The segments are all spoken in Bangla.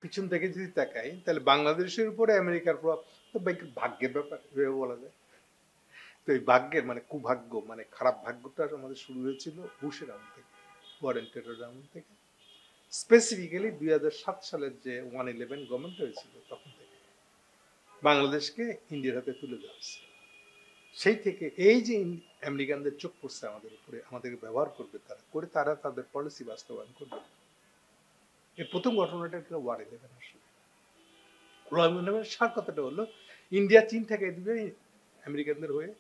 পিছন থেকে যদি তাকাই তাহলে বাংলাদেশের উপরে আমেরিকার প্রভাব তো ভাগ্যের ব্যাপার এভাবে বলা যায়। তো এই ভাগ্যের মানে কুভাগ্য মানে খারাপ ভাগ্যটা আমাদের শুরু হয়েছিল বুশের আমল থেকে, ওয়ারেন টেলরের আমল থেকে, স্পেসিফিক্যালি 2007 সালের যে 1/11 গভর্নমেন্ট হয়েছিল তখন থেকে বাংলাদেশকে ইন্ডিয়ার হাতে তুলে দেওয়া হয়েছে। সেই থেকে এই যে আমেরিকানদের চোখ পড়ছে আমাদের উপরে, আমাদেরকে ব্যবহার করবে তারা, করে তারা তাদের পলিসি বাস্তবায়ন করবে। এর প্রথম ঘটনাটা ছিল 1/11 আসলে। 1/11 সার কথাটা হলো ইন্ডিয়া চীন থেকে দিবে আমেরিকানদের হয়ে,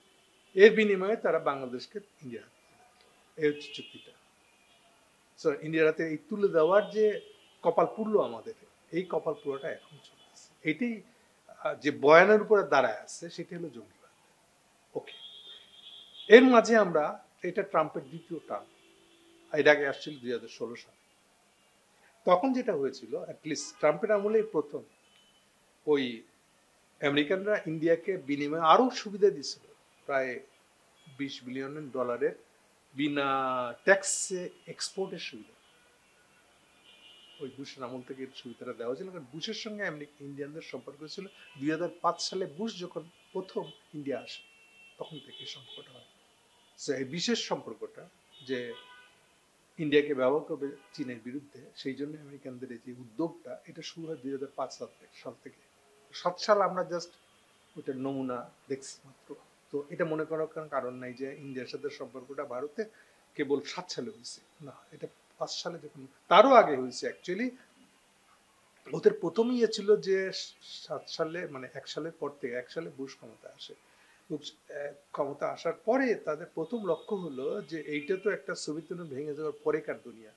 এর বিনিময়ে তারা বাংলাদেশকে ইন্ডিয়ার হাতে তুলে দিল। এই হচ্ছে চুক্তিটা। সো ইন্ডিয়ার হাতে এই তুলে দেওয়ার যে কপাল পুরলো আমাদের, এই কপাল পুরোটা এখন চলতেছে। এটাই যে বয়ানের উপরে দাঁড়ায় আছে সেটা হলো জঙ্গিবাদ। ওকে, এর মাঝে আমরা, এটা ট্রাম্পের দ্বিতীয় টার্ম, এর আগে আসছিল 2016 সালে। তখন যেটা হয়েছিল, অ্যাটলিস্ট ট্রাম্পের আমলে প্রথম ওই আমেরিকানরা ইন্ডিয়াকে বিনিময়ে আরো সুবিধা দিয়েছিল, প্রায় $20 বিলিয়ন বিনা ট্যাক্সে এক্সপোর্টের সুবিধা। ওই বুশের আমল থেকে সুবিধাটা দেওয়া হয়েছিল, কারণ বুশের সঙ্গে ইন্ডিয়ানদের সম্পর্ক ছিল 2005 সালে বুশ যখন প্রথম ইন্ডিয়া আসে তখন থেকে সম্পর্কটা হয়। এই বিশেষ সম্পর্কটা যে ইন্ডিয়াকে ব্যবহার করবে চীনের বিরুদ্ধে, সেই জন্য আমেরিকানদের এই যে উদ্যোগটা, এটা শুরু হয় 2005 সাল থেকে। 7 সাল আমরা জাস্ট ওটা নমুনা দেখছি মাত্র। তো এটা মনে করার কারণ নাই যে ইন্ডিয়ার সাথে সম্পর্কটা ভারতে কেবল 7 সালে হয়েছে, না, এটা 5 সালে যখন, তারও আগে হয়েছে অ্যাকচুয়ালি। ওদের প্রথম ইয়ে ছিল যে 7 সালে মানে 1 সালের পর থেকে, 1 সালে বুশ ক্ষমতা আসে, ক্ষমতা আসার পরে তাদের প্রথম লক্ষ্য হলো যে এইটা তো একটা সোভিয়েত ইউনিয়ন ভেঙে যাওয়ার পরেকার দুনিয়া,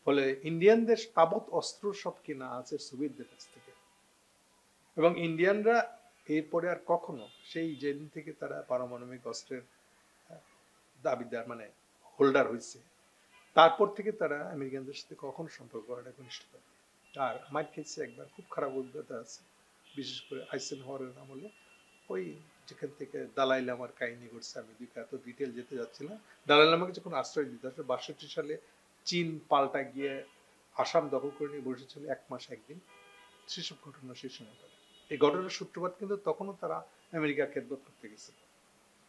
ফলে ইন্ডিয়ানদের তাবৎ অস্ত্র সব কেনা আছে সোভিয়েতদের কাছ থেকে, এবং ইন্ডিয়ানরা এরপরে আর কখনো, সেই যেদিন থেকে তারা পারমাণবিক অস্ত্রের দাবিদার মানে হোল্ডার হয়েছে, তারপর থেকে তারা আমেরিকানদের সাথে কখনো সম্পর্ক করাটা ঘনিষ্ঠ করে। আর আমার ক্ষেত্রে একবার খুব খারাপ অভিজ্ঞতা আছে, বিশেষ করে আইসেন হওয়ারের আমলে, ওই যেখান থেকে দালাই লামার কাহিনী ঘটছে, আমি এত ডিটেল যেতে যাচ্ছি না। দালাই লামাকে যখন আশ্রয় দিতে আসলে 62 সালে চীন পাল্টা গিয়ে আসাম দখল করে নিয়ে বসেছিল 1 মাস 1 দিন, সেসব ঘটনা সেই সময় করে। এই ঘটনার সূত্রপাত কিন্তু তখনও তারা আমেরিকা খেদমত করতে গেছিল,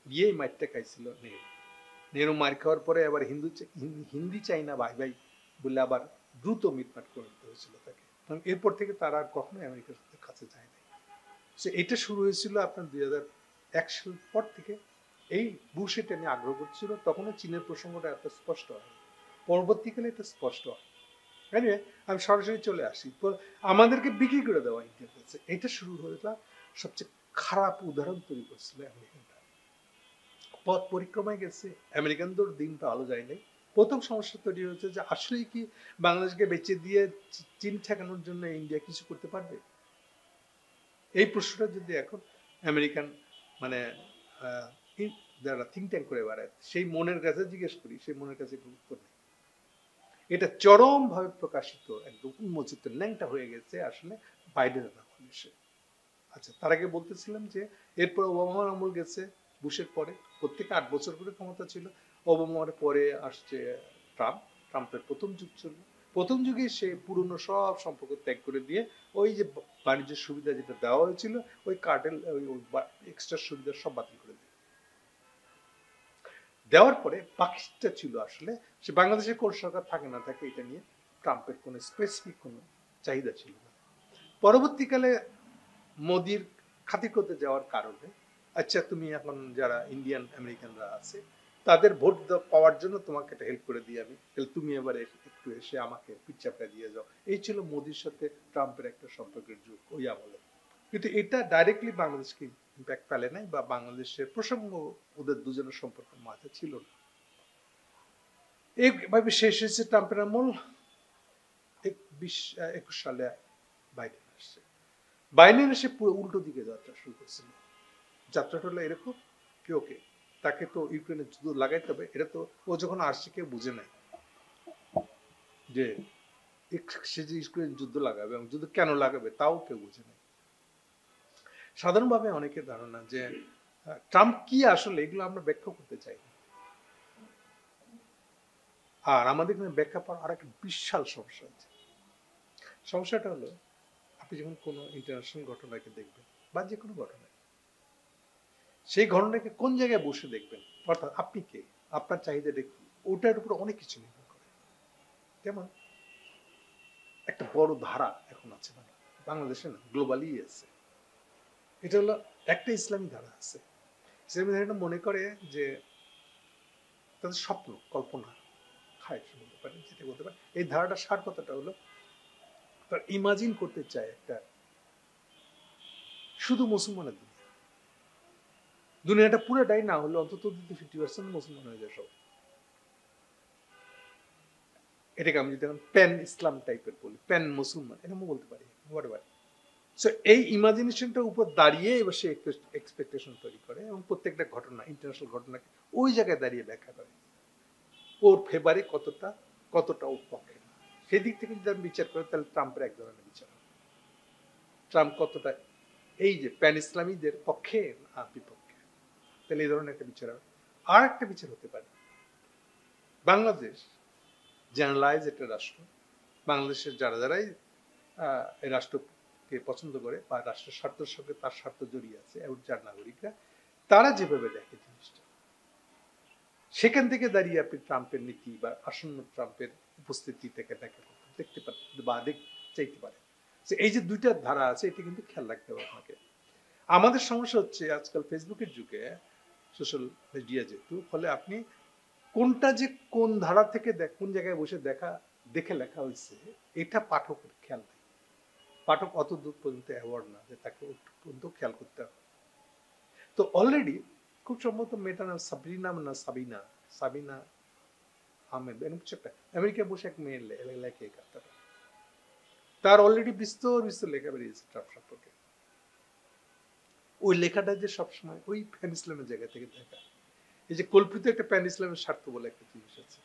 গিয়েই মাইরটা খাইছিল নেহরু। নেহরু মার খাওয়ার পরে আবার হিন্দি চাই না ভাই ভাই বলে আবার দ্রুত মিটমাট করে দিতে হয়েছিল তাকে। এরপর থেকে তারা আর কখনোই আমেরিকার সাথে কাছে যায় নাই। এটা শুরু হয়েছিল আপনার 2001 সাল পর থেকে। এই বুশ এটা নিয়ে আগ্রহ করছিল, তখনও চীনের প্রসঙ্গটা এত স্পষ্ট হয়, পরবর্তীকালে এটা স্পষ্ট হয়। আমি সরাসরি চলে আসি, আমাদেরকে বিক্রি করে দেওয়া ইন্ডিয়ার কাছে, এটা শুরু হয়েছিল। সবচেয়ে খারাপ উদাহরণ তৈরি করছিল আমেরিকানরা, পথ পরিক্রমায় গেছে, আমেরিকানদের দিনটা ভালো যায় নাই। প্রথম সমস্যা তৈরি হয়েছে যে আসলে কি বাংলাদেশকে বেঁচে দিয়ে চীন ঠেকানোর জন্য ইন্ডিয়া কিছু করতে পারবে? এই প্রশ্নটা যদি এখন আমেরিকান মানে যারা থিঙ্ক ট্যাঙ্ক করে বেড়ায় সেই মনের কাছে জিজ্ঞেস করি, সেই মনের কাছে উত্তর নেই। এটা চরম ভাবে প্রকাশিত, একদম উন্মোচিত ন্যাংটা হয়ে গেছে আসলে বাইডেনের আমল এসে। আচ্ছা, তার আগে বলতেছিলাম যে এরপর ওবামার আমল গেছে, বুশের পরে প্রত্যেকে 8 বছর করে ক্ষমতা ছিল। ওবামার পরে আসছে ট্রাম্পের প্রথম যুগ ছিল। প্রথম যুগে সে পুরনো সব সম্পর্ক ত্যাগ করে দিয়ে ওই যে বাণিজ্য সুবিধা যেটা দেওয়া হয়েছিল, ওই কার্টেল ওই এক্সট্রা সুবিধা সব বাতিল করে দিল। দেওয়ার পরে বাকিটা ছিল আসলে সে বাংলাদেশে কোন সরকার থাকে না থাকে এটা নিয়ে ট্রাম্পের কোনো স্পেসিফিক কোনো চাহিদা ছিল না। পরবর্তীকালে মোদির খাতির করতে যাওয়ার কারণে, আচ্ছা তুমি এখন যারা ইন্ডিয়ান আমেরিকানরা আছে তাদের ভোট পাওয়ার জন্য তোমাকে একটা হেল্প করে দিই আমি, তাহলে তুমি এবার একটু এসে আমাকে পিচ্চাপটা দিয়ে যাও। এই ছিল মোদির সাথে ট্রাম্পের একটা সম্পর্কের যুগ ওই আমলে। কিন্তু এটা ডাইরেক্টলি বাংলাদেশকে ইম্প্যাক্ট ফেলে নাই, বা বাংলাদেশের প্রসঙ্গ ওদের দুজনের সম্পর্কের মাঝে ছিল না। এইভাবে শেষ হয়েছে ট্রাম্পের আমল। 21 সালে বাইডেন আসছে। বাইডেন এসে পুরো উল্টো দিকে যাত্রা শুরু করছিল। যাত্রাটা হলো এরকম কি, ওকে তাকে তো ইউক্রেনের যুদ্ধ লাগাইতে হবে, এটা তো ও যখন আসছে কেউ বুঝে নাই যে সে যে ইউক্রেনের যুদ্ধ লাগাবে এবং যুদ্ধ কেন লাগাবে তাও কেউ বুঝে নাই। সাধারণভাবে অনেকের ধারণা যে ট্রাম্প কি আসলে, এগুলো আমরা ব্যাখ্যা করতে চাই। আর আমাদের এখানে ব্যাখ্যা পাওয়ার আর একটা বিশাল সমস্যা আছে। সমস্যাটা হলো আপনি যখন কোনো ইন্টারন্যাশনাল ঘটনাকে দেখবেন বা যে কোনো ঘটনা, সেই ঘটনাকে কোন জায়গায় বসে দেখবেন, অর্থাৎ আপনি কে, আপনার চাহিদাটা কি, ওটার উপর অনেক কিছু নির্ভর করে। যেমন একটা বড় ধারা এখন আছে বাংলাদেশে না, গ্লোবালি আছে, এটা হলো একটা ইসলামী ধারা আছে। ইসলামী ধারাটা মনে করে যে তাদের স্বপ্ন কল্পনা খায় বলতে পারে, যেটা বলতে পারে। এই ধারাটা সার কথাটা হলো তার ইমাজিন করতে চায় একটা শুধু মুসলমানের দুনিয়া, দুনিয়াটা পুরোটাই না হলে অন্তত 50% মুসলমান হয়ে যায় সব। এটাকে আমি যদি এখন প্যান ইসলাম টাইপের বলি, প্যান মুসলমান এরকম বলতে পারি, হোয়াটএভার। সো এই ইমাজিনেশনটার উপর দাঁড়িয়ে এবার সে এক্সপেকটেশন তৈরি করে এবং প্রত্যেকটা ঘটনা, ইন্টারন্যাশনাল ঘটনাকে ওই জায়গায় দাঁড়িয়ে ব্যাখ্যা করে ওর ফেভারে কতটা, কতটা ওর পক্ষে। সেই দিক থেকে যদি আমি বিচার করি তাহলে ট্রাম্পের এক ধরনের বিচার, ট্রাম্প কতটা এই যে প্যান ইসলামীদের পক্ষে না বিপক্ষে, তাহলে এই ধরনের একটা বিচার হবে। আর একটা বিচার হতে পারে বাংলাদেশ জেনারেলাইজ একটা রাষ্ট্র, বাংলাদেশের যারা যারাই এই রাষ্ট্রকে পছন্দ করে বা রাষ্ট্রের স্বার্থের সঙ্গে তার স্বার্থ জড়িয়ে আছে এবং যার নাগরিকরা, তারা যেভাবে দেখে জিনিসটা, সেখান থেকে দাঁড়িয়ে আপনি ট্রাম্পের নীতি বা আসন্ন ট্রাম্পের উপস্থিতি থেকে দেখতে পারেন বা চাইতে পারেন। এই যে দুইটা ধারা আছে, এটা কিন্তু খেয়াল রাখতে হবে আপনাকে। আমাদের সমস্যা হচ্ছে আজকাল ফেসবুকের যুগে, সোশ্যাল মিডিয়া যেহেতু, ফলে আপনি কোনটা যে কোন ধারা থেকে কোন জায়গায় বসে দেখে লেখা হয়েছে এটা পাঠকের খেয়াল নেই। পাঠক অত দূর পর্যন্ত অ্যাওয়ার্ড না যে তাকে পর্যন্ত খেয়াল করতে হবে। তো অলরেডি খুব সম্ভবত মেয়েটা নাম সাবরিনা না সাবিনা আহমেদ, এরকম কিছু একটা, আমেরিকায় বসে এক মেয়ে লেখে এই কথাটা, তার অলরেডি বিস্তর লেখা বেরিয়েছে ট্রাম্প সম্পর্কে। ওই লেখাটা যে সবসময় ওই প্যান ইসলামের জায়গা থেকে দেখা, এই যে কল্পিত একটা প্যান ইসলামের স্বার্থ বলে একটা জিনিস আছে,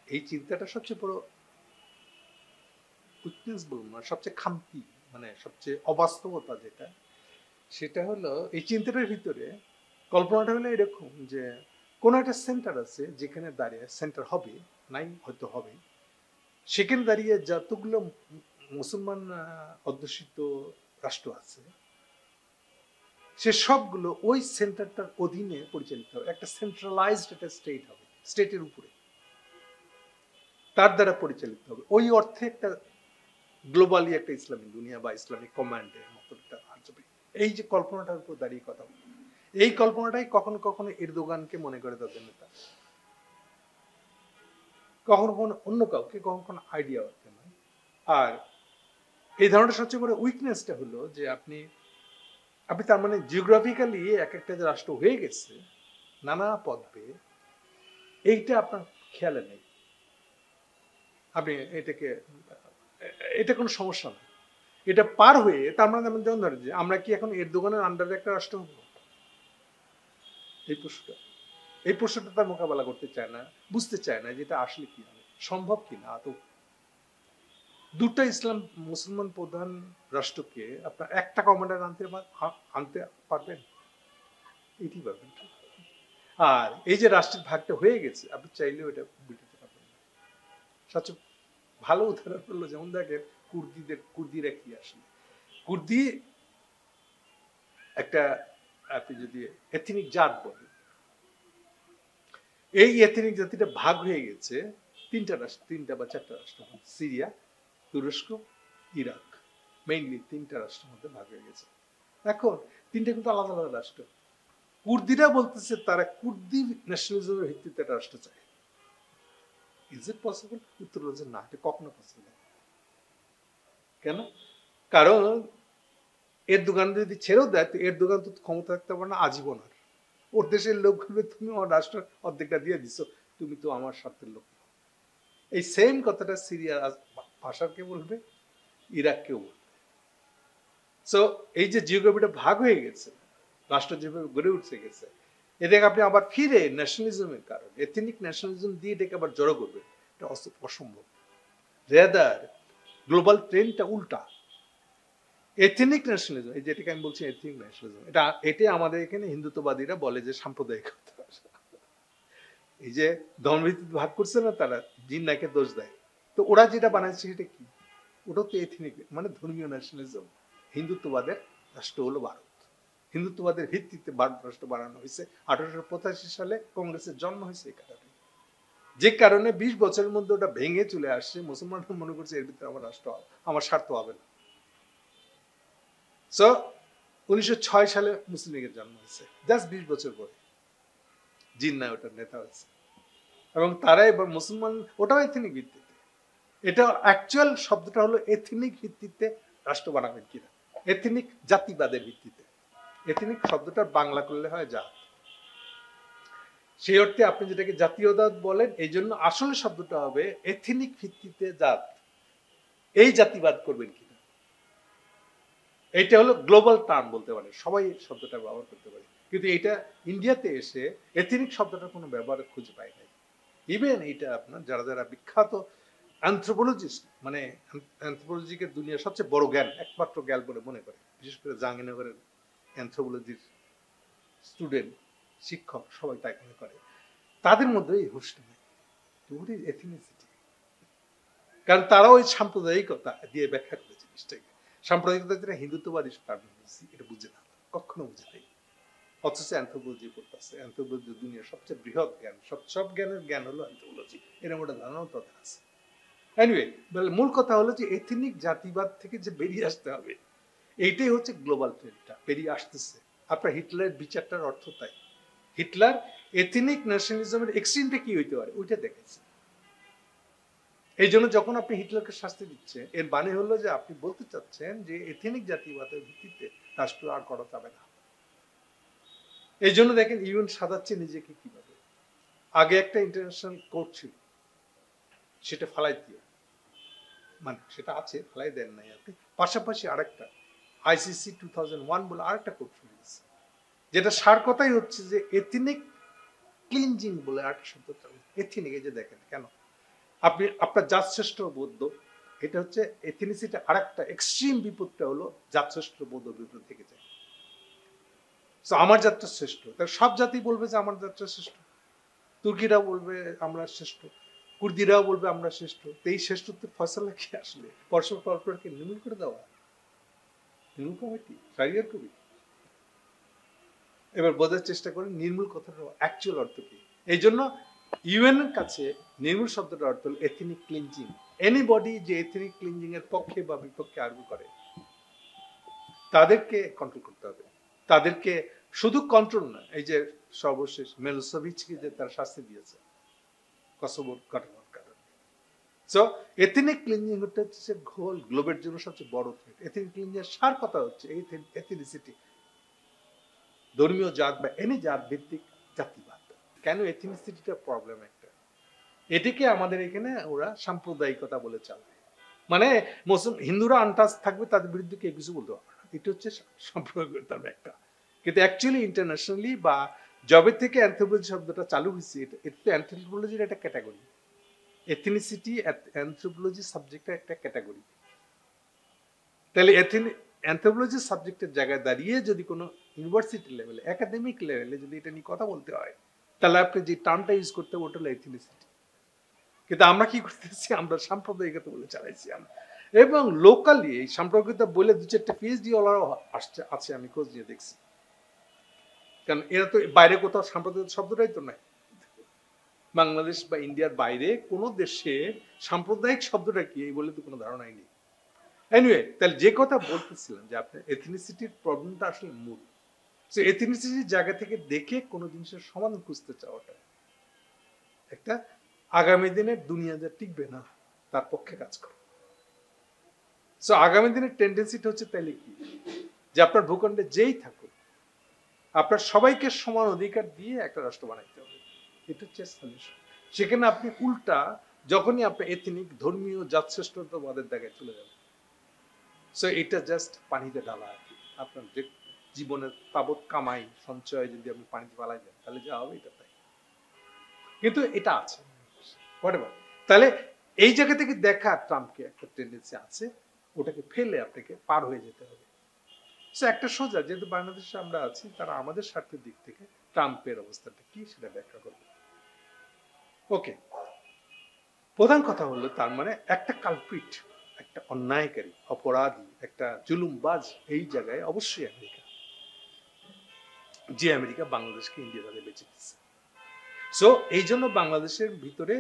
এই চিন্তাটা সবচেয়ে বড় উইকনেস বলুন না, সবচেয়ে খামতি, মানে সবচেয়ে অবাস্তবতা যেটা, সেটা হলো এই চিন্তাটার ভিতরে কল্পনাটা হলো এরকম যে কোন একটা সেন্টার আছে যেখানে দাঁড়িয়ে, সেন্টার হবে নাই হয়তো হবে, সেখানে দাঁড়িয়ে যতগুলো মুসলমান অধ্যুষিত রাষ্ট্র আছে সে সবগুলো ওই সেন্টারটার অধীনে পরিচালিত হবে, একটা সেন্ট্রালাইজড একটা স্টেট হবে, স্টেটের উপরে তার দ্বারা পরিচালিত হবে। ওই অর্থে একটা গ্লোবালি একটা ইসলামিক দুনিয়া বা ইসলামিক কমান্ডের মতো একটা আসবে। এই যে কল্পনাটার উপর দাঁড়িয়ে কথা, এই কল্পনাটাই কখনো কখনো এরদোগানকে মনে করে তাদের নেতা, কখনো কখনো অন্য কাউকে, কখনো কখনো আইডিয়া হতে নয়। আর এই ধরনের সবচেয়ে বড় উইকনেসটা হলো যে আপনি তার মানে জিওগ্রাফিক্যালি এক একটা যে রাষ্ট্র হয়ে গেছে নানা পথ পেয়ে, এইটা আপনার খেয়ালে নেই। আপনি এটা কোনো সমস্যা নয়, এটা পার হয়ে তার মানে যেমন ধরেন যে আমরা কি এখন এরদোগানের আন্ডারে একটা রাষ্ট্র হবো? এই প্রশ্নটা তার মোকাবেলা করতে চায় না, বুঝতে চায় না যেটা আসলে কি হবে, সম্ভব কিনা আদৌ। দুটা ইসলাম মুসলমান প্রধান রাষ্ট্রকে আপনার একটা কমান্ডার আনতে পারবেন? এটি পারবেন। আর এই যে রাষ্ট্রের ভাগটা হয়ে গেছে, আপনি চাইলেও এটা বুঝতে পারবেন না। সবচেয়ে ভালো উদাহরণ হলো যেমন দেখেন কুর্দিরা কি আসলে, কুর্দি একটা আপনি যদি এথনিক জাত বলেন, এই এথনিক জাতিটা ভাগ হয়ে গেছে তিনটা বা চারটা রাষ্ট্র, সিরিয়া, তুরস্ক, ইরাক, মেইনলি তিনটা রাষ্ট্রের মধ্যে ভাগ হয়ে গেছে। এখন তিনটা কিন্তু আলাদা আলাদা রাষ্ট্র। কুর্দিরা বলতেছে তারা কুর্দি ন্যাশনালিজমের ভিত্তিতে একটা রাষ্ট্র চায়। Is it possible? উত্তর হচ্ছে না, এটা কখনো পসিবল। কেন? কারণ এরদোগান যদি ছেড়েও দেয় তো এরদোগান তো ক্ষমতা থাকতে পারে না আজীবন। আর ওর দেশের লোক বলবে তুমি আমার রাষ্ট্র অর্ধেকটা দিয়ে দিচ্ছ, তুমি তো আমার স্বার্থের লোক। এই সেম কথাটা সিরিয়ার ভাষাকে বলবে, ইরাককেও বলবে। সো এই যে জিওগ্রাফিটা ভাগ হয়ে গেছে, রাষ্ট্র যেভাবে গড়ে উঠছে গেছে, এটাকে আপনি আবার ফিরে ন্যাশনালিজমের কারণ এথনিক ন্যাশনালিজম দিয়ে এটাকে আবার জড়ো করবে, এটা অসম্ভব। রেদার গ্লোবাল ট্রেন্ডটা উল্টা, এথনিক ন্যাশনালিজম, এই যেটাকে আমি বলছি এথনিক ন্যাশনালিজম, এটা আমাদের এখানে হিন্দুত্ববাদীরা বলে যে সাম্প্রদায়িকতা। এই যে ধর্মভিত্তিক ভাগ করছে না তারা, জিন্নাকে দোষ দেয়। তো ওরা যেটা বানাইছে সেটা কি? ওটা তো এথনিক মানে ধর্মীয় ন্যাশনালিজম। হিন্দুত্ববাদের রাষ্ট্র হলো ভারত, হিন্দুত্ববাদের ভিত্তিতে ভারত রাষ্ট্র বানানো হয়েছে। 1885 সালে কংগ্রেসের জন্ম হয়েছে এই কারণে, যে কারণে 20 বছরের মধ্যে ওটা ভেঙে চলে আসছে। মুসলমানরা মনে করছে এর ভিতরে আমার রাষ্ট্র, আমার স্বার্থ হবে না। সো 1906 সালে মুসলিম লীগের জন্ম হয়েছে, জাস্ট 20 বছর পরে জিন্নাহ ওটার নেতা হয়েছে। এবং তারা এবার মুসলমান, ওটাও এথনিক ভিত্তিতে, এটা অ্যাকচুয়াল শব্দটা হলো এথনিক ভিত্তিতে রাষ্ট্র বানাবেন কিনা, এথনিক জাতিবাদের ভিত্তিতে। এথনিক শব্দটার বাংলা করলে হয় জাত, সেই অর্থে আপনি যেটাকে জাতীয়তাবাদ বলেন, এই জন্য আসল শব্দটা হবে এথনিক ভিত্তিতে জাত, এই জাতিবাদ করবেন কিনা। এইটা হলো গ্লোবাল টার্ম বলতে পারে, সবাই শব্দটা ব্যবহার করতে পারে, কিন্তু এটা ইন্ডিয়াতে এসে এথনিক শব্দটার কোনো ব্যবহার খুঁজে পায় নাই। ইভেন এইটা আপনার যারা যারা বিখ্যাত অ্যানথ্রোপোলজিস্ট, মানে অ্যানথ্রোপোলজিকে দুনিয়ার সবচেয়ে বড় জ্ঞান, একমাত্র জ্ঞান বলে মনে করে, বিশেষ করে জাহাঙ্গীরনগরের অ্যানথ্রোপোলজির স্টুডেন্ট, শিক্ষক সবাই তাই মনে করে, তাদের মধ্যে এই হুঁশটা নেই এথনিসিটি। কারণ তারা ওই সাম্প্রদায়িকতা দিয়ে ব্যাখ্যা করে জিনিসটাকে। সাম্প্রদায়িকতা যেটা হিন্দুত্ববাদী এটা বুঝে না, কখনো বুঝে নেই। অথচ অ্যানথ্রোপোলজি করতেছে, অ্যানথ্রোপোলজি দুনিয়ার সবচেয়ে বৃহৎ জ্ঞান, সব জ্ঞানের জ্ঞান হলো অ্যানথ্রোপোলজি, এরকম একটা ধারণাও তাদের আছে। এনিওয়ে, মূল কথা হলো যে এথনিক জাতিবাদ থেকে যে বেরিয়ে আসতে হবে, এইটাই হচ্ছে গ্লোবাল ট্রেন্ডটা, বেরিয়ে আসতেছে। আপনার হিটলারের বিচারটার অর্থ তাই। হিটলার এথনিক ন্যাশনালিজমের এক্সট্রিমটা কি হইতে পারে ওইটা দেখেছে। এই জন্য যখন আপনি হিটলারকে শাস্তি দিচ্ছেন, এর মানে হলো যে আপনি বলতে চাচ্ছেন যে এথনিক জাতিবাদের ভিত্তিতে রাষ্ট্র আর করা যাবে না। এই জন্য দেখেন ইউএন সাজাচ্ছে নিজেকে কিভাবে। আগে একটা ইন্টারন্যাশনাল কোর্ট ছিল, সেটা ফালাই দিয়ে, মানে সেটা আছে, ফালাই দেন নাই আপনি, পাশাপাশি আরেকটা আইসিসি 2001 বলে আরেকটা কোর্ট শুরু হয়েছে, যেটা সার কথাই হচ্ছে যে এথনিক ক্লিনজিং বলে আরেকটা শব্দ। এথনিক, এই যে দেখেন কেন আপনি আপনার জাতশ্রেষ্ঠ বৌদ্ধ, এটা হচ্ছে এথনিসিটি। আরেকটা এক্সট্রিম বিপদটা হলো জাতশ্রেষ্ঠ বৌদ্ধ বিপদ থেকে যায়। আমার জাতটা শ্রেষ্ঠ, তাই সব জাতি বলবে যে আমার জাতটা শ্রেষ্ঠ, তুর্কিরাও বলবে আমরা শ্রেষ্ঠ, কুর্দিরাও বলবে আমরা শ্রেষ্ঠ। এই শ্রেষ্ঠত্বের ফয়সালা কি আসলে পরস্পর পরস্পরকে নির্মূল করে দেওয়া, নির্মূল কমিটি, সারিয়ার কবি। এবার বোঝার চেষ্টা করেন নির্মূল কথাটা অ্যাকচুয়াল অর্থ কি। এই জন্য ইউএন এর কাছে নির্মূল শব্দটার অর্থ হল এথনিক ক্লিনজিং। এনিবডি যে এথনিক ক্লিনজিং এর পক্ষে বা বিপক্ষে আর্গু করে, তাদেরকে কন্ট্রোল করতে হবে। তাদেরকে শুধু কন্ট্রোল না, এই যে সর্বশেষ মিলোসেভিচকে যে তার শাস্তি দিয়েছে কসোভোর ঘটনার কারণে। সো এথনিক ক্লিনজিং হচ্ছে হোল গ্লোবের জন্য সবচেয়ে বড় থ্রেট। এথনিক ক্লিনজিং এর সার কথা হচ্ছে এই এথনিসিটি, ধর্মীয় জাত বা এনি জাত ভিত্তিক জাতিবাদ। কেন এথনিসিটিটা প্রবলেম একটা, এটিকে আমাদের এখানে ওরা সাম্প্রদায়িকতা বলে চালায়। মানে মুসলিম হিন্দুরা আনটাচ থাকবে, তাদের বিরুদ্ধে কেউ কিছু বলতে পারবে না, এটা হচ্ছে সাম্প্রদায়িকতার ব্যাখ্যা। কিন্তু অ্যাকচুয়ালি ইন্টারন্যাশনালি বা জবে থেকে অ্যানথ্রোপোলজি শব্দটা চালু হয়েছে, এটা অ্যানথ্রোপোলজির একটা ক্যাটাগরি। এথনিসিটি অ্যানথ্রোপোলজি সাবজেক্টের একটা ক্যাটাগরি। তাহলে অ্যানথ্রোপোলজি সাবজেক্টের জায়গায় দাঁড়িয়ে যদি কোনো ইউনিভার্সিটি লেভেলে, একাডেমিক লেভেলে যদি এটা নিয়ে কথা বলতে হয়, তাহলে আপনি যে টার্মটা ইউজ করতে হবে ওটা হলো এথনিসিটি। কিন্তু আমরা কি করতেছি, আমরা সাম্প্রদায়িকতা বলে চালাইছি আমরা। এবং লোকালি এই সাম্প্রদায়িকতা বলে 2-4টা পিএইচডি ওয়ালাও আসছে, আছে, আমি খোঁজ নিয়ে দেখছি। কারণ এরা তো বাইরে কোথাও সাম্প্রদায়িক শব্দটাই তো নাই। বাংলাদেশ বা ইন্ডিয়ার বাইরে কোনো দেশে সাম্প্রদায়িক শব্দটা কি এই বলে তো কোনো ধারণাই নেই। এনিওয়ে, তাহলে যে কথা বলতেছিলাম যে আপনার এথনিসিটির প্রবলেমটা আসলে মূল। সো এথনিসিটির জায়গা থেকে দেখে কোনো জিনিসের সমাধান খুঁজতে চাওয়াটা একটা আগামী দিনের দুনিয়া যা টিকবে না তার পক্ষে কাজ করে। সো আগামী দিনের টেন্ডেন্সিটা হচ্ছে তাইলে কি, যে আপনার ভূখণ্ডে যেই থাকুক আপনার সবাইকে সমান অধিকার দিয়ে একটা রাষ্ট্র বানাইতে হবে, এটা হচ্ছে সলিউশন। সেখানে আপনি উল্টা যখনই আপনার এথনিক ধর্মীয় জাতশ্রেষ্ঠত্ববাদের জায়গায় চলে যাবেন, সো এটা জাস্ট পানিতে ঢালা। আপনার যে জীবনের তাবৎ কামাই সঞ্চয় যদি আপনি পানিতে ফালাই দেন, তাহলে যা হবে এটা তাই। কিন্তু এটা আছে, তাহলে এই জায়গা থেকে দেখা ট্রাম্পকে একটা টেন্ডেন্সি আছে, ওটাকে ফেলে আপনাকে পার হয়ে যেতে হবে। সো একটা সোজা, যেহেতু বাংলাদেশে আমরা আছি, তারা আমাদের স্বার্থের দিক থেকে ট্রাম্পের অবস্থাটা কি সেটা ব্যাখ্যা করবে। ওকে, প্রধান কথা হলো তার মানে একটা কালপ্রিট একটা অন্যায়কারী, অপরাধী, একটা জুলুমবাজ এই জায়গায় অবশ্যই আমেরিকা, যে আমেরিকা বাংলাদেশকে ইন্ডিয়ার হাতে বেঁচে দিচ্ছে। সো এই জন্য বাংলাদেশের ভিতরে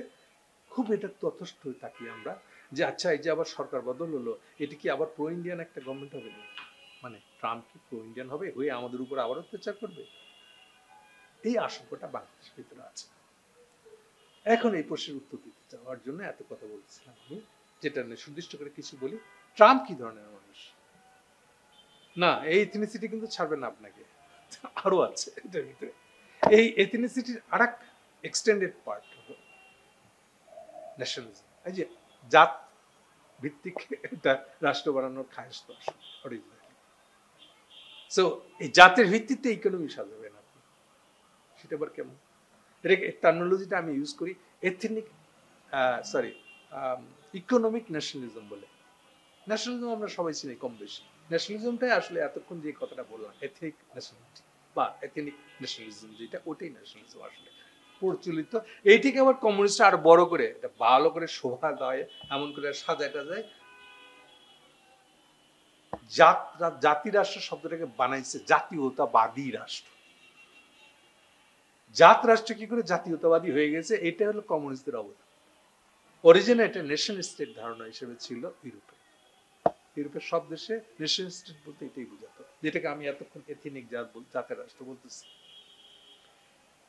খুব এটা তথস্থ হয়ে থাকি আমরা যে আচ্ছা এই যে আবার সরকার বদল হলো, এটি কি আবার প্রো ইন্ডিয়ান একটা গভর্নমেন্ট হবে না? মানে ট্রাম্প কি প্রো ইন্ডিয়ান হবে, হয়ে আমাদের উপর আবার অত্যাচার করবে? এই আশঙ্কাটা বাংলাদেশের ভিতরে আছে। এখন এই প্রশ্নের উত্তর দিতে যাওয়ার জন্য এত কথা বলছিলাম আমি, যেটা সুনির্দিষ্ট করে কিছু বলি। ট্রাম্প কি ধরনের মানুষ? না, এই এথনিসিটি কিন্তু ছাড়বে না আপনাকে, আরো আছে এটার ভিতরে। এই এথনিসিটির আর এক এক্সটেন্ডেড পার্ট হলো ন্যাশনালিজম। এই যে জাত ভিত্তিক এটা রাষ্ট্র বানানোর খায়স তো অরিজিনালি। সো এই জাতের ভিত্তিতে ইকোনমি সাজাবেন আপনি, সেটা আবার কেমন? এটাকে টার্মিনোলজিটা আমি ইউজ করি এথনিক ইকোনমিক ন্যাশনালিজম বলে। ন্যাশনালিজম আমরা সবাই চিনি কম বেশি। ন্যাশনালিজমটাই আসলে এতক্ষণ যে কথাটা বললাম, এথনিক ন্যাশনালিটি বা এথনিক ন্যাশনালিজম, যেটা ওটাই ন্যাশনালিজম আসলে প্রচলিত। এইটিকে আবার কমিউনিস্ট আরো বড় করে এটা ভালো করে শোভা দেয়, এমন করে সাজাটা যায়। জাতি রাষ্ট্র শব্দটাকে বানাইছে জাতীয়তাবাদী রাষ্ট্র। জাত রাষ্ট্র কি করে জাতীয়তাবাদী হয়ে গেছে, এটা হলো কমিউনিস্টদের অবদান। অরিজিনে এটা নেশন স্টেট ধারণা হিসেবে ছিল ইউরোপে। ইউরোপের সব দেশে নেশন স্টেট বলতে এটাই বোঝাতো, যেটাকে আমি এতক্ষণ এথনিক জাতের রাষ্ট্র বলতেছি।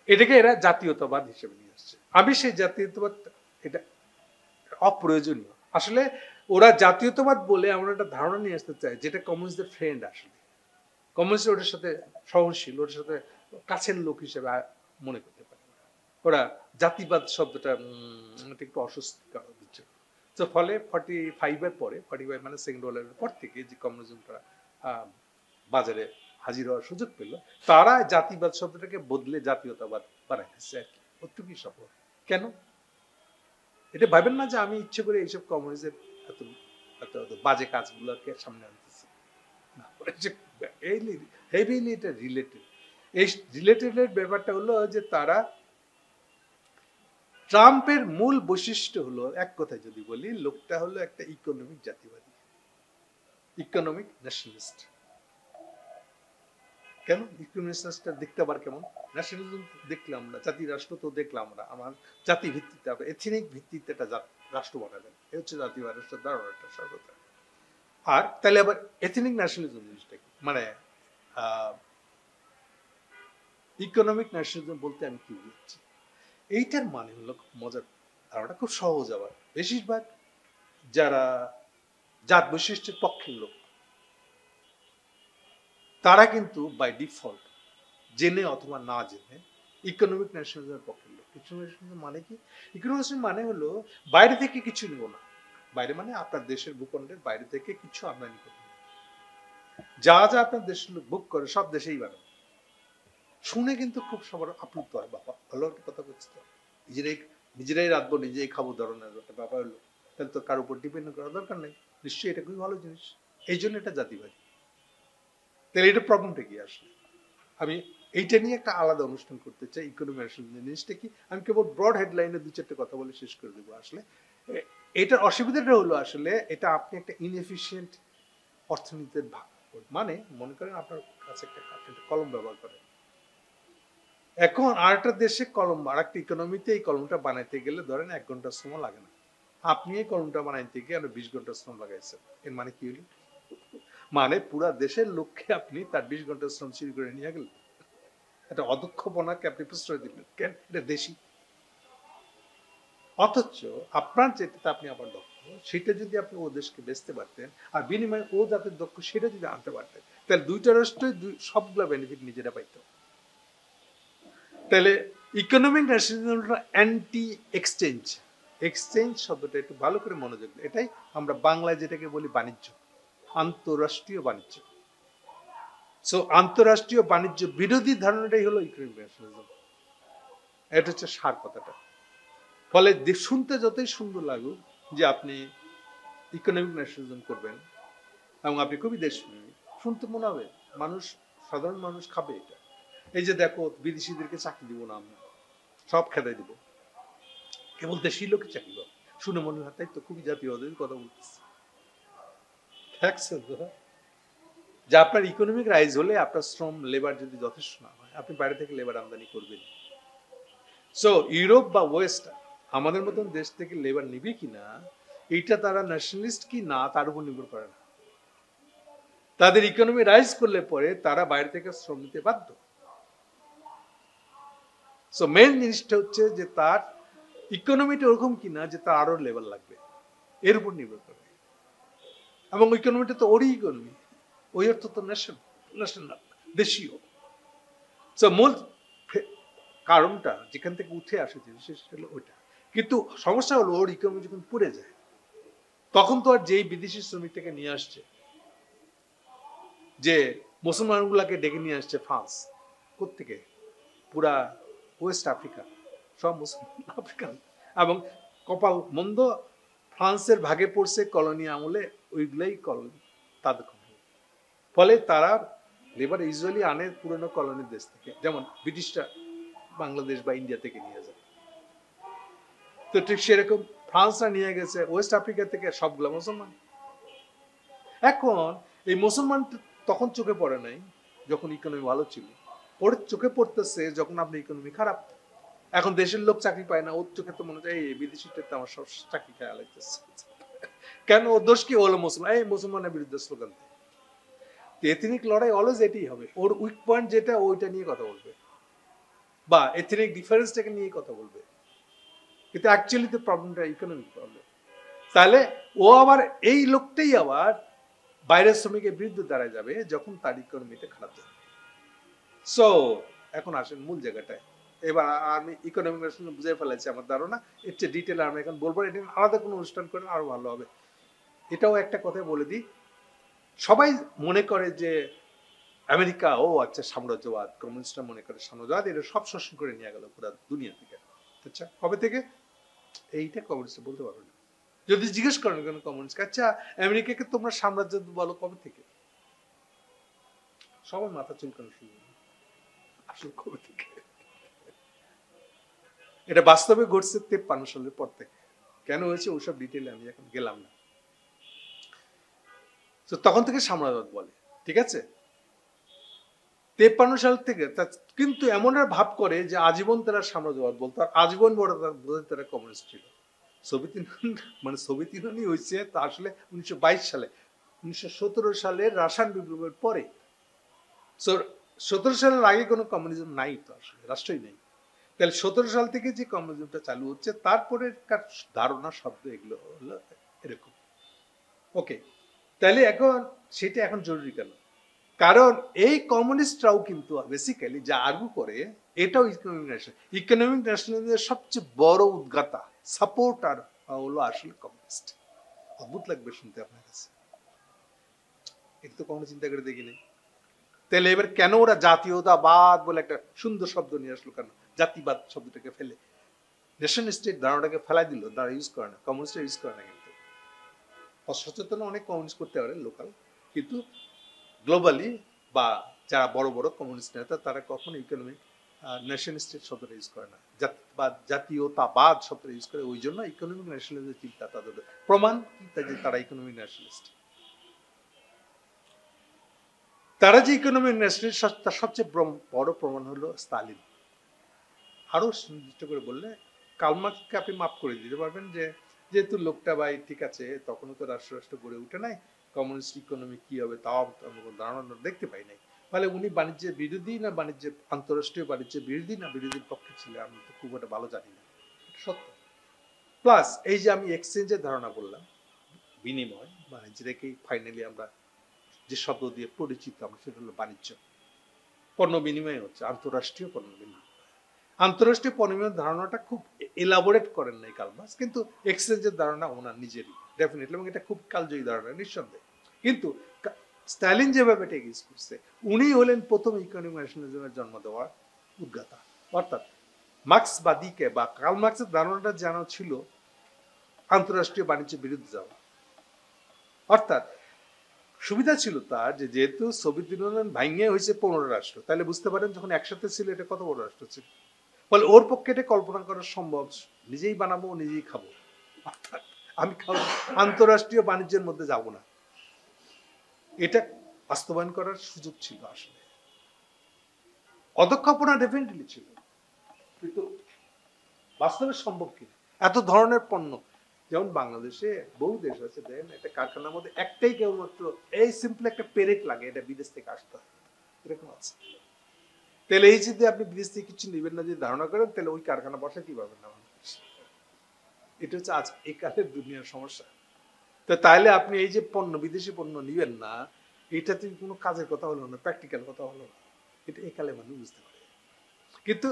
এটাকে এরা জাতীয়তাবাদ হিসেবে নিয়ে আসছে। আমি সেই জাতীয়তাবাদ এটা অপ্রয়োজনীয় আসলে। ওরা জাতীয়তাবাদ বলে আমরা একটা ধারণা নিয়ে আসতে চাই যেটা কমিউনিস্টদের ফ্রেন্ড। আসলে কমিউনিস্ট ওটার সাথে সহনশীল, ওটার সাথে কাছের লোক হিসেবে মনে করতে পারে। ওরা জাতিবাদ শব্দটা একটু অস্বস্তিকর দিচ্ছে। তো ফলে 45 পরে, 45 মানে সেকেন্ড ওয়ার্ল্ড পর থেকে যে কমিউনিজমটা বাজারে হাজির হওয়ার সুযোগ পেল, তারা জাতিবাদ শব্দটাকে বদলে জাতীয়তাবাদ বানাইতেছে আর কি। অতটুকুই সফল। কেন? এটা ভাবেন না যে আমি ইচ্ছে করে এইসব কমিউনিজমের এত এত বাজে কাজগুলোকে সামনে আনতেছি। হেভিলি এটা রিলেটেড। এই রিলেটেড ব্যাপারটা হলো যে তারা, ট্রাম্পের মূল বৈশিষ্ট্য হলো, এক কথায় যদি বলি, লোকটা হলো একটা ইকোনমিক জাতিবাদী, ইকোনমিক ন্যাশনালিস্ট। কেন ইকোনমিক্সটা দেখতে আবার কেমন? ন্যাশনালিজম দেখলাম না, জাতি রাষ্ট্র তো দেখলাম আমরা, আমার জাতি ভিত্তিতে এথনিক ভিত্তিতে একটা রাষ্ট্র বানাবেন, এই হচ্ছে জাতীয় রাষ্ট্রের ধারণাটা সর্বদা। আর তাহলে আবার এথনিক ন্যাশনালিজম জিনিসটা কি, মানে ইকোনমিক ন্যাশনালিজম বলতে আমি কি বুঝছি? এইটার মানে হলো খুব মজার ধারণা, খুব সহজ। আবার বেশিরভাগ যারা জাত বৈশিষ্ট্যের পক্ষের লোক, তারা কিন্তু বাই ডিফল্ট জেনে অথবা না জেনে ইকোনমিক ন্যাশনালিজমের পক্ষের লোক। ইকোনমিক মানে কি? ইকোনমিক মানে হলো বাইরে থেকে কিছু নিব না। বাইরে মানে আপনার দেশের ভূখণ্ডের বাইরে থেকে কিছু আমদানি করবে, যা যা আপনার দেশের লোক বুক করে সব দেশেই বানাবে। শুনে কিন্তু খুব সবার আপ্লুত হয়, বাবা ভালো একটা কথা বলছি তো, নিজেরাই রাখবো নিজেই খাবো ধরনের একটা ব্যাপার হলো, তাহলে তো কার উপর ডিপেন্ড করার দরকার নেই। নিশ্চয়ই এটা খুবই ভালো জিনিস, এই জন্য এটা জাতিবাদী। তাহলে এটা প্রবলেমটা কি আসলে? আমি এইটা নিয়ে একটা আলাদা অনুষ্ঠান করতে চাই। ইকোনমিক জিনিসটা কি, আমি কেবল ব্রড হেডলাইনে দু চারটে কথা বলে শেষ করে দেবো। আসলে এটার অসুবিধাটা হলো আসলে এটা আপনি একটা ইনএফিশিয়েন্ট অর্থনীতির ভাগ, মানে মনে করেন আপনার কাছে একটা কলম ব্যবহার করেন, এখন আরেকটা দেশে কলম, আর একটা ইকোনমিতে এই কলমটা বানাইতে গেলে ধরেন 1 ঘন্টা শ্রম লাগে না, আপনি এই কলমটা বানাইতে গিয়ে 20 ঘন্টা শ্রম লাগাইছেন। এর মানে কি হলো? মানে পুরা দেশের লোককে আপনি তার 20 ঘন্টা শ্রম চুরি করে নিয়ে গেলেন। একটা অদক্ষপনাকে আপনি প্রশ্রয় দিলেন, কেন? এটা দেশি। অথচ আপনার যেটা আপনি আবার দক্ষ, সেটা যদি আপনি ও দেশকে বেচতে পারতেন, আর বিনিময়ে ও যাতে দক্ষ সেটা যদি আনতে পারতেন, তাহলে দুইটা রাষ্ট্রই সবগুলা বেনিফিট নিজেরা পাইত। তাহলে ইকোনমিক ন্যাশনালিজমটা অ্যান্টি এক্সচেঞ্জ। এক্সচেঞ্জ শব্দটা একটু ভালো করে মনোযোগ দিন। এটাই আমরা বাংলায় যেটাকে বলি বাণিজ্য, আন্তঃরাষ্ট্রীয় বাণিজ্য। সো আন্তঃরাষ্ট্রীয় বাণিজ্য বিরোধী ধারণাটাই হলো ইকোনমিক ন্যাশনালিজম। এটা হচ্ছে সার কথাটা। ফলে শুনতে যতই সুন্দর লাগুক যে আপনি ইকোনমিক ন্যাশনালিজম করবেন এবং আপনি খুবই দেশপ্রেমী, শুনতে মনে হবে মানুষ, সাধারণ মানুষ খাবে এটা। এই যে দেখো বিদেশিদেরকে চাকরি দিব না, আমরা সব খেদাই দিব, কেবল দেশি লোকে চাকরি পাবো, শুনে মনে হয় তাই তো, খুবই জাতীয়বাদের কথা বলতেছি। দেখছেন তো যে আপনার ইকোনমিক রাইজ হলে আপনার শ্রম লেবার যদি যথেষ্ট না হয় আপনি বাইরে থেকে লেবার আমদানি করবেন। সো ইউরোপ বা ওয়েস্ট আমাদের মতন দেশ থেকে লেবার নিবে কিনা এইটা তারা ন্যাশনালিস্ট কি না তার উপর নির্ভর করে না। তাদের ইকোনমি রাইজ করলে পরে তারা বাইরে থেকে শ্রম নিতে বাধ্য। সো মেন জিনিসটা হচ্ছে যে তার ইকোনমিটা ওরকম কিনা যে তার আরো লেবার লাগবে, এর উপর নির্ভর করে। এবং ইকোনমিটা তো ওরই ইকোনমি, ওই অর্থ তো ন্যাশনাল দেশীয়। সো মূল কারণটা যেখান থেকে উঠে আসে সেটা হলো ওইটা। কিন্তু সমস্যা হলো ওর ইকোনমি যখন পুড়ে যায় তখন তো আর যেই বিদেশি শ্রমিকটাকে নিয়ে আসছে, যে মুসলমানগুলাকে ডেকে নিয়ে আসছে ফ্রান্স কোত্থেকে, পুরা ওয়েস্ট আফ্রিকা, সব মুসলমান আফ্রিকান, এবং কপাল মন্দ ফ্রান্সের ভাগে পড়ছে কলোনি আমলে, ওইগুলাই কলোনি তাদের। ফলে তারা লেবার ইউজুয়ালি আনে পুরনো কলোনির দেশ থেকে, যেমন ব্রিটিশরা বাংলাদেশ বা ইন্ডিয়া থেকে নিয়ে যায়। তো ঠিক সেরকম ফ্রান্সরা নিয়ে গেছে ওয়েস্ট আফ্রিকা থেকে সবগুলো মুসলমান। এখন এই মুসলমান তখন চোখে পড়ে নাই যখন ইকোনমি ভালো ছিল, পরে চোখে পড়তেছে যখন আপনার ইকোনমি খারাপ। এখন দেশের লোক চাকরি পায় না, ওর চোখে তো মনে হয় এই বিদেশিতে আমার সব চাকরি খায় লাগতেছে। কেন? ওর দোষ কি? হলো মুসলমান, এই মুসলমানের বিরুদ্ধে স্লোগান দেয়। এথনিক লড়াই অলওয়েজ এটাই হবে, ওর উইক পয়েন্ট যেটা ওইটা নিয়ে কথা বলবে, বা এথনিক ডিফারেন্সটাকে নিয়ে কথা বলবে। কিন্তু অ্যাকচুয়ালি তো প্রবলেমটা ইকোনমিক প্রবলেম। তাহলে ও আবার এই লোকটাই আবার বাইরের শ্রমিকের বিরুদ্ধে দাঁড়ায় যাবে যখন তার ইকোনমিটা খারাপ যাবে। সো এখন আসেন মূল জায়গাটায়। এবার আমি ইকোনমিক বুঝে ফেলেছি আমার ধারণা, এর চেয়ে ডিটেল আমি এখন বলবো, এটা আলাদা কোনো অনুষ্ঠান করেন আরো ভালো হবে। এটাও একটা কথা বলে দিই, সবাই মনে করে যে আমেরিকা ও আচ্ছা সাম্রাজ্যবাদ, কমিউনিস্টরা মনে করে সাম্রাজ্যবাদ, এটা সব শোষণ করে নিয়ে গেল পুরো দুনিয়া থেকে। আচ্ছা কবে থেকে? এইটা কমিউনিস্ট বলতে পারবে না। যদি জিজ্ঞেস করেন কেন কমিউনিস্ট, আচ্ছা আমেরিকাকে তোমরা সাম্রাজ্য বলো কবে থেকে, সবার মাথা চুলকানো শুরু। আসলে কবে থেকে? এটা বাস্তবে ঘটছে 53 সালের পর থেকে। কেন হয়েছে ওসব ডিটেইলে আমি এখন গেলাম না। তো তখন থেকে সাম্রাজ্যবাদ বলে, ঠিক আছে? 53 সাল থেকে। কিন্তু এমন আর ভাব করে যে আজীবন তারা সাম্রাজ্যবাদ বলতো, আর আজীবন বড় তারা কমিউনিস্ট ছিল। সোভিয়েত ইউনিয়ন মানে সোভিয়েত ইউনিয়নই হয়েছে তা আসলে 1922 সালে, 1917 সালের রাশিয়ান বিপ্লবের পরে। 17 সালের আগে কোনো কমিউনিজম নাই তো, আসলে রাষ্ট্রই নেই। তাহলে 17 সাল থেকে যে কমিউনিজমটা চালু হচ্ছে তারপরে ধারণা শব্দ এগুলো হলো এরকম। ওকে, তাহলে এখন সেটা এখন জরুরি কেন? কারণ এই কমিউনিস্টরাও কিন্তু বেসিক্যালি যা আর্গু করে এটাও ইকোনমিক ন্যাশনালিজমের সবচেয়ে বড় উদ্গাতা সাপোর্টার হলো আসলে কমিউনিস্ট। অদ্ভুত লাগবে শুনতে আপনার কাছে, এটা তো কখনো চিন্তা করে দেখিনি। তাহলে এবার কেন ওরা জাতীয়তাবাদ বলে একটা সুন্দর শব্দ নিয়ে আসলো, কেন জাতিবাদ শব্দটাকে ফেলে নেশন স্টেট ধারণাটাকে ফেলাই দিল? তারা ইউজ করে না, কমিউনিস্ট ইউজ করে না। কিন্তু অসচেতন অনেক কমিউনিস্ট করতে পারে লোকাল, কিন্তু গ্লোবালি বা যারা বড় বড় কমিউনিস্ট নেতা তারা কখনো ইকোনমিক নেশন স্টেট শব্দটা ইউজ করে না, জাতীয়তাবাদ শব্দটা ইউজ করে। ওই জন্য ইকোনমিক ন্যাশনালিজমের চিন্তা তাদের প্রমাণ যে তারা ইকোনমিক ন্যাশনালিস্ট। তারা যে ইকোনমিক ন্যাশনালিস্ট তার সবচেয়ে বড় প্রমাণ হলো স্টালিন। আরো নির্দিষ্ট করে বললে কার্ল মার্ক্সকে আপনি মাফ করে দিতে পারবেন, যে যেহেতু লোকটা ভাই ঠিক আছে তখনও তো রাষ্ট্র গড়ে উঠে নাই, কমিউনিস্ট ইকোনমি কি হবে তাও আমি কোনো ধারণা দেখতে পাই নাই। ফলে উনি বাণিজ্যের বিরোধী না আন্তঃরাষ্ট্রীয় বাণিজ্যের বিরোধী না বিরোধীর পক্ষে ছিলেন আমি তো খুব একটা ভালো জানি না, সত্য। প্লাস এই যে আমি এক্সচেঞ্জের ধারণা বললাম, বিনিময় বাণিজ্যটাকেই ফাইনালি আমরা যে শব্দ দিয়ে পরিচিত আমরা সেটা হলো বাণিজ্য। পণ্য বিনিময় হচ্ছে আন্তঃরাষ্ট্রীয় পণ্য বিনিময়। আন্তঃরাষ্ট্রীয় পণ্যের ধারণাটা খুব এলাবোরেট করেন নাই কার্ল মার্ক্স, কিন্তু এক্সচেঞ্জের ধারণা ওনার নিজেরই ডেফিনেটলি, এবং এটা খুব কালজয়ী ধারণা নিঃসন্দেহে। কিন্তু স্টালিন যেভাবে এটা ইউজ করছে, উনি হলেন প্রথম ইকোনমিক ন্যাশনালিজমের জন্ম দেওয়ার উদ্গাতা। অর্থাৎ মার্ক্সবাদীকে বা কার্ল মার্ক্সের ধারণাটা যেন ছিল আন্তঃরাষ্ট্রীয় বাণিজ্যের বিরুদ্ধে যাওয়া। অর্থাৎ সুবিধা ছিল তার যে যেহেতু সোভিয়েত ইউনিয়ন ভাঙিয়ে হয়েছে 15 রাষ্ট্র, তাহলে বুঝতে পারেন যখন একসাথে ছিল এটা কত বড় রাষ্ট্র ছিল। ফলে ওর পক্ষে এটা কল্পনা করা সম্ভব, নিজেই বানাবো নিজেই খাবো, অর্থাৎ আমি আন্তঃরাষ্ট্রীয় বাণিজ্যের মধ্যে যাব না। এটা বাস্তবায়ন করার সুযোগ ছিল আসলে, অদক্ষপনা ডেফিনেটলি ছিল, কিন্তু বাস্তবে সম্ভব কিনা। এত ধরনের পণ্য, যেমন বাংলাদেশে বহু দেশ আছে, দেখেন একটা কারখানার মধ্যে একটাই কেবলমাত্র এই সিম্পল একটা পেরেক লাগে, এটা বিদেশ থেকে আসতে হয়, এরকম আছে। তাহলে এই যদি আপনি বিদেশ থেকে কিছু নেবেন না যদি ধারণা করেন, তাহলে ওই কারখানা বসাতে পারবেন না। এটা হচ্ছে আজ এই কালের দুনিয়ার সমস্যা। তো তাইলে আপনি এই যে পণ্য, বিদেশি পণ্য নিবেন না, এটাতে কোনো কাজের কথা হলো না, প্র্যাকটিক্যাল কথা হলো না, এটা এই কালে মানুষ বুঝতে পারে। কিন্তু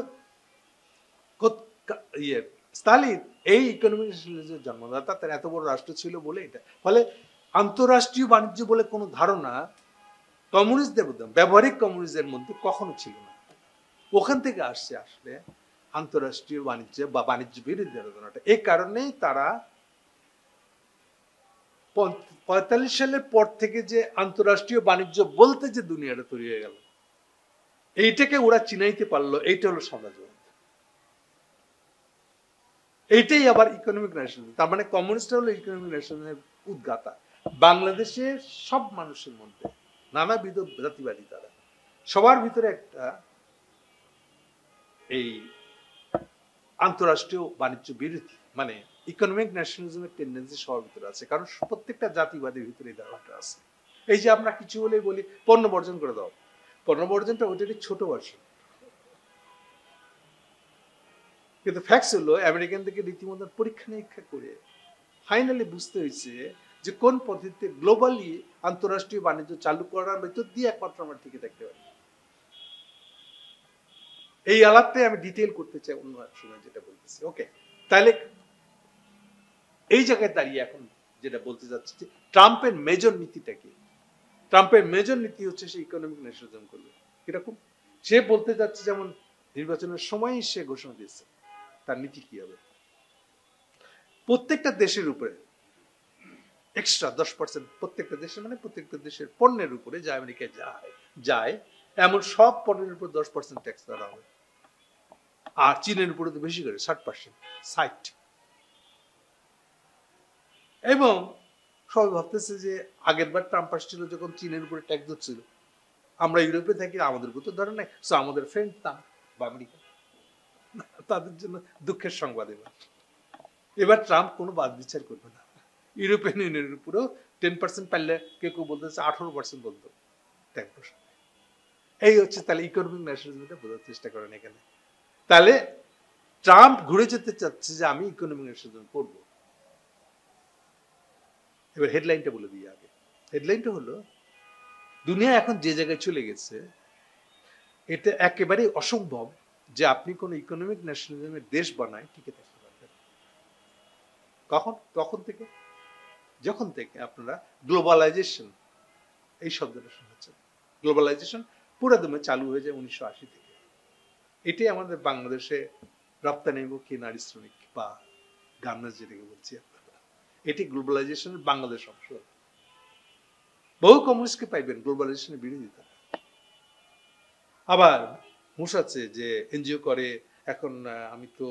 স্টালিন এই ইকোনমিক ন্যাশনালিজমের জন্মদাতা, তার এত বড় রাষ্ট্র ছিল বলে এটা। ফলে আন্তঃরাষ্ট্রীয় বাণিজ্য বলে কোনো ধারণা কমিউনিস্টদের মধ্যে, ব্যবহারিক কমিউনিস্টদের মধ্যে কখনো ছিল না। ওখান থেকে আসছে আসলে আন্তঃরাষ্ট্রীয় বাণিজ্য বা বাণিজ্য বিরোধী আলোচনাটা। এই কারণেই তারা 45 সালের পর থেকে যে আন্তঃরাষ্ট্রীয় বাণিজ্য বলতে যে দুনিয়াটা তৈরি হয়ে গেল, এইটাকে ওরা চিনাইতে পারলো, এইটা হলো সাম্রাজ্যবাদ। এইটাই আবার ইকোনমিক ন্যাশনালিজম, তার মানে কমিউনিস্ট হলো ইকোনমিক ন্যাশনালিজমের উদ্গাতা। বাংলাদেশের সব মানুষের মধ্যে নানাবিধ জাতিবাদী, তারা সবার ভিতরে একটা এই আন্তঃরাষ্ট্রীয় বাণিজ্য বিরোধী মানে ইকোনমিক ন্যাশনালিজমের টেন্ডেন্সি সবার ভিতরে আছে, কারণ প্রত্যেকটা জাতিবাদীর ভিতরে এই ধারণাটা আছে। এই যে আমরা কিছু হলেই বলি পণ্য বর্জন করে দাও, পণ্য বর্জনটা ওইটারই ছোট ভার্সন, কিন্তু ফ্যাক্টস হলো আমেরিকান থেকে রীতিমতো পরীক্ষা নিরীক্ষা করে ফাইনালি বুঝতে হয়েছে যে কোন পদ্ধতিতে গ্লোবালি আন্তঃরাষ্ট্রীয় বাণিজ্য চালু করার ভিতর দিয়ে একমাত্র আমরা টিকে থাকতে পারি। এই আলাপটাই আমি ডিটেইল করতে চাই অন্য এক সময়, যেটা বলতেছি। ওকে, তাহলে এই জায়গায় দাঁড়িয়ে এখন যেটা বলতে যাচ্ছি যে ট্রাম্পের মেজর নীতিটা কি। ট্রাম্পের মেজর নীতি হচ্ছে সে ইকোনমিক ন্যাশনালিজম করবে। কিরকম? সে বলতে যাচ্ছে, যেমন নির্বাচনের সময়ই সে ঘোষণা দিয়েছে তার নীতি কি হবে, প্রত্যেকটা দেশের উপরে এক্সট্রা 10%, প্রত্যেকটা দেশের মানে প্রত্যেকটা দেশের পণ্যের উপরে যা আমেরিকায় যায় এমন সব পণ্যের উপর 10% ট্যাক্স ধরা হবে। আর চীনের উপরে তো বেশি করে 60%, 60। এবং সবাই ভাবতেছে যে আগের বার ট্রাম্প আসছিল যখন চীনের উপরে ট্যাক্স ধরছিল, আমরা ইউরোপে থাকি, আমাদের উপর তো ধরে নাই, সো আমাদের ফ্রেন্ড ট্রাম্প বা আমেরিকা, তাদের জন্য দুঃখের সংবাদ। এবার ট্রাম্প কোনো বাদ বিচার করবে না, ইউরোপিয়ান ইউনিয়নের উপরেও 10% পারলে কেউ কেউ বলতেছে 18% বলতো ট্যাক্স। এই হচ্ছে তাহলে ইকোনমিক ন্যাশনালিজমটা বোঝার চেষ্টা করেন এখানে। তাহলে ট্রাম্প ঘুরে যেতে চাচ্ছে যে আমি ইকোনমিক ন্যাশনালিজম করবো। এবার হেডলাইনটা বলে দিই আগে। হেডলাইনটা হলো, দুনিয়া এখন যে জায়গায় চলে গেছে এটা একেবারে অসম্ভব যে আপনি কোন ইকোনমিক ন্যাশনালিজমের দেশ বানায় টিকে থাকতে পারবেন। কখন থেকে? যখন থেকে আপনারা গ্লোবালাইজেশন এই শব্দটা শুনেছেন। গ্লোবালাইজেশন পুরো দমে চালু হয়ে যায় 1980 থেকে। এটাই আমাদের বাংলাদেশে রপ্তানিমুখী নারী শ্রমিক বা গার্মেন্টস যেটাকে বলছি আপনারা, এটি গ্লোবালাইজেশনের বাংলাদেশ অংশ। বহু কমিউনিস্টকে পাইবেন গ্লোবালাইজেশনের বিরোধিতা। আবার মুসাচ্ছে যে এনজিও করে, এখন আমি তো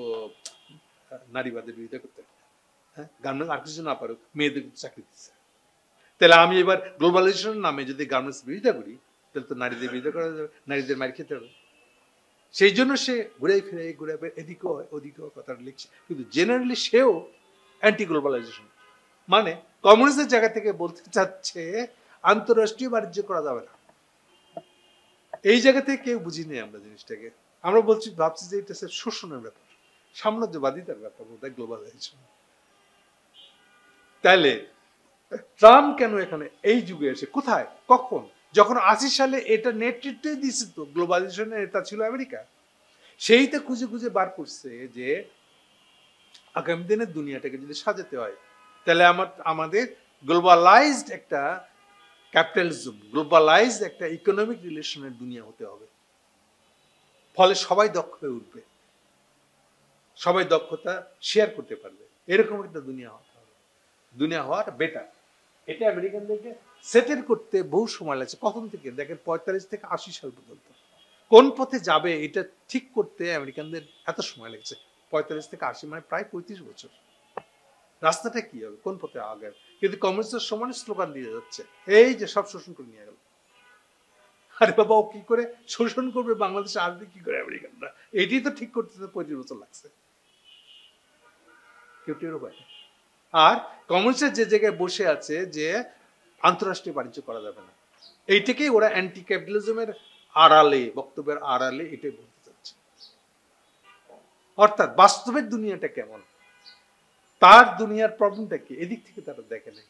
নারীবাদের বিরোধিতা করতে পারি, হ্যাঁ, গার্মেন্টস আর কিছু না পারুক, মেয়েদের চাকরি দিচ্ছে। তাহলে আমি এবার গ্লোবালাইজেশনের নামে যদি গার্মেন্টস বিরোধিতা করি, তাহলে তো নারীদের বিরোধিতা করা যাবে, নারীদের মার খেতে হবে। সেই জন্য সে ঘুরে ফিরে এদিকেও হয় ওদিকেও কথা লিখছে, কিন্তু জেনারেলি সেও অ্যান্টি গ্লোবালাইজেশন, মানে কমিউনিস্টের জায়গা থেকে বলতে চাচ্ছে আন্তঃরাষ্ট্রীয় বাণিজ্য করা যাবে না। এই জায়গা থেকে কেউ বুঝিনি আমরা জিনিসটাকে। আমরা ভাবছি যে এটা শোষণের ব্যাপার, সাম্রাজ্যবাদিতার ব্যাপার বোধহয় গ্লোবালাইজেশন। তাহলে ট্রাম্প কেন এখানে এই যুগে এসে, কোথায়, কখন? যখন 80 সালে এটা নেতৃত্ব দিয়েছে তো গ্লোবালাইজেশনের নেতা ছিল আমেরিকা। সেইটা খুঁজে খুঁজে বার করছে যে আগামী দিনের দুনিয়াটাকে যদি সাজাতে হয় তাহলে আমাদের গ্লোবালাইজড একটা ক্যাপিটালিজম, গ্লোবালাইজড একটা ইকোনমিক রিলেশনের দুনিয়া হতে হবে। ফলে সবাই দক্ষ হয়ে উঠবে, সবাই দক্ষতা শেয়ার করতে পারবে, এরকম একটা দুনিয়া হতে হবে। দুনিয়া হওয়ার বেটার, এটা আমেরিকানদেরকে সেটেল করতে বহু সময় লাগছে। কখন থেকে দেখেন 45 থেকে 80 সাল পর্যন্ত কোন পথে যাবে এটা ঠিক করতে আমেরিকানদের এত সময় লেগেছে। 45 থেকে 80 মানে প্রায় 35 বছর। রাস্তাটা কি হবে, কোন পথে আগাবে, কিন্তু কমিউনিস্টের সমান স্লোগান দিয়ে যাচ্ছে, এই যে সব শোষণ করে নিয়ে গেল। আরে বাবা, ও কি করে শোষণ করবে, বাংলাদেশে আসবে কি করে আমেরিকানরা? এটি তো ঠিক করতে 35 বছর লাগছে, কেউ টেরও পায়। আর কমিউনিস্টের যে জায়গায় বসে আছে যে আন্তঃরাষ্ট্রীয় বাণিজ্য করা যাবে না, এইটাকেই ওরা অ্যান্টি ক্যাপিটালিজমের আড়ালে, বক্তব্যের আড়ালে এটাই বলতে চাচ্ছে। অর্থাৎ বাস্তবের দুনিয়াটা কেমন, তার দুনিয়ার প্রবলেমটা কি, এদিক থেকে তারা দেখে নেই।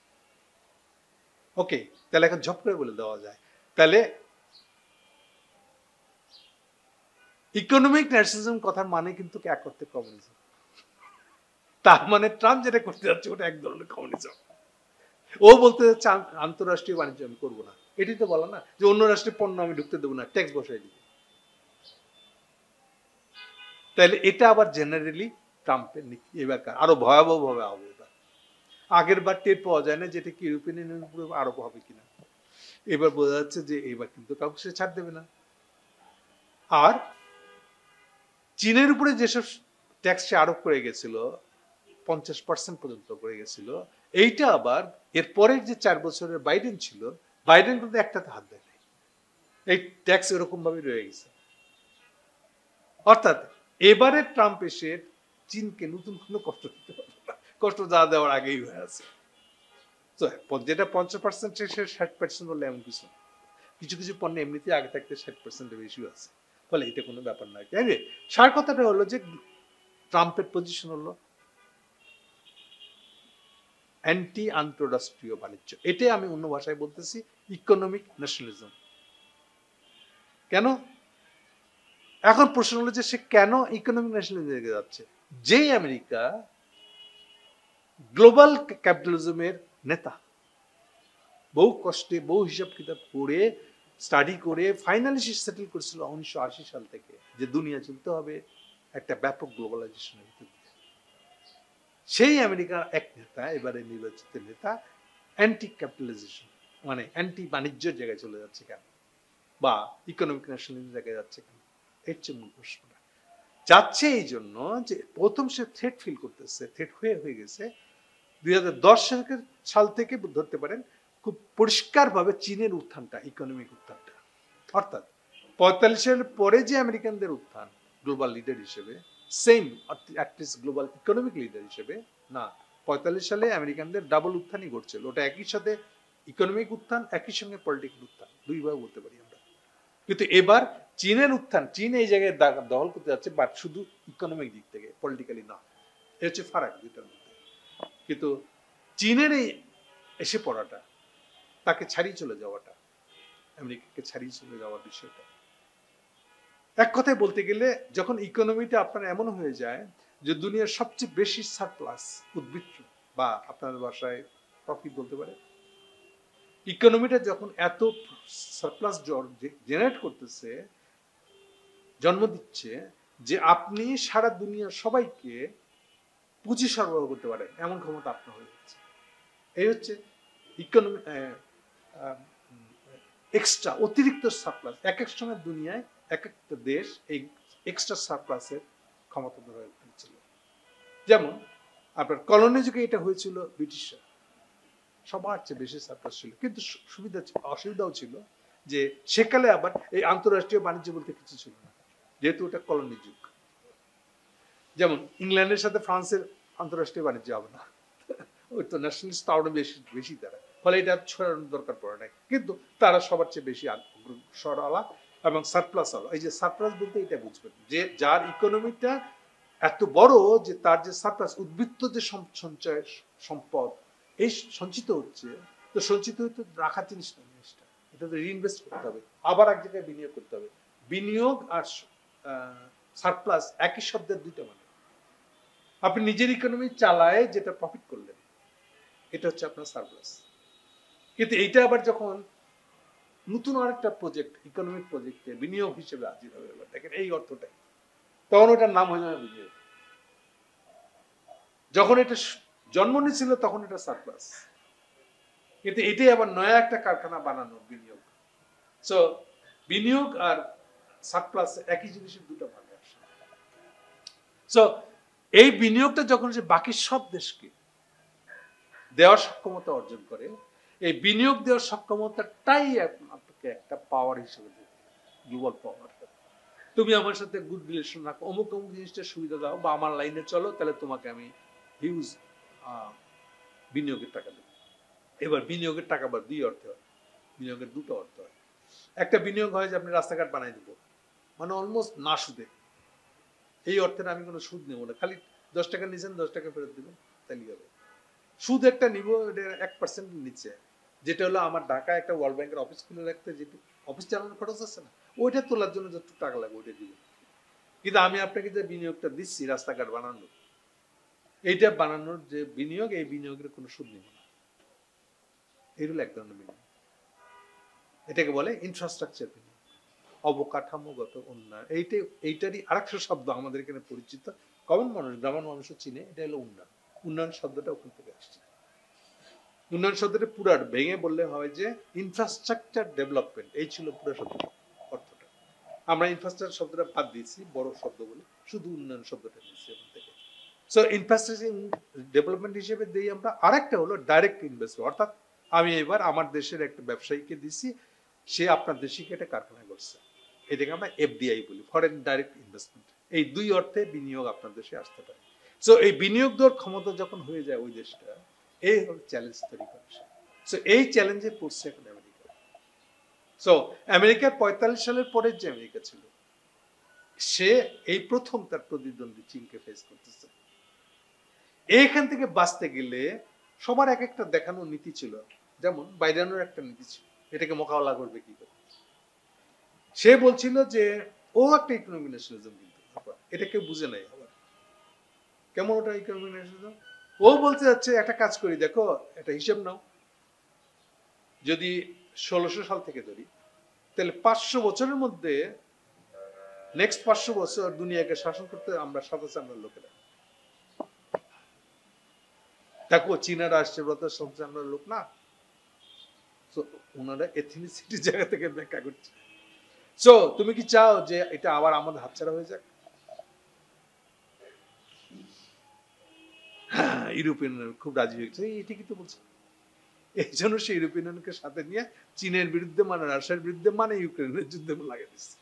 ওকে, তাহলে এখন ঝপ করে বলে দেওয়া যায়, তাহলে ইকোনমিক ন্যাশনালিজম কথার মানে কিন্তু এক অর্থে কমিউনিজম। তার মানে ট্রাম্প যেটা করতে যাচ্ছে ওটা এক ধরনের কমিউনিজম। ও বলতে যাচ্ছে আন্তঃরাষ্ট্রীয় বাণিজ্য আমি করবো না, এটি তো বলা না যে অন্য রাষ্ট্রের পণ্য আমি ঢুকতে দেবো না, ট্যাক্স বসাই দিব। তাহলে এটা আবার জেনারেলি ট্রাম্পের নীতি এবার আরো ভয়াবহ ভাবে হবে। এবার আগের বার টের পাওয়া যায় না যেটা কি ইউরোপিয়ান ইউনিয়নের উপরে আরোপ হবে কিনা, এবার বোঝা যাচ্ছে যে এবার কিন্তু কাউকে সে ছাড় দেবে না। আর চীনের উপরে যেসব ট্যাক্স সে আরোপ করে গেছিল 50% পর্যন্ত করে গেছিল, এইটা আবার এর পরের যে 4 বছরের বাইডেন ছিল, বাইডেন কিন্তু একটাতে হাত দেয় নাই, এই ট্যাক্স এরকম ভাবে রয়ে গেছে। অর্থাৎ এবারে ট্রাম্প এসে চীনকে নতুন কোনো কষ্ট দিতে পারবে না, কষ্ট যা দেওয়ার আগেই হয়ে আছে। তো যেটা 50% সে 60% বললে এমন কিছু, কিছু কিছু পণ্য এমনিতে আগে থাকতে 60% বেশিও আছে, ফলে এটা কোনো ব্যাপার নয়। সার কথাটা হলো যে ট্রাম্পের পজিশন হলো অ্যান্টি আন্তঃরাষ্ট্রীয় বাণিজ্য, এটাই আমি অন্য ভাষায় বলতেছি ইকোনমিক ন্যাশনালিজম। কেন? এখন প্রশ্ন হলো যে সে কেন ইকোনমিক ন্যাশনালিজমে যাচ্ছে? যেই আমেরিকা গ্লোবাল ক্যাপিটালিজমের নেতা, বহু কষ্টে বহু হিসাব কিতাব করে স্টাডি করে ফাইনালি সে সেটেল করেছিল 1980 সাল থেকে যে দুনিয়া চলতে হবে একটা ব্যাপক গ্লোবালাইজেশনের ভিতর দিয়ে। সেই আমেরিকার এক নেতা, এবারে নির্বাচিত নেতা, অ্যান্টি ক্যাপিটালাইজেশন মানে অ্যান্টি বাণিজ্যের জায়গায় চলে যাচ্ছে কেন, বা ইকোনমিক ন্যাশনালিজমের জায়গায় যাচ্ছে কেন? এর চেয়ে মূল প্রশ্নটা যাচ্ছে এই জন্য যে প্রথম সে থ্রেট ফিল করতেছে, থ্রেট হয়ে গেছে 2010 সাল থেকে ধরতে পারেন খুব পরিষ্কার ভাবে চীনের উত্থানটা, ইকোনমিক উত্থানটা। অর্থাৎ 45 সালের পরে যে আমেরিকানদের উত্থান গ্লোবাল লিডার হিসেবে, same at least global economic leader হিসেবে না, 45 সালে আমেরিকানদের ডাবল উত্থানই ঘটছিল। ওটা একই সাথে ইকোনমিক উত্থান, একই সঙ্গে পলিটিক্যাল উত্থান, দুইভাবে বলতে পারি আমরা। কিন্তু এবার চীনের উত্থান, চীন এই জায়গায় দখল করতে যাচ্ছে, বাট শুধু ইকোনমিক দিক থেকে, পলিটিক্যালি না। এ হচ্ছে ফারাক দুইটার মধ্যে। কিন্তু চীনের এই এসে পড়াটা, তাকে ছাড়িয়ে চলে যাওয়াটা, আমেরিকাকে ছাড়িয়ে চলে যাওয়ার বিষয়টা, এক কথায় বলতে গেলে যখন ইকোনমিটা আপনার এমন হয়ে যায় যে দুনিয়ার সবচেয়ে বেশি সারপ্লাস উদ্বৃত্ত, বা আপনার ভাষায় প্রফিট বলতে পারে, ইকোনমিটা যখন এত সারপ্লাস জেনারেট করতেছে, জন্ম দিচ্ছে যে আপনি সারা দুনিয়ার সবাইকে পুঁজি সরবরাহ করতে পারেন এমন ক্ষমতা আপনার হয়ে যাচ্ছে। এই হচ্ছে ইকোনমি এক্সট্রা, অতিরিক্ত সারপ্লাস। এক এক সময় দুনিয়ায় এক একটা দেশ এই এক্সট্রা সারপ্লাসের ক্ষমতা ধরে ফেলছিল। যেমন আপনার কলোনি যুগে এটা হয়েছিল, ব্রিটিশরা সবার চেয়ে বেশি সারপ্লাস ছিল, কিন্তু অসুবিধাও ছিল যে সেকালে আবার এই আন্তঃরাষ্ট্রীয় বাণিজ্য বলতে কিছু ছিল না, যেহেতু ওটা কলোনি যুগ। যেমন ইংল্যান্ডের সাথে ফ্রান্সের আন্তঃরাষ্ট্রীয় বাণিজ্য হবে না, ওই তো ন্যাশনালিস্ট আরো বেশি তারা, ফলে এটা ছড়ানোর দরকার পড়ে নাই। কিন্তু তারা সবার চেয়ে বেশি সরলা এবং সারপ্লাস হলো। এই যে সারপ্লাস বলতে এটা বুঝবেন যে যার ইকোনমিটা এত বড় যে তার যে সারপ্লাস, উদ্বৃত্ত যে সঞ্চয় সম্পদ এই সঞ্চিত হচ্ছে, তো সঞ্চিত হইতে রাখার জিনিস না, জিনিসটা এটা তো রিইনভেস্ট করতে হবে, আবার এক জায়গায় বিনিয়োগ করতে হবে। বিনিয়োগ আর সারপ্লাস একই শব্দের দুইটা মানে। আপনি নিজের ইকোনমি চালায় যেটা প্রফিট করলেন, এটা হচ্ছে আপনার সারপ্লাস। কিন্তু এইটা আবার যখন নতুন আরেকটা প্রজেক্ট, ইকোনমিক প্রজেক্টে বিনিয়োগ হিসেবে হাজির হবে, দেখেন এই অর্থটাই, তখন ওটার নাম হয়ে যাবে বিনিয়োগ। যখন এটা জন্ম নিয়েছিল তখন এটা সারপ্লাস, কিন্তু এটাই আবার নয়া একটা কারখানা বানানো বিনিয়োগ। সো বিনিয়োগ আর সারপ্লাস একই জিনিসের দুটো ভাগ আসে। সো এই বিনিয়োগটা যখন সে বাকি সব দেশকে দেওয়ার সক্ষমতা অর্জন করে, এই বিনিয়োগ দেওয়ার সক্ষমতাটাই আপনাকে একটা পাওয়ার হিসেবে দেবে, গ্লোবাল পাওয়ার। তুমি আমার সাথে গুড রিলেশন রাখো, অমুক অমুক জিনিসটা সুবিধা দাও বা আমার লাইনে চলো, তাহলে তোমাকে আমি হিউজ বিনিয়োগের টাকা দেবো। এবার বিনিয়োগের টাকা আবার দুই অর্থে হয়, বিনিয়োগের দুটো অর্থ হয়। একটা বিনিয়োগ হয় যে আপনি রাস্তাঘাট বানাই দেবো, মানে অলমোস্ট না সুদে, এই অর্থে আমি কোনো সুদ নেবো না, খালি 10 টাকা নিয়েছেন 10 টাকা ফেরত দেবেন, তাহলে হবে। সুদ একটা নিব, এটা 1% নিচ্ছে, যেটা হলো আমার ঢাকায় একটা ওয়ার্ল্ড ব্যাংকের অফিস খুলে রাখতে যেটা অফিস চালানোর খরচ আছে না, ওইটা তোলার জন্য যতটুকু টাকা লাগবে ওইটা দিবেন। কিন্তু আমি আপনাকে যে বিনিয়োগটা দিচ্ছি রাস্তাঘাট বানানোর, এইটা বানানোর যে বিনিয়োগ, এই বিনিয়োগের কোনো সুদ নেব না, এই হলো এক ধরনের বিনিয়োগ। এটাকে বলে ইনফ্রাস্ট্রাকচার বিনিয়োগ, অবকাঠামোগত উন্নয়ন। এইটারই আরেকটা শব্দ আমাদের এখানে পরিচিত, কমন মানুষ, গ্রামের মানুষও চিনে, এটা হলো উন্নয়ন। উন্নয়ন শব্দটা ওখান থেকে আসছে। উন্নয়ন শব্দটা পুরা ভেঙে বললে হয় যে ইনফ্রাস্ট্রাকচার ডেভেলপমেন্ট, এই ছিল পুরো শব্দটা, অর্থটা। আমরা ইনফ্রাস্ট্রাকচার শব্দটা বাদ দিয়েছি বড় শব্দ বলে, শুধু উন্নয়ন শব্দটা দিয়েছি ওখান থেকে। সো ইনফ্রাস্ট্রাকচার ডেভেলপমেন্ট হিসেবে দিই আমরা। আরেকটা হলো ডাইরেক্ট ইনভেস্টমেন্ট, অর্থাৎ আমি এবার আমার দেশের একটা ব্যবসায়ীকে দিচ্ছি, সে আপনার দেশে একটা কারখানা করছে, এটাকে আমরা এফডিআই বলি, ফরেন ডাইরেক্ট ইনভেস্টমেন্ট। এই দুই অর্থে বিনিয়োগ আপনার দেশে আসতে পারে। সো এই বিনিয়োগ দেওয়ার ক্ষমতা যখন হয়ে যায় ওই দেশটা, এই হলো চ্যালেঞ্জ তৈরি করে। সো এই চ্যালেঞ্জে পড়ছে এখন আমেরিকা। সো আমেরিকার 45 সালের পরে যে আমেরিকা ছিল, সে এই প্রথম তার প্রতিদ্বন্দ্বী চীনকে ফেস করতেছে। এইখান থেকে বাঁচতে গেলে সবার এক একটা দেখানোর নীতি ছিল, যেমন বাইডেনের একটা নীতি ছিল, এটাকে মোকাবেলা করবে কি করে। সে বলছিল যে ও একটা ইকোনমিক ন্যাশনালিজম, কিন্তু এটা কেউ বুঝে নাই। আবার কেমন ওটা ইকোনমিক ন্যাশনালিজম? ও বলতে যাচ্ছে একটা কাজ করি, দেখো একটা হিসেব নাও, যদি 1600 সাল থেকে ধরি, তাহলে 500 বছরের মধ্যে, নেক্সট 500 বছর দুনিয়াকে শাসন করতে আমরা 27 আমরা লোকেরা। দেখো চীনারা আসছে, আমরা লোক না, ওনারা এথনিসিটি জায়গা থেকে ব্যাখ্যা করছে। সো তুমি কি চাও যে এটা আবার আমাদের হাতছাড়া হয়ে যাক? ইউরোপিয়ান খুব রাজি হয়েছে, এটা কি তো বলছে। এই জন্য সে ইউরোপিয়ান ইউনিয়নকে সাথে নিয়ে চীনের বিরুদ্ধে, মানে রাশিয়ার বিরুদ্ধে, মানে ইউক্রেনের যুদ্ধে লাগিয়ে দিচ্ছে।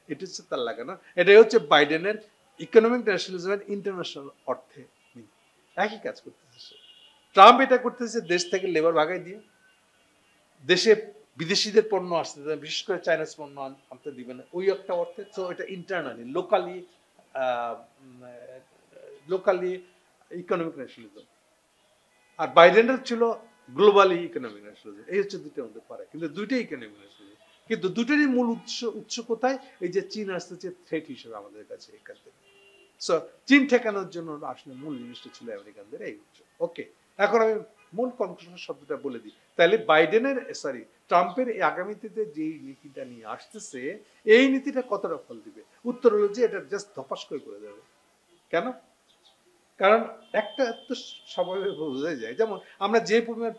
এটা হচ্ছে তার লাগানো। এটাই হচ্ছে বাইডেনের ইকোনমিক ন্যাশনালিজমের ইন্টারন্যাশনাল অর্থে একই কাজ করতেছে। ট্রাম্প এটা করতেছে দেশ থেকে লেবার ভাগাই দিয়ে, দেশে বিদেশিদের পণ্য আসতে, বিশেষ করে চাইনিজ পণ্য আনতে দিবে না, ওই একটা অর্থে। তো এটা ইন্টারনালি লোকালি ইকোনমিক ন্যাশনালিজম। আর বাইডেনের ছিল গ্লোবালি ইকোনমিক ন্যাশনালিজম। এই হচ্ছে দুইটার মধ্যে পারে, কিন্তু দুইটাই ইকোনমিক ন্যাশনালিজম। কিন্তু দুটোরই মূল উৎস কোথায়? এই যে চীন আসতেছে থ্রেট হিসেবে আমাদের কাছে এখান থেকে। সো চীন ঠেকানোর জন্য আসলে মূল জিনিসটা ছিল আমেরিকানদের এই উৎস। ওকে, এখন আমি মূল কনক্লুশন শব্দটা বলে দিই। তাহলে ট্রাম্পের এই আগামীতে যে নীতিটা নিয়ে আসতেছে, এই নীতিটা কতটা ফল দিবে? উত্তর হলো যে এটা জাস্ট ধপাস করে যাবে। কেন? কারণ একটা তো স্বাভাবিক বোঝা যায়, যেমন আমরা যে পরিমাণ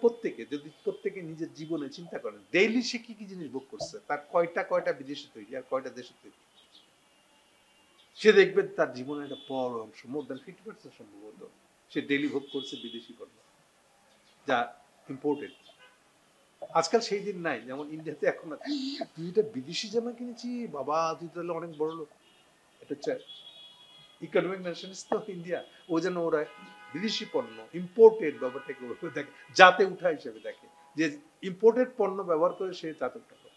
প্রত্যেকে নিজের জীবনে চিন্তা করেন, ডেইলি সে কি কি জিনিস ভোগ করছে, তার কয়টা বিদেশে তৈরি আর কয়টা দেশে তৈরি, সে দেখবে তার জীবনের একটা বড় অংশ, মোর দ্যান 50% সম্ভবত সে ডেইলি ভোগ করছে বিদেশি পণ্য, যা ইম্পোর্টেড। আজকাল সেই দিন নাই, যেমন ইন্ডিয়াতে এখন তুই এটা বিদেশি জামা কিনেছি বাবা, তুই তাহলে অনেক বড় লোক। এটা হচ্ছে ইকোনমিক ন্যাশনালিস্ট তো ইন্ডিয়া, ও যেন ওরা বিদেশি পণ্য ইম্পোর্টেড ব্যাপারটাকে দেখে, জাতে উঠা হিসেবে দেখে, যে ইম্পোর্টেড পণ্য ব্যবহার করে সে জাতে উঠা করে।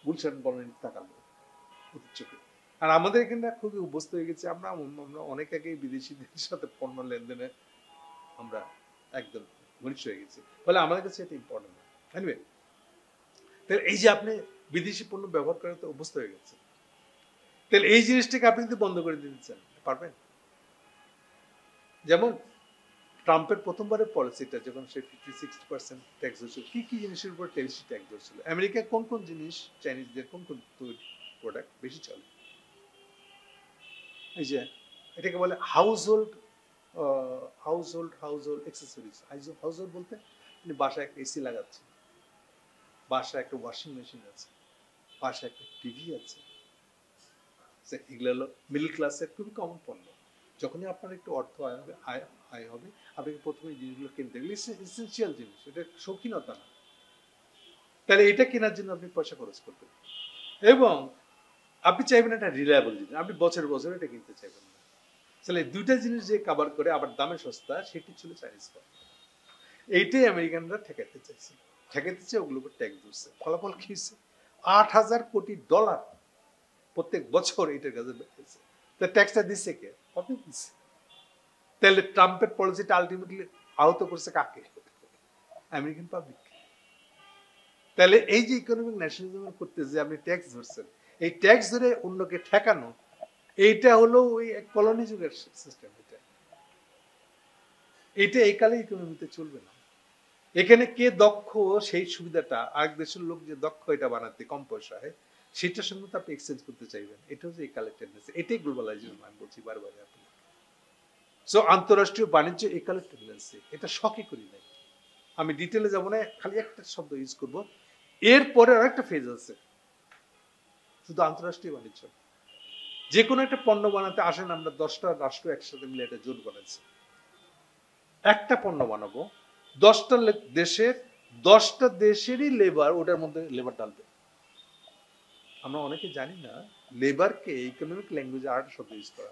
গুলশান বলেন তাকাবো চোখে। আর আমাদের এখানে খুবই অভ্যস্ত হয়ে গেছে, আমরা অনেক আগেই বিদেশিদের সাথে পণ্য লেনদেনে আমরা একদম ঘনিষ্ঠ হয়ে গেছি, ফলে আমাদের কাছে এটা ইম্পর্টেন্ট। এনিওয়ে, তাহলে এই যে আপনি বিদেশি পণ্য ব্যবহার করে তো অভ্যস্ত হয়ে গেছে, তাহলে এই জিনিসটাকে আপনি কিন্তু বন্ধ করে দিতে চান, পারবেন? যেমন ট্রাম্পের প্রথমবারের পলিসিটা যখন সে 50-60% ট্যাক্স হচ্ছিল, কি কি জিনিসের উপর ট্যারিফ ট্যাক্স হচ্ছিল? আমেরিকায় কোন কোন জিনিস, চাইনিজদের কোন কোন প্রোডাক্ট বেশি চলে? এই যে এটাকে বলে হাউসহোল্ড অ্যাক্সেসরিজ। হাউসহোল্ড বলতে আপনি বাসায় একটা এসি লাগাচ্ছেন, বাসায় একটা ওয়াশিং মেশিন আছে, বাসায় একটা টিভি আছে, এগুলো হলো মিডল ক্লাসের খুবই কমন পণ্য। যখনই আপনার একটু অর্থ আয় হবে, আয় হবে, আপনাকে প্রথমে এই জিনিসগুলো কিনতে গেলে এসেন্সিয়াল জিনিস, এটা শৌখিনতা না। তাহলে এটা কেনার জন্য আপনি পয়সা খরচ করবেন, এবং আপনি চাইবেন একটা রিলায়েবল জিনিস, আপনি বছর বছর এটা কিনতে চাইবেন না। তাহলে দুইটা জিনিস যে কভার করে আবার দামে সস্তা, সেটি ছিল চাইনিজ প্রোডাক্ট। এইটাই আমেরিকানরা ঠেকাইতে চাইছিল, ঠেকাইতে চেয়ে ওগুলোর উপর ট্যাক্স দিচ্ছে। ফলাফল কি হয়েছে? $8,000 কোটি প্রত্যেক বছর এটার কাছে বেড়েছে। তা ট্যাক্সটা দিচ্ছে কে? পাবলিক দিচ্ছে। তাহলে ট্রাম্পের পলিসিটা আলটিমেটলি আহত করছে কাকে? American public. তাহলে এই যে ইকোনমিক ন্যাশনালিজম করতে যে আপনি ট্যাক্স ধরছেন, এই ট্যাক্স ধরে অন্যকে ঠেকানো, এইটা হলো ওই কলোনি যুগের সিস্টেম। এটা এই কালে ইকোনমিতে চলবে না। এখানে কে দক্ষ সেই সুবিধাটা আরেক দেশের লোক যে দক্ষ এটা বানাতে কম পয়সায়, সেটার সঙ্গে তো আপনি এক্সচেঞ্জ করতে চাইবেন। এটা হচ্ছে এই কালের টেন্ডেন্সি, এটাই গ্লোবালাইজেশন আমি বলছি বারবার। আপনি সো আন্তঃরাষ্ট্রীয় বাণিজ্য এই কালের টেন্ডেন্সি, এটা শখই করি নাই। আমি ডিটেলে যাবো না, খালি একটা শব্দ ইউজ করবো। এরপরে আরেকটা ফেজ আছে, শুধু আন্তঃরাষ্ট্রীয় বাণিজ্য। যে কোনো একটা পণ্য বানাতে আসেন, আমরা 10টা রাষ্ট্র একসাথে মিলে একটা জোট বানাচ্ছি। একটা পণ্য বানাবো, 10টা দেশেরই লেবার ওটার মধ্যে লেবার ডালবে। আমরা অনেকে জানি না লেবারকে ইকোনমিক ল্যাঙ্গুয়েজে আরেকটা শব্দ ইউজ করা,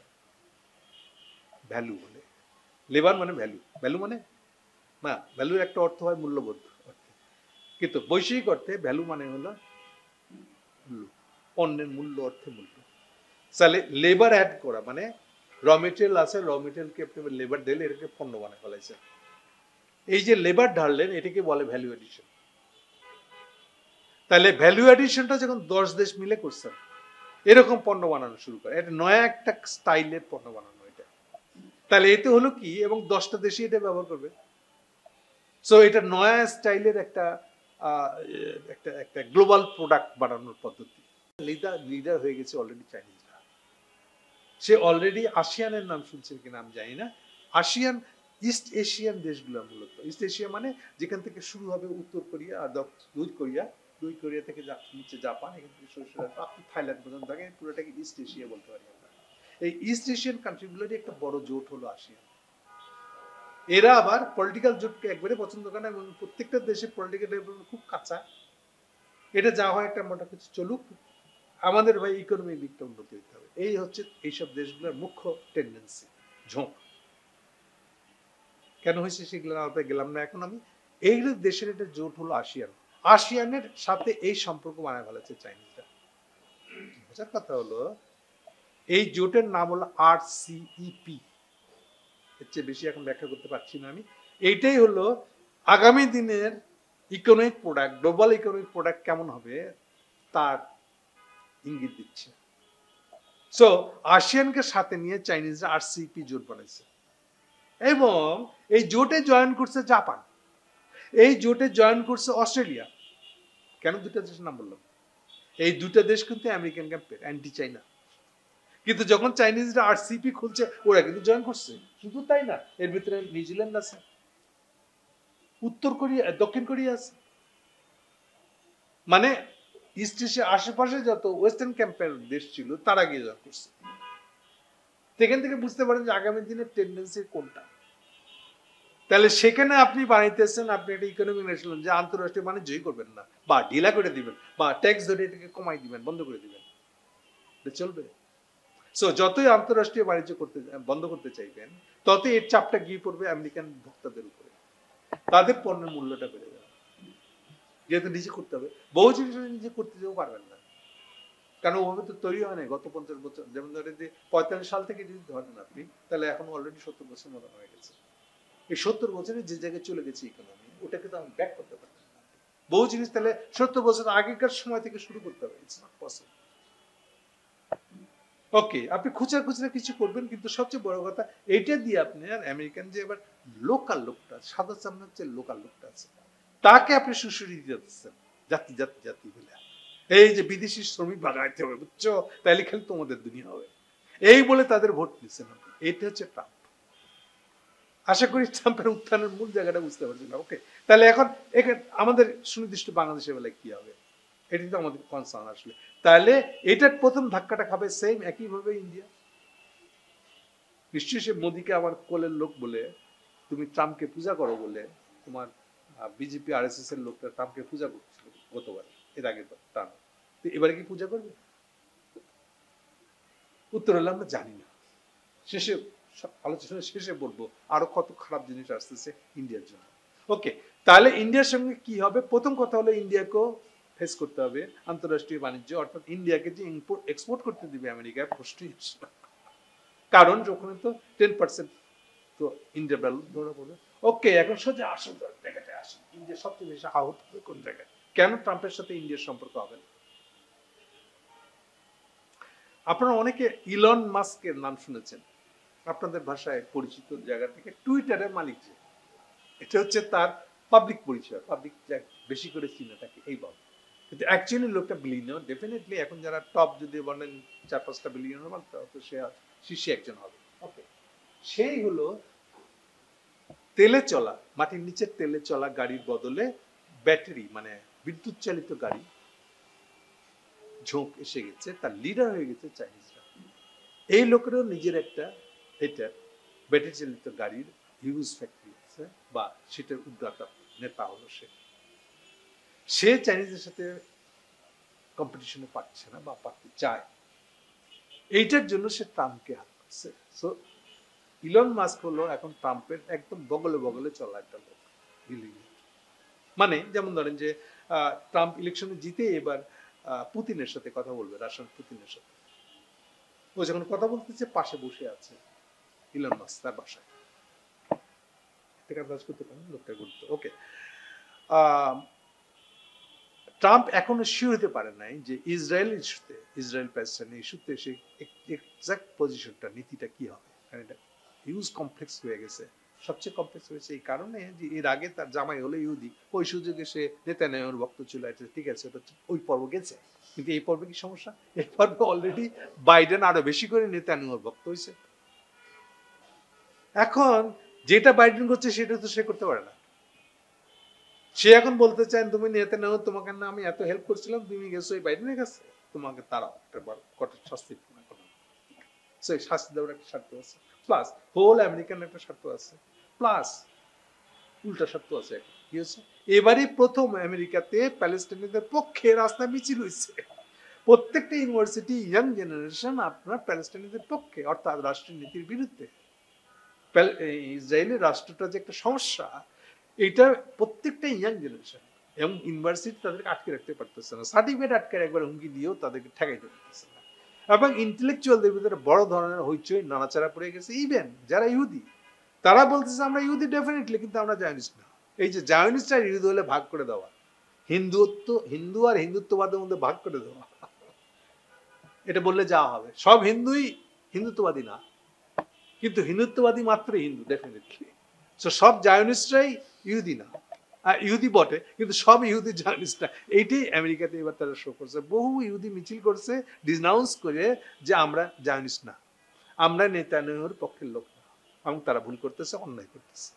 ভ্যালু বলে। লেবার মানে ভ্যালু, ভ্যালু মানে না, ভ্যালুর একটা অর্থ হয় মূল্যবোধ অর্থে, কিন্তু বৈশ্বিক অর্থে ভ্যালু মানে হলো পণ্যের মূল্য, অর্থে মূল্য। তাহলে লেবার অ্যাড করা মানে র মেটেরিয়াল আছে, র মেটেরিয়ালকে আপনি লেবার দিলে এটাকে পণ্য বানায় ফেলাইছে। এই যে লেবার ঢাললেন, এটাকে বলে ভ্যালু এডিশন। তাহলে ভ্যালু এডিশনটা যখন 10 দেশ মিলে করছেন, এরকম পণ্য বানানো শুরু করে, এটা নয়া একটা স্টাইলের পণ্য বানানো এটা। তাহলে এতে হলো কি, এবং 10টা দেশই এটা ব্যবহার করবে। সো এটা নয়া স্টাইলের একটা একটা গ্লোবাল প্রোডাক্ট বানানোর পদ্ধতি। লিডার হয়ে গেছে অলরেডি চাইনিজরা। সে অলরেডি আসিয়ানের নাম শুনছেন কিনা আমি জানি না। আসিয়ান ইস্ট এশিয়ান দেশগুলো, মূলত ইস্ট এশিয়া মানে যেখান থেকে শুরু হবে উত্তর কোরিয়া আর দুই কোরিয়া থেকে নিচে জাপান, এখান থেকে শুরু আপনি থাইল্যান্ড পর্যন্ত থাকে, পুরোটাকে ইস্ট এশিয়া বলতে পারি আমরা। এই ইস্ট এশিয়ান কান্ট্রিগুলোরই একটা বড় জোট হলো আসিয়ান। এরা আবার পলিটিক্যাল জোটকে একবারে পছন্দ করে না, এবং প্রত্যেকটা দেশের পলিটিক্যাল ডেভেলপমেন্ট খুব কাঁচা। এটা যা হয় একটা মোটা কিছু চলুক, আমাদের ভাই ইকোনমিক দিকটা উন্নতি হতে হবে। এই হচ্ছে এইসব দেশগুলোর মুখ্য টেন্ডেন্সি, ঝোঁক। কেন হয়েছে সেগুলো আলাদা গেলাম না এখন আমি। এই দেশের একটা জোট হলো আসিয়ান। আসিয়ানের সাথে এই সম্পর্ক বানায় ফেলেছে চাইনিজরা। বোঝার কথা হলো, এই জোটের নাম হলো RCEP। এর চেয়ে বেশি এখন ব্যাখ্যা করতে পারছি না আমি। এইটাই হলো আগামী দিনের economic product, global economic product কেমন হবে তার ইঙ্গিত দিচ্ছে। সো আসিয়ানকে সাথে নিয়ে চাইনিজরা RCEP জোট বানাইছে, এবং এই জোটে জয়েন করছে জাপান, এই জোটে জয়েন করছে অস্ট্রেলিয়া। কেন দুটা দেশের নাম বললাম? এই দুটা দেশ কিন্তু আমেরিকান ক্যাম্পের অ্যান্টি চাইনা, কিন্তু যখন চাইনিজরা RCEP খুলছে, ওরা কিন্তু জয়েন করছে। শুধু তাই না, এর ভিতরে নিউজিল্যান্ড আছে, উত্তর কোরিয়া, দক্ষিণ কোরিয়া আছে। মানে ইস্ট এশিয়ার আশেপাশে যত ওয়েস্টার্ন ক্যাম্পের দেশ ছিল তারা গিয়ে জয়েন করছে। সেখান থেকে বুঝতে পারেন যে আগামী দিনের টেন্ডেন্সি কোনটা। তাহলে সেখানে আপনি বানাইতেছেন, আপনি একটা ইকোনমিক ন্যাশনাল যে আন্তঃরাষ্ট্রীয় বাণিজ্যই করবেন না, বা ঢিলা করে দিবেন, বা ট্যাক্স ধরে এটাকে কমাই দিবেন, বন্ধ করে দিবেন, চলবে? সো যতই আন্তঃরাষ্ট্রীয় বাণিজ্য বন্ধ করতে চাইবেন, ততই এর চাপটা গিয়ে পড়বে আমেরিকান ভোক্তাদের উপরে। তাদের পণ্যের মূল্যটা বেড়ে যাবে, যেহেতু নিজে করতে হবে। বহু জিনিস নিজে করতে যেও পারবেন না, কারণ ওভাবে তো তৈরি হয় না গত 50 বছর। যেমন ধরেন যে 45 সাল থেকে যদি ধরেন আপনি, তাহলে এখন অলরেডি 70 বছর মতো হয়ে গেছে। এই 70 বছরে যে জায়গায় চলে গেছে ইকোনমি, ওটাকে তো আমি ব্যাক করতে পারছি না। বহু জিনিস তাহলে 70 বছর আগেকার সময় থেকে শুরু করতে হবে, ইটস নট পসিবল। ওকে, আপনি খুচরা কিছু করবেন, কিন্তু সবচেয়ে বড় কথা এইটা দিয়ে আপনি আর আমেরিকান যে এবার লোকাল লোকটা, সাদা চামড়ার যে লোকাল লোকটা আছে, তাকে আপনি সুশ্রী দিতেছেন জাতি জাতি জাতি বলে। এই যে বিদেশি শ্রমিক বাগাইতে হবে, বুঝছো, তাইলে খালি তোমাদের দুনিয়া হবে, এই বলে তাদের ভোট নিচ্ছেন আপনি। এইটা হচ্ছে ট্রাম্প। আশা করি ট্রাম্পের উত্থানের মূল জায়গাটা বুঝতে পারছি না। ওকে, তাহলে এখন আমাদের সুনির্দিষ্ট বাংলাদেশের বেলায় কি হবে, এটি তো আমাদের কনসার্ন আসলে। তাহলে এটার প্রথম ধাক্কাটা খাবে সেম একইভাবে ইন্ডিয়া। নিশ্চয়ই সে মোদিকে আমার কোলের লোক বলে, তুমি ট্রাম্পকে পূজা করো বলে তোমার বিজেপি RSS এর লোকটা ট্রাম্পকে পূজা করছিল গতবার, এর আগের ট্রাম্প, তো এবারে কি পূজা করবে? উত্তর হলো আমরা জানি না। শেষে আলোচনা শেষে বলবো আরো কত খারাপ জিনিস আসতেছে ইন্ডিয়ার জন্য। ওকে, তাহলে ইন্ডিয়ার সঙ্গে কি হবে? প্রথম কথা হলো ইন্ডিয়াকেও ফেস করতে হবে আন্তঃরাষ্ট্রীয় বাণিজ্য, অর্থাৎ ইন্ডিয়াকে যে ইম্পোর্ট এক্সপোর্ট করতে দিবে আমেরিকার প্রশ্নই আসে না। কারণ ওখানে তো 10% তো ইন্ডিয়া ভ্যালু ধরা পড়বে। ওকে, এখন সোজা আসল জায়গাটায় আসেন, ইন্ডিয়া সবচেয়ে বেশি আহত হবে কোন জায়গায়? কেন ট্রাম্পের সাথে ইন্ডিয়ার সম্পর্ক হবে না? আপনারা অনেকে ইলন মাস্কের নাম শুনেছেন, আপনাদের ভাষায় পরিচিত জায়গা থেকে, টুইটারের মালিক যে, এটা হচ্ছে তার পাবলিক পরিচয়, পাবলিক বেশি করে চিনে থাকে এইভাবে, কিন্তু অ্যাকচুয়ালি লোকটা বিলিয়নিয়ার। ডেফিনেটলি এখন যারা টপ যদি বলেন 4-5টা বিলিয়নিয়ার মাত্র, তো সে শীর্ষে একজন হবে। ওকে, সেই হলো তেলে চলা, মাটির নিচের তেলে চলা গাড়ির বদলে ব্যাটারি মানে বিদ্যুৎ চালিত গাড়ি ঝোঁক এসে গেছে, তার লিডার হয়ে গেছে চাইনিজরা। এই লোকেরও নিজের একটা এটা ব্যাটারি চালিত গাড়ির হিউজ ফ্যাক্টরি আছে, বা সেটার উদ্যোক্তা নেতা হলো সে চাইনিজের সাথে কম্পিটিশনে পারছে না বা পারতে চায়, এইটার জন্য সে ট্রাম্পকে হাত করছে। সো ইলন মাস্ক হলো এখন ট্রাম্পের একদম বগলে বগলে চলা একটা লোক। মানে যেমন ধরেন যে ট্রাম্প ইলেকশনে জিতে এবার পুতিনের সাথে কথা বলবে, রাশিয়ান পুতিনের সাথে, ও যখন কথা বলতেছে পাশে বসে আছে ইলন মাস্ক তার বাসায়, করতে পারেন লোকটার গুরুত্ব। ওকে, ট্রাম্প এখনো শিওর হতে পারে নাই যে ইসরায়েল ইস্যুতে, ইসরায়েল প্যালেস্টাইন ইস্যুতে সে এক্সাক্ট পজিশনটা, নীতিটা কি হবে, কারণ এটা হিউজ কমপ্লেক্স হয়ে গেছে। সবচেয়ে কমপ্লেক্স হয়েছে এই কারণে যে এর আগে তার জামাই হলো ইহুদি, ওই সুযোগে সে নেতানিয়াহুর ভক্ত ছিল, এটা ঠিক আছে, ওটা ওই পর্ব গেছে। কিন্তু এই পর্বে কি সমস্যা? এই পর্বে অলরেডি বাইডেন আরো বেশি করে নেতানিয়াহুর ভক্ত হয়েছে। এখন যেটা বাইডেন করছে সেটা তো সে করতে পারে না। সে এখন বলতে চান তুমি নেতানিয়াহু, তোমাকে না আমি এত হেল্প করছিলাম, তুমি গেছো এই বাইডেনের কাছে, তোমাকে তারাও একটা কঠোর শাস্তি শাস্তি দেওয়ার একটা স্বার্থ আছে, প্লাস হোল আমেরিকান একটা স্বার্থ আছে, প্লাস উল্টা স্বার্থ আছে। কি হচ্ছে, এবারই প্রথম আমেরিকাতে প্যালেস্টাইনিদের পক্ষে রাস্তা মিছিল হয়েছে। প্রত্যেকটা ইউনিভার্সিটি ইয়াং জেনারেশন আপনার প্যালেস্টাইনিদের পক্ষে, অর্থাৎ রাষ্ট্রীয় নীতির বিরুদ্ধে। ইসরায়েলের রাষ্ট্রটা যে একটা সমস্যা, এটা প্রত্যেকটা ইয়াং জেনারেশন এবং ইউনিভার্সিটি তাদেরকে আটকে রাখতে পারতেছে না, সার্টিফিকেট আটকে একবার হুমকি দিয়েও তাদেরকে ঠেকাইতে পারতেছে না, এবং ইন্টেলেকচুয়ালদের ভিতরে বড় ধরনের হইচই নাড়াচাড়া পড়ে গেছে। ইভেন যারা ইহুদি তারা বলতেছে আমরা ইহুদি ডেফিনেটলি, কিন্তু আমরা জায়নিস্ট না। এই যে জায়নিস্টরা ইহুদি হলে ভাগ করে দেওয়া, হিন্দু আর হিন্দুত্ববাদের মধ্যে ভাগ করে দেওয়া, এটা বললে যাওয়া হবে, সব হিন্দুই হিন্দুত্ববাদী না, কিন্তু হিন্দুত্ববাদী মাত্রই হিন্দু ডেফিনেটলি। সব জায়নিস্টরাই ইহুদি না, ইহুদি বটে, কিন্তু সব ইহুদি জায়নিস্ট না। এইটাই আমেরিকাতে এবার তারা শো করছে। বহু ইহুদি মিছিল করছে ডিনাউন্স করে যে আমরা জায়নিস্ট না, আমরা নেতানিয়াহুর পক্ষের লোক না, এবং তারা ভুল করতেছে, অন্যায় করতেছে।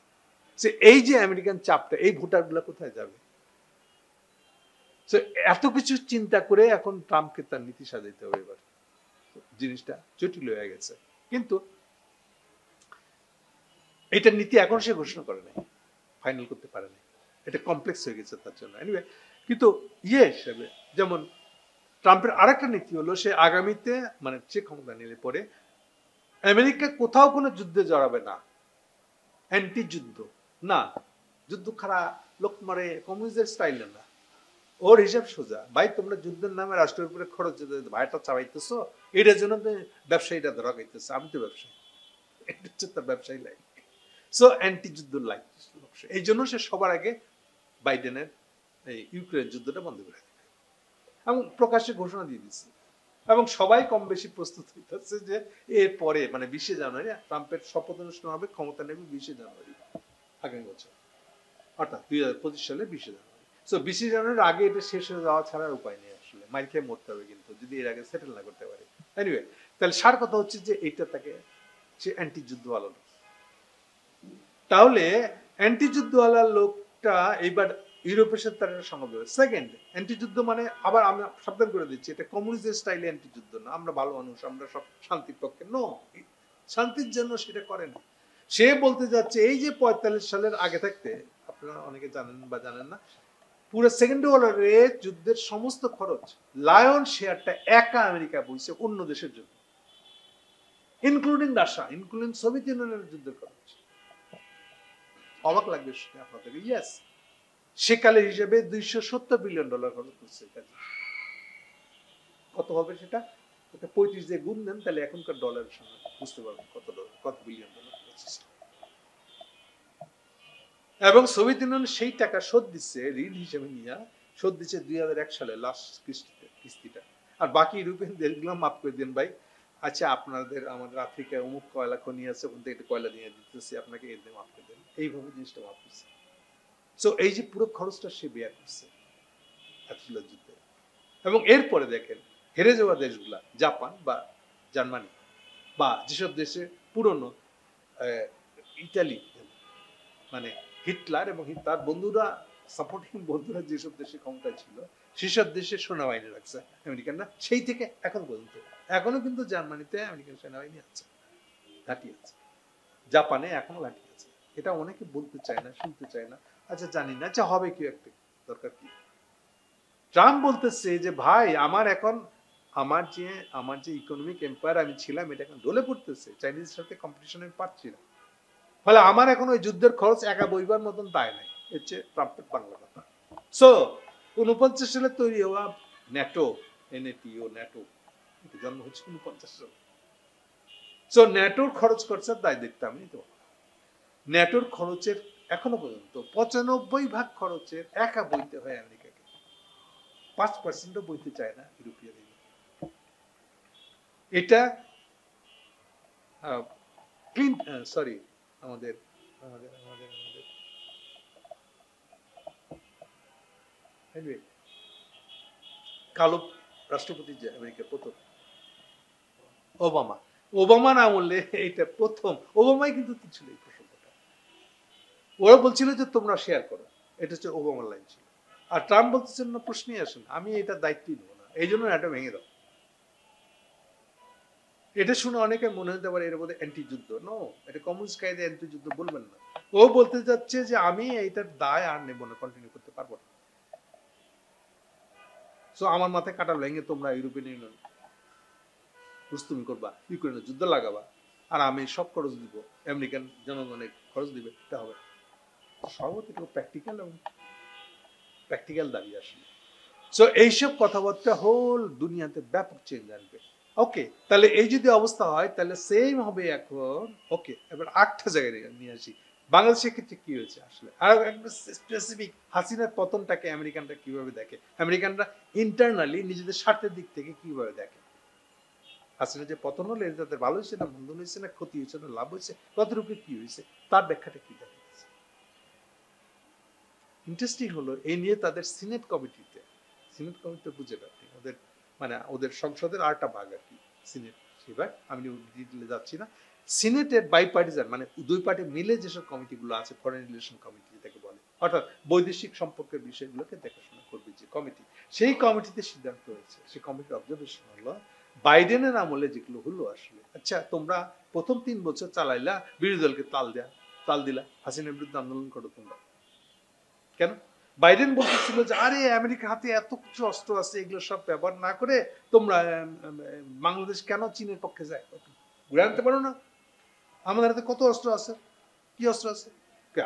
এই যে আমেরিকান চাপটা, এই ভোটারগুলো কোথায় যাবে? এত কিছু চিন্তা করে এখন ট্রাম্পকে তার নীতি সাজাইতে হবে। এবার জিনিসটা জটিল হয়ে গেছে, কিন্তু এটার নীতি এখন সে ঘোষণা করে নাই, ফাইনাল করতে পারে নাই, এটা কমপ্লেক্স হয়ে গেছে তার জন্য। এনিওয়ে, কিন্তু হিসেবে যেমন ট্রাম্পের আরেকটা নীতি হলো সে আগামীতে মানে সে ক্ষমতা নিলে পরে আমেরিকা কোথাও কোনো যুদ্ধে জড়াবে না, অ্যান্টি যুদ্ধ না, যুদ্ধ খারাপ লোক মারে কমিউনিস্টের স্টাইলে না। ওর হিসাব সোজা, ভাই তোমরা যুদ্ধের নামে রাষ্ট্রের উপরে খরচ ভাইটা চালাইতেছো, এটার জন্য ব্যবসায়ীরা ধরা খাইতেছে, আমি তো ব্যবসায়ী, এটা হচ্ছে তার ব্যবসায়ী লাইন। সো অ্যান্টি যুদ্ধ লাইন, এই জন্য সে সবার আগে বাইডেনের এই ইউক্রেন যুদ্ধটা বন্ধ করে দেবে এবং প্রকাশ্যে ঘোষণা দিয়ে দিচ্ছে, এবং সবাই কম বেশি প্রস্তুত হইতেছে যে এর পরে মানে 20শে জানুয়ারি ট্রাম্পের শপথ অনুষ্ঠান হবে, ক্ষমতা নেবে 20শে জানুয়ারি আগামী বছর, অর্থাৎ 2025 সালে 20শে জানুয়ারি। সো 20শে জানুয়ারির আগে এটা শেষ হয়ে যাওয়া ছাড়া উপায় নেই, আসলে মাইর খেয়ে মরতে হবে কিন্তু যদি এর আগে সেটেল না করতে পারে। এনিওয়ে, তাহলে সার কথা হচ্ছে যে এইটা তাকে সে অ্যান্টি যুদ্ধওয়ালা লোক। তাহলে অ্যান্টি যুদ্ধওয়ালা লোকটা এইবার ইউরোপের সাথে তার সঙ্গে দেবে। সেকেন্ড, অ্যান্টি যুদ্ধ মানে আবার আমি সাবধান করে দিচ্ছি, এটা কমিউনিস্ট স্টাইলে অ্যান্টি যুদ্ধ না, আমরা ভালো মানুষ, আমরা সব শান্তির পক্ষে, নো, শান্তির জন্য সেটা করে না। সে বলতে যাচ্ছে এই যে 45 সালের আগে থাকতে, আপনারা অনেকে জানেন বা জানেন না, পুরো সেকেন্ড ওয়ার্ল্ড যুদ্ধের সমস্ত খরচ লায়ন শেয়ারটা একা আমেরিকা বইছে অন্য দেশের জন্য, ইনক্লুডিং রাশিয়া, ইনক্লুডিং সোভিয়েত ইউনিয়নের যুদ্ধের খরচ। অবাক লাগবে শুনে আপনাদের। ইয়েস, সেকালের হিসেবে $270 বিলিয়ন খরচ করছে। কত হবে সেটা? 35 দিয়ে গুণ দেন, তাহলে এখনকার ডলারের সঙ্গে বুঝতে পারবেন কত বিলিয়ন ডলার খরচ। এবং সোভিয়েত ইউনিয়ন সেই টাকা শোধ দিচ্ছে, ঋণ হিসেবে নিয়ে শোধ দিচ্ছে 2001 সালে লাস্ট কিস্তিটা। আর বাকি ইউরোপিয়ান দেশগুলো মাফ করে দেন ভাই, আচ্ছা আপনাদের আমাদের আফ্রিকায় অমুক কয়লা খনি আছে, ওখান থেকে কয়লা নিয়ে দিতেছি আপনাকে, এর দিয়ে মাফ করে দেন, এইভাবে জিনিসটা মাফ করছে। সো এই যে পুরো খরচটা সে বেয়ার করছে এতগুলো যুদ্ধে। এবং এরপরে দেখেন হেরে যাওয়া দেশগুলা, জাপান বা জার্মানি বা যেসব দেশে পুরনো ইটালি, মানে হিটলার এবং তার বন্ধুরা, সাপোর্টিং বন্ধুরা যেসব দেশে ক্ষমতায় ছিল, সেসব দেশে সেনাবাহিনী রাখছে আমেরিকানরা সেই থেকে এখন পর্যন্ত। এখনো কিন্তু জার্মানিতে আমেরিকান সেনাবাহিনী আছে, ঘাঁটি আছে। জাপানে এখনো ঘাঁটি আছে। এটা অনেকে বলতে চায় না, শুনতে চায় না। আচ্ছা জানি না, আচ্ছা হবে কি, একটা দরকার কি? ট্রাম্প বলতেছে যে ভাই আমার যে ইকোনমিক এম্পায়ার আমি ছিলাম, এটা এখন ঢলে পড়তেছে, চাইনিজের সাথে কম্পিটিশনে পারছি না, ফলে আমার এখন ওই যুদ্ধের খরচ একা বইবার মতন দায় নাই। হচ্ছে ট্রাম্পের বাংলা কথা। সো 49 সালে তৈরি হওয়া ন্যাটো, ন্যাটো জন্ম হচ্ছে 49 সালে। সো ন্যাটোর খরচ খরচার দায় দেখতাম তো। ন্যাটোর খরচের এখনো পর্যন্ত 95% খরচের একা বইতে হয় আমেরিকাকে, 5% বইতে চায় না ইউরোপিয়ান ইউনিয়ন। এটা সরি আমাদের আমাদের আমাদের আমাদের কালো রাষ্ট্রপতি যে আমেরিকার প্রথম, ওবামার আমলে এইটা প্রথম। ওবামাই কিন্তু ছিল এই প্রসঙ্গটা। ওরা বলছিল যে তোমরা শেয়ার করো, এটা হচ্ছে ওবামার লাইন ছিল। আর ট্রাম্প বলতেছেন না, প্রশ্নই আসে না, আমি এটা দায়িত্বই নেবো না, এই জন্য এটা ভেঙে দাও। এটা শুনে অনেকে মনে হতে পারে এর মধ্যে অ্যান্টি যুদ্ধ। নো, এটা কমিউনিস্ট কায়দা অ্যান্টি যুদ্ধ বলবেন না। ও বলতে যাচ্ছে যে আমি এইটার দায় আর নেব না, কন্টিনিউ করতে পারবো না। সো আমার মাথায় কাটা ভেঙে তোমরা ইউরোপিয়ান ইউনিয়ন রুস্তুমি করবা, ইউক্রেনের যুদ্ধ লাগাবা, আর আমি সব খরচ দিব, আমেরিকান জনগণের খরচ দিবে, এটা হবে সর্বত্র প্র্যাকটিক্যাল এবং প্র্যাকটিক্যাল দাঁড়িয়ে আসলে। সো এইসব কথাবার্তা হোল দুনিয়াতে ব্যাপক চেঞ্জ আনবে। ওকে, তাহলে এই যদি অবস্থা হয় তাহলে সেম হবে এখন। ওকে, এবার 8টা জায়গায় নিয়ে আসি। বাংলাদেশের ক্ষেত্রে কি হয়েছে আসলে, আর একদম স্পেসিফিক হাসিনার পতনটাকে আমেরিকানরা কিভাবে দেখে, আমেরিকানরা ইন্টারনালি নিজেদের স্বার্থের দিক থেকে কিভাবে দেখে। হাসিনা যে পতন হলো, এটা তাদের ভালো হয়েছে না মন্দ হয়েছে না ক্ষতি হয়েছে না লাভ হয়েছে, কতটুকু কি হয়েছে, তার ব্যাখ্যাটা কি দেখা গেছে। ইন্টারেস্টিং হলো এই নিয়ে তাদের সিনেট কমিটিতে বুঝে পারি ওদের, মানে ওদের সংসদের আরেকটা ভাগ আর কি সিনেট, সেবার আমি ডিটেলে যাচ্ছি না। সিনেটের বাইপার্টিজান, মানে দুই পার্টি মিলে যেসব কমিটিগুলো আছে, ফরেন রিলেশন কমিটি যেটাকে বলে, অর্থাৎ বৈদেশিক সম্পর্কের বিষয়গুলোকে দেখাশোনা করবে যে কমিটি, সেই কমিটিতে সিদ্ধান্ত হয়েছে, সেই কমিটির অবজারভেশন হলো বাইডেনের আমলে যেগুলো হলো আসলে, আচ্ছা তোমরা প্রথম 3 বছর চালাইলা, বিরোধী দলকে তাল দিলা, হাসিনার বিরুদ্ধে আন্দোলন করো তোমরা কেন? বাইডেন বলতেছিল যে আরে আমেরিকার হাতে এত কিছু অস্ত্র আছে, এগুলো সব ব্যবহার না করে তোমরা বাংলাদেশ কেন চীনের পক্ষে যায়, ঘুরে আনতে পারো না? আমাদের হাতে কত অস্ত্র আছে, কি অস্ত্র আছে?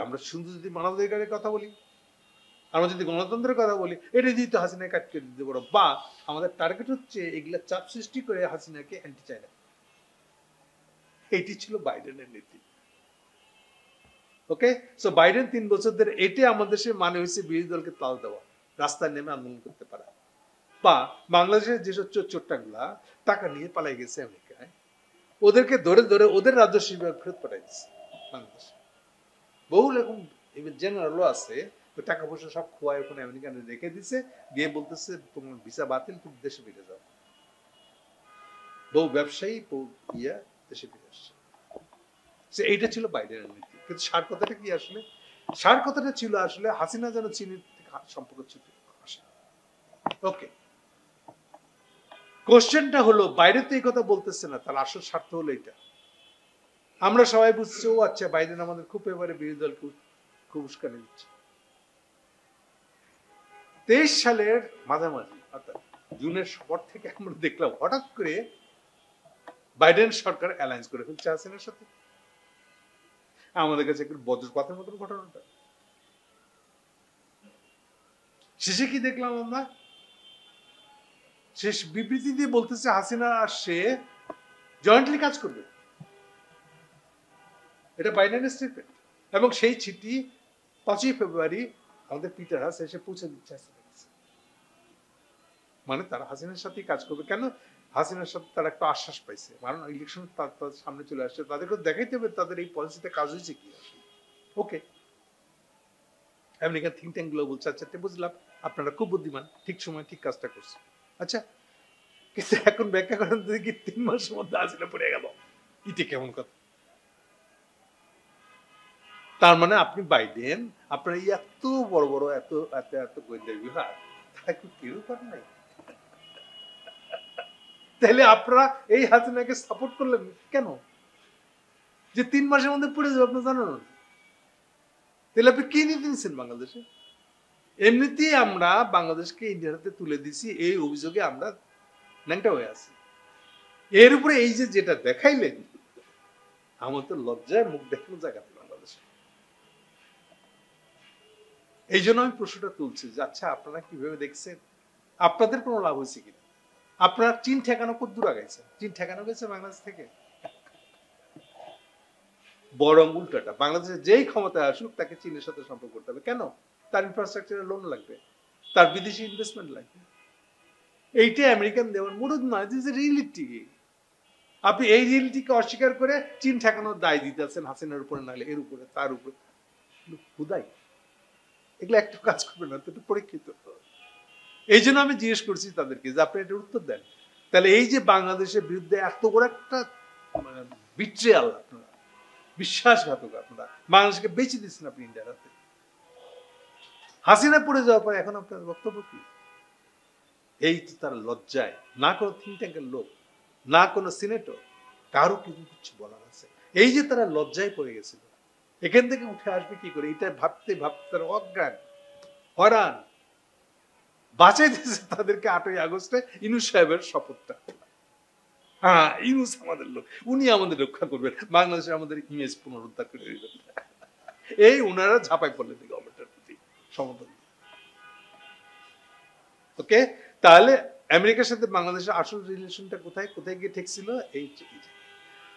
আমরা শুধু যদি মানবাধিকারের কথা বলি, আমরা যদি গণতন্ত্রের কথা বলি, এটা দিয়ে তো হাসিনাকে কাটকে দিতে পারো, বা আমাদের টার্গেট হচ্ছে এগুলা চাপ সৃষ্টি করে হাসিনাকে অ্যান্টি চায়না। এটি ছিল বাইডেনের নীতি। ওকে, সো বাইডেন 3 বছর ধরে এটি আমাদের দেশে মানে হয়েছে বিরোধী দলকে তাল দেওয়া, রাস্তায় নেমে আন্দোলন করতে পারা, বা বাংলাদেশের যেসব চোরটাগুলা টাকা নিয়ে পালাই গেছে আমেরিকায়, ওদেরকে ধরে ধরে ওদের রাজস্ব বিভাগ ফেরত পাঠাই দিচ্ছে বাংলাদেশে। বহু রকম জেনারেলও আছে, টাকা পয়সা সব খোয়ায় ওখানে আমেরিকানে রেখে দিছে, দিয়ে বলতেছে তোমার ভিসা বাতিল, তুমি দেশে ফিরে যাও। বহু ব্যবসায়ী বহু দেশে ফিরে আসছে। এইটা ছিল বাইডেনের নীতি। কিন্তু সার কথাটা কি আসলে? সার কথাটা ছিল আসলে হাসিনা যেন চীনের থেকে সম্পর্ক ছুটে আসে। ওকে, কোশ্চেনটা হলো বাইরে তো এই কথা বলতেছে না, তার আসল স্বার্থ হলো এটা, আমরা সবাই বুঝছি ও আচ্ছা বাইডেন আমাদের খুব এবারে বিরোধী দলকে খুব উস্কানি দিচ্ছে। 23 সালের মাঝামাঝি অর্থাৎ জুনের পর থেকে আমরা দেখলাম হঠাৎ করে বাইডেন সরকার অ্যালায়েন্স করে ফেলছে হাসিনার সাথে। আমাদের কাছে একটু বজ্রপাতের মতন ঘটনাটা। শেষে কি দেখলাম আমরা? শেষ বিবৃতি দিয়ে বলতেছে হাসিনা আর সে জয়েন্টলি কাজ করবে। এটা বাইডেনের স্টেটমেন্ট। এবং সেই চিঠি 5ই ফেব্রুয়ারি আমাদের পিটার হাস এসে পৌঁছে দিচ্ছে হাসিনা। মানে তারা হাসিনার সাথেই কাজ করবে। কেন? হাসিনার সাথে তারা একটা আশ্বাস পাইছে, কারণ ইলেকশন তাদের সামনে চলে আসছে, তাদেরকে দেখাইতে হবে তাদের এই পলিসিতে কাজ হয়েছে কি। ওকে, আমেরিকান থিঙ্ক ট্যাঙ্ক গুলো বলছে আচ্ছা বুঝলাম আপনারা খুব বুদ্ধিমান, ঠিক সময় ঠিক কাজটা করছে। আচ্ছা, কিন্তু এখন ব্যাখ্যা করেন কি 3 মাসের মধ্যে হাসিনা পড়ে গেল, এটি কেমন কথা? তার মানে আপনি বাইডেন আপনার এত বড় বড় এত এত এত গোয়েন্দা বিভাগ তারা কেউ করে নাই, তাহলে আপনারা এই হাসিনাকে সাপোর্ট করলেন কেন? যে 3 মাসের মধ্যে পড়ে যাবে আপনি জানেন না, তাহলে আপনি কি নীতি নিচ্ছেন বাংলাদেশে? এমনিতেই আমরা বাংলাদেশকে ইন্ডিয়ার হাতে তুলে দিছি, এই অভিযোগে আমরা ন্যাংটা হয়ে আছি। এর উপরে এই যে যেটা দেখাইলেন, আমার তো লজ্জায় মুখ দেখানো জায়গা বাংলাদেশে। এই জন্য আমি প্রশ্নটা তুলছি যে আচ্ছা আপনারা কিভাবে দেখছেন, আপনাদের কোনো লাভ হয়েছে কিনা? আপনারা চীন ঠেকানো কত দূর আগাইছেন? চীন ঠেকানো গেছে বাংলাদেশ থেকে? বরং উল্টাটা, বাংলাদেশে যেই ক্ষমতায় আসুক তাকে চীনের সাথে সম্পর্ক করতে হবে। কেন? তার ইনফ্রাস্ট্রাকচারের লোন লাগবে, তার বিদেশি ইনভেস্টমেন্ট লাগবে। এইটা আমেরিকান দেওয়ার মুরুদ নয়, দিস ইজ রিয়েলিটি। আপনি এই রিয়েলিটিকে অস্বীকার করে চীন ঠেকানোর দায় দিতেছেন হাসিনার উপরে, নাহলে এর উপরে তার উপরে। হুদাই এগুলো একটা কাজ করবে না, তো একটু পরীক্ষিত। এই জন্য আমি জিজ্ঞেস করছি তাদেরকে যে আপনি এটা উত্তর দেন। তাহলে এই যে বাংলাদেশের বিরুদ্ধে এত বড় একটা বিট্রিয়াল, আপনারা বিশ্বাসঘাতক, আপনারা বাংলাদেশকে বেঁচে দিচ্ছেন আপনি ইন্ডিয়ার হাতে। হাসিনা পড়ে যাওয়ার পর এখন আপনার বক্তব্য কি? এই তো তার লজ্জায় না কোনো থিঙ্ক ট্যাঙ্কের লোক, না কোনো সিনেটর, কারো কিছু বলার আছে। এই যে তারা লজ্জায় পড়ে গেছিল, এখান থেকে উঠে আসবে কি করে, এটা ভাবতে ভাবতে তারা অজ্ঞান, হয়রান। বাঁচাই দিয়েছে তাদেরকে 8ই আগস্টে ইউনূস সাহেবের শপথটা। হ্যাঁ, ইউনূস আমাদের লোক, উনি আমাদের রক্ষা করবেন, বাংলাদেশে আমাদের ইমেজ পুনরুদ্ধার করে দিবেন। এই উনারা ঝাঁপাই পড়লেন গভর্নমেন্টের প্রতি সমর্থন। ওকে, তাহলে আমেরিকার সাথে বাংলাদেশের আসল রিলেশনটা কোথায় কোথায় গিয়ে ঠেকছিল? এই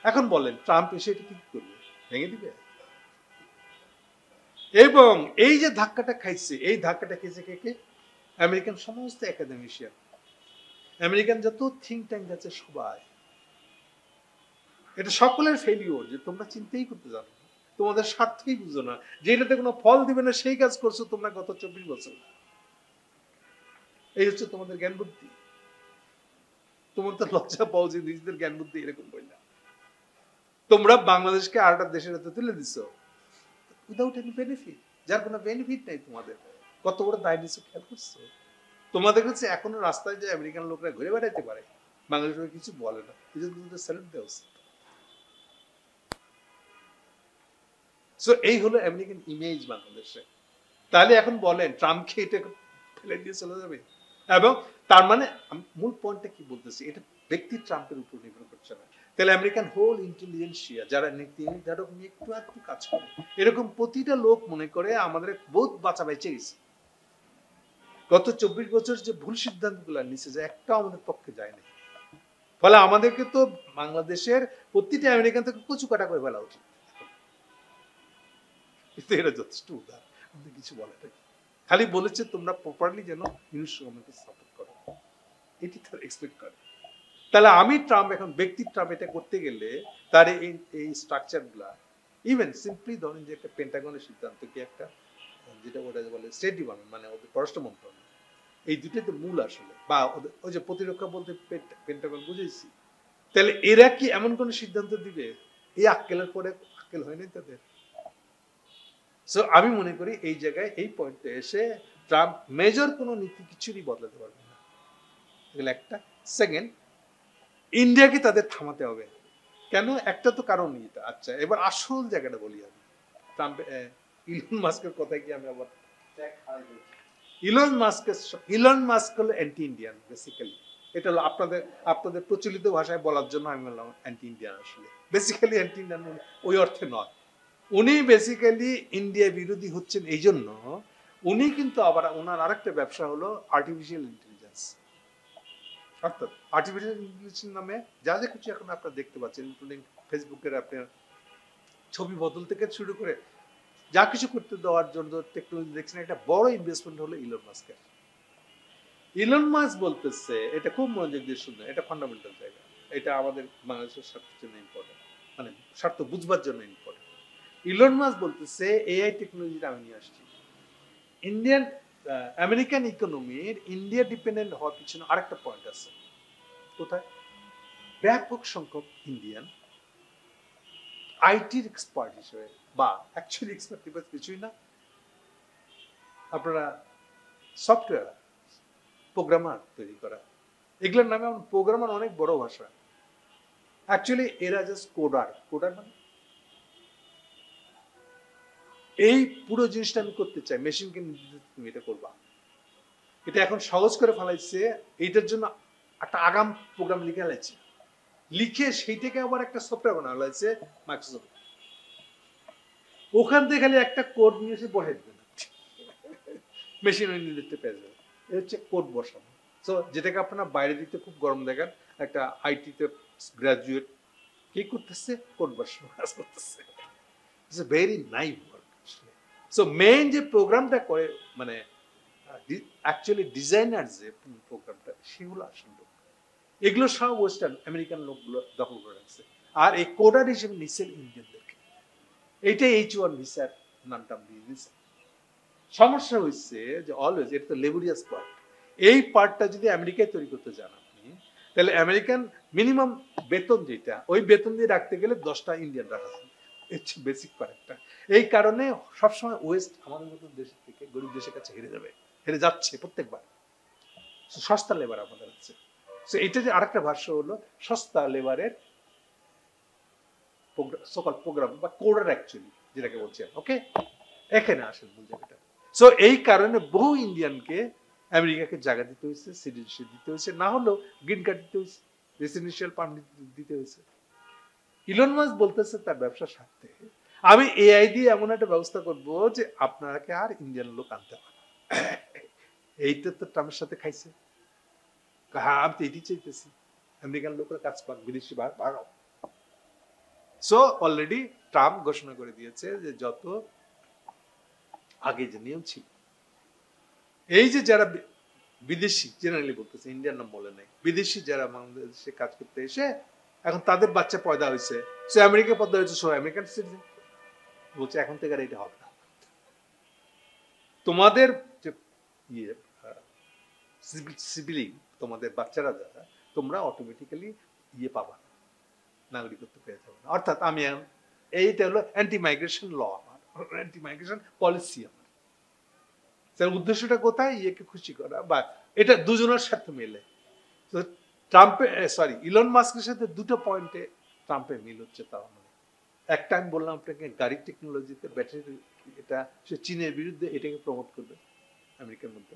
এখন বলেন ট্রাম্প এসে এটা কি করবে? ভেঙে দিবে? এবং এই যে ধাক্কাটা খাইছে, এই ধাক্কাটা খেয়েছে কে কে? আমেরিকান সমস্ত একাডেমিশিয়ান, আমেরিকান যত থিঙ্ক ট্যাঙ্ক আছে সবাই। এটা সকলের ফেলিওর যে তোমরা চিন্তাই করতে জানো, তোমাদের স্বার্থই বুঝো না, যেটাতে কোনো ফল দিবে না সেই কাজ করছো তোমরা গত 24 বছর। এই হচ্ছে তোমাদের জ্ঞান বুদ্ধি। তোমার তো লজ্জা পাও যে নিজেদের জ্ঞান বুদ্ধি এরকম বই না। তোমরা বাংলাদেশকে আরেকটা দেশের হাতে তুলে দিচ্ছ উইদাউট এনি বেনিফিট, যার কোনো বেনিফিট নাই তোমাদের। কত বড় দায় নিচ্ছ খেয়াল করছো? তোমাদের কাছে এখনো রাস্তায় যে আমেরিকান লোকরা ঘুরে বেড়াইতে পারে, বাংলাদেশের কিছু বলে না, এই জন্য তোমাদের স্যালুট দেওয়া উচিত। সো এই হলো আমেরিকান ইমেজ বাংলাদেশে। তাহলে এখন বলেন ট্রাম্পকে এটা ফেলে দিয়ে চলে যাবে? এবং তার মানে মূল পয়েন্টটা কি বলতেছি, এটা ব্যক্তি ট্রাম্পের উপর নির্ভর করছে না। তাহলে আমেরিকান হোল ইন্টেলিজেন্সিয়া যারা নীতি নির্ধারক নিয়ে একটু একটু কাজ করে, এরকম প্রতিটা লোক মনে করে আমাদের বহুত বাঁচা বেঁচে গেছে। গত 24 বছর যে ভুল সিদ্ধান্ত গুলো নিচ্ছে যে একটাও আমাদের পক্ষে যায় না। ফলে আমাদেরকে তো বাংলাদেশের প্রতিটা আমেরিকান থেকে কচু কাটা করে ফেলা উচিত। এটা যথেষ্ট উদাহরণ, আমাদের কিছু বলে না, খালি বলেছে তোমরা প্রপারলি যেন ইউনুস গভর্নমেন্টকে সাপোর্ট করো, এটি তারা এক্সপেক্ট করে। তাহলে আমি ট্রাম্প এখন ব্যক্তি ট্রাম্প এটা করতে গেলে তার এই স্ট্রাকচার গুলা, ইভেন সিম্পলি ধরেন যে একটা পেন্টাগনের সিদ্ধান্ত কি একটা যেটা ওটা বলে স্টেট ডিপার্টমেন্ট মানে ওদের পররাষ্ট্র মন্ত্রণালয়, এই দুটোই তো মূল আসলে, বা ওই যে প্রতিরক্ষা বলতে পেন্টাগন বুঝেছি। তাহলে এরা কি এমন কোন সিদ্ধান্ত দিবে? এই আক্কেলের পরে আক্কেল হয়নি তাদের। সো আমি মনে করি এই জায়গায় এই পয়েন্টে এসে ট্রাম্প মেজর কোনো নীতি কিছুরই বদলাতে পারবে না। এগুলো একটা। সেকেন্ড, ইন্ডিয়াকে তাদের থামাতে হবে। কেন? একটা তো কারণ এটা। আচ্ছা, এবার আসল জায়গাটা বলি আমি। ট্রাম্প ইলন মাস্কের কথা কি আমি আবার ইলন মাস্ক হলো অ্যান্টি ইন্ডিয়ান বেসিক্যালি। এটা হলো আপনাদের আপনাদের প্রচলিত ভাষায় বলার জন্য আমি বললাম অ্যান্টি ইন্ডিয়ান। আসলে বেসিক্যালি অ্যান্টি ইন্ডিয়ান ওই অর্থে নয়। উনি বেসিক্যালি ইন্ডিয়া বিরোধী হচ্ছেন এই জন্য, উনি কিন্তু আবার ওনার আরেকটা ব্যবসা হলো আর্টিফিশিয়াল ইন্টেলিজেন্স। অর্থাৎ আর্টিফিশিয়াল ইন্টেলিজেন্স নামে যা যা কিছু এখন আপনারা দেখতে পাচ্ছেন, ইনক্লুডিং ফেসবুকের আপনার ছবি বদল থেকে শুরু করে যা কিছু করতে দেওয়ার জন্য টেকনোলজি দেখছেন, একটা বড় ইনভেস্টমেন্ট হলো ইলন মাস্কের। ইলন মাস্ক বলতেছে, এটা খুব মনোযোগ দিয়ে শুনবেন, এটা ফান্ডামেন্টাল জায়গা, এটা আমাদের বাংলাদেশের স্বার্থের জন্য ইম্পর্টেন্ট, মানে স্বার্থ বুঝবার জন্য ইম্পর্টেন্ট। ইলন মাস্ক বলতেছে এআই টেকনোলজিটা আমি নিয়ে আসছি। আমেরিকান ইকোনমির ইন্ডিয়া ডিপেন্ডেন্ট হওয়ার পিছনে আরেকটা পয়েন্ট আছে। কোথায়? ব্যাপক সংখ্যক ইন্ডিয়ান আইটির এক্সপার্ট হিসেবে, বা অ্যাকচুয়ালি এক্সপার্ট কিছুই না, আপনারা সফটওয়্যার প্রোগ্রামার তৈরি করা, এগুলোর নামে প্রোগ্রামার অনেক বড় ভাষা। অ্যাকচুয়ালি এরা জাস্ট কোডার মানে এই পুরো জিনিসটা আমি করতে চাই, মেশিনকে তুমি এটা করবা, এটা এখন সহজ করে ফেলাইছে। এইটার জন্য একটা আগাম প্রোগ্রাম লিখে ফেলাইছে, লিখে সেইটাকে আবার একটা সফটওয়্যার বানানো হয়েছে মাইক্রোসফট। ওখান থেকে খালি একটা কোড নিয়ে এসে বসাই দেবে, মেশিন লিখতে পেয়ে যাবে। এটা হচ্ছে কোড বসানো। সো যেটাকে আপনারা বাইরে দিতে খুব গরম দেখেন, একটা আইটিতে গ্রাজুয়েট কি করতেছে, কোড বসানো কাজ করতেছে। It's a very nice work. So main যে প্রোগ্রামটা করে, মানে অ্যাকচুয়ালি ডিজাইনার যে প্রোগ্রামটা, সেগুলো আসল লোক, এগুলো সব ওয়েস্টার্ন আমেরিকান লোকগুলো দখল করে রাখছে। আর এই কোডার হিসেবে নিচ্ছেন ইন্ডিয়ানদেরকে। এইটাই H1 ভিসার নামটা দিয়ে দিচ্ছে। সমস্যা হচ্ছে যে অলওয়েজ এটা তো লেবরিয়াস পার্ট, এই পার্টটা যদি আমেরিকায় তৈরি করতে যান আপনি, তাহলে আমেরিকান মিনিমাম বেতন যেটা, ওই বেতন দিয়ে রাখতে গেলে 10টা ইন্ডিয়ান রাখা, হচ্ছে বেসিক পার্টটা। এই কারণে সবসময় ওয়েস্ট আমাদের মতো দেশের থেকে গরিব দেশের কাছে হেরে যাচ্ছে প্রত্যেকবার। সস্তা লেবার আমাদের আছে। এটা যে আরেকটা ভাষ্য হলো সস্তা লেবারের সকল প্রোগ্রাম বা কোডার অ্যাকচুয়ালি যেটাকে বলছেন। ওকে, এখানে আসেন মূল জায়গাটা। সো এই কারণে বহু ইন্ডিয়ানকে আমেরিকাকে জায়গা দিতে হয়েছে, সিটিজেনশিপ দিতে হয়েছে, না হলেও গ্রিন কার্ড দিতে হয়েছে, রেসিডেন্সিয়াল পারমিট দিতে হয়েছে। ইলন মাস্ক বলতেছে তার ব্যবসার স্বার্থে আমি এআই দিয়ে এমন একটা ব্যবস্থা করব যে আপনাকে আর ইন্ডিয়ান লোক আনতে হবে না। এইটা তো ট্রাম্পের সাথে খাইছে। হ্যাঁ, আমি তো এটি চাইতেছি, আমেরিকান লোকের কাজ পাক, বিদেশি ভাগাও। সো অলরেডি ট্রাম্প ঘোষণা করে দিয়েছে যে যত আগে যে নিয়ম ছিল, এই যে যারা বিদেশি, জেনারেলি বলতেছে, ইন্ডিয়ান নাম বলে নাই, বিদেশি যারা বাংলাদেশে কাজ করতে এসে এখন তাদের বাচ্চা পয়দা হয়েছে, সে আমেরিকা পয়দা হয়েছে, সো আমেরিকান সিটিজেন, বলছে এখন থেকে আর এটা হবে না। তোমাদের যে সিভিলিং, তোমাদের বাচ্চারা যারা, তোমরা অটোমেটিক্যালি পাবা না, নাগরিকত্ব পেয়ে যাবে না। অর্থাৎ আমি এইটা হলো অ্যান্টি মাইগ্রেশন ল, আমার অ্যান্টি মাইগ্রেশন পলিসি। আমার তার উদ্দেশ্যটা কোথায়? ইয়েকে খুশি করা, বা এটা দুজনের স্বার্থ মেলে। তো ইলন মাস্কের সাথে দুটো পয়েন্টে ট্রাম্পের মিল হচ্ছে। তার মানে একটা আমি বললাম আপনাকে, গাড়ির টেকনোলজিতে ব্যাটারি, এটা সে চীনের বিরুদ্ধে এটাকে প্রমোট করবে আমেরিকার মধ্যে।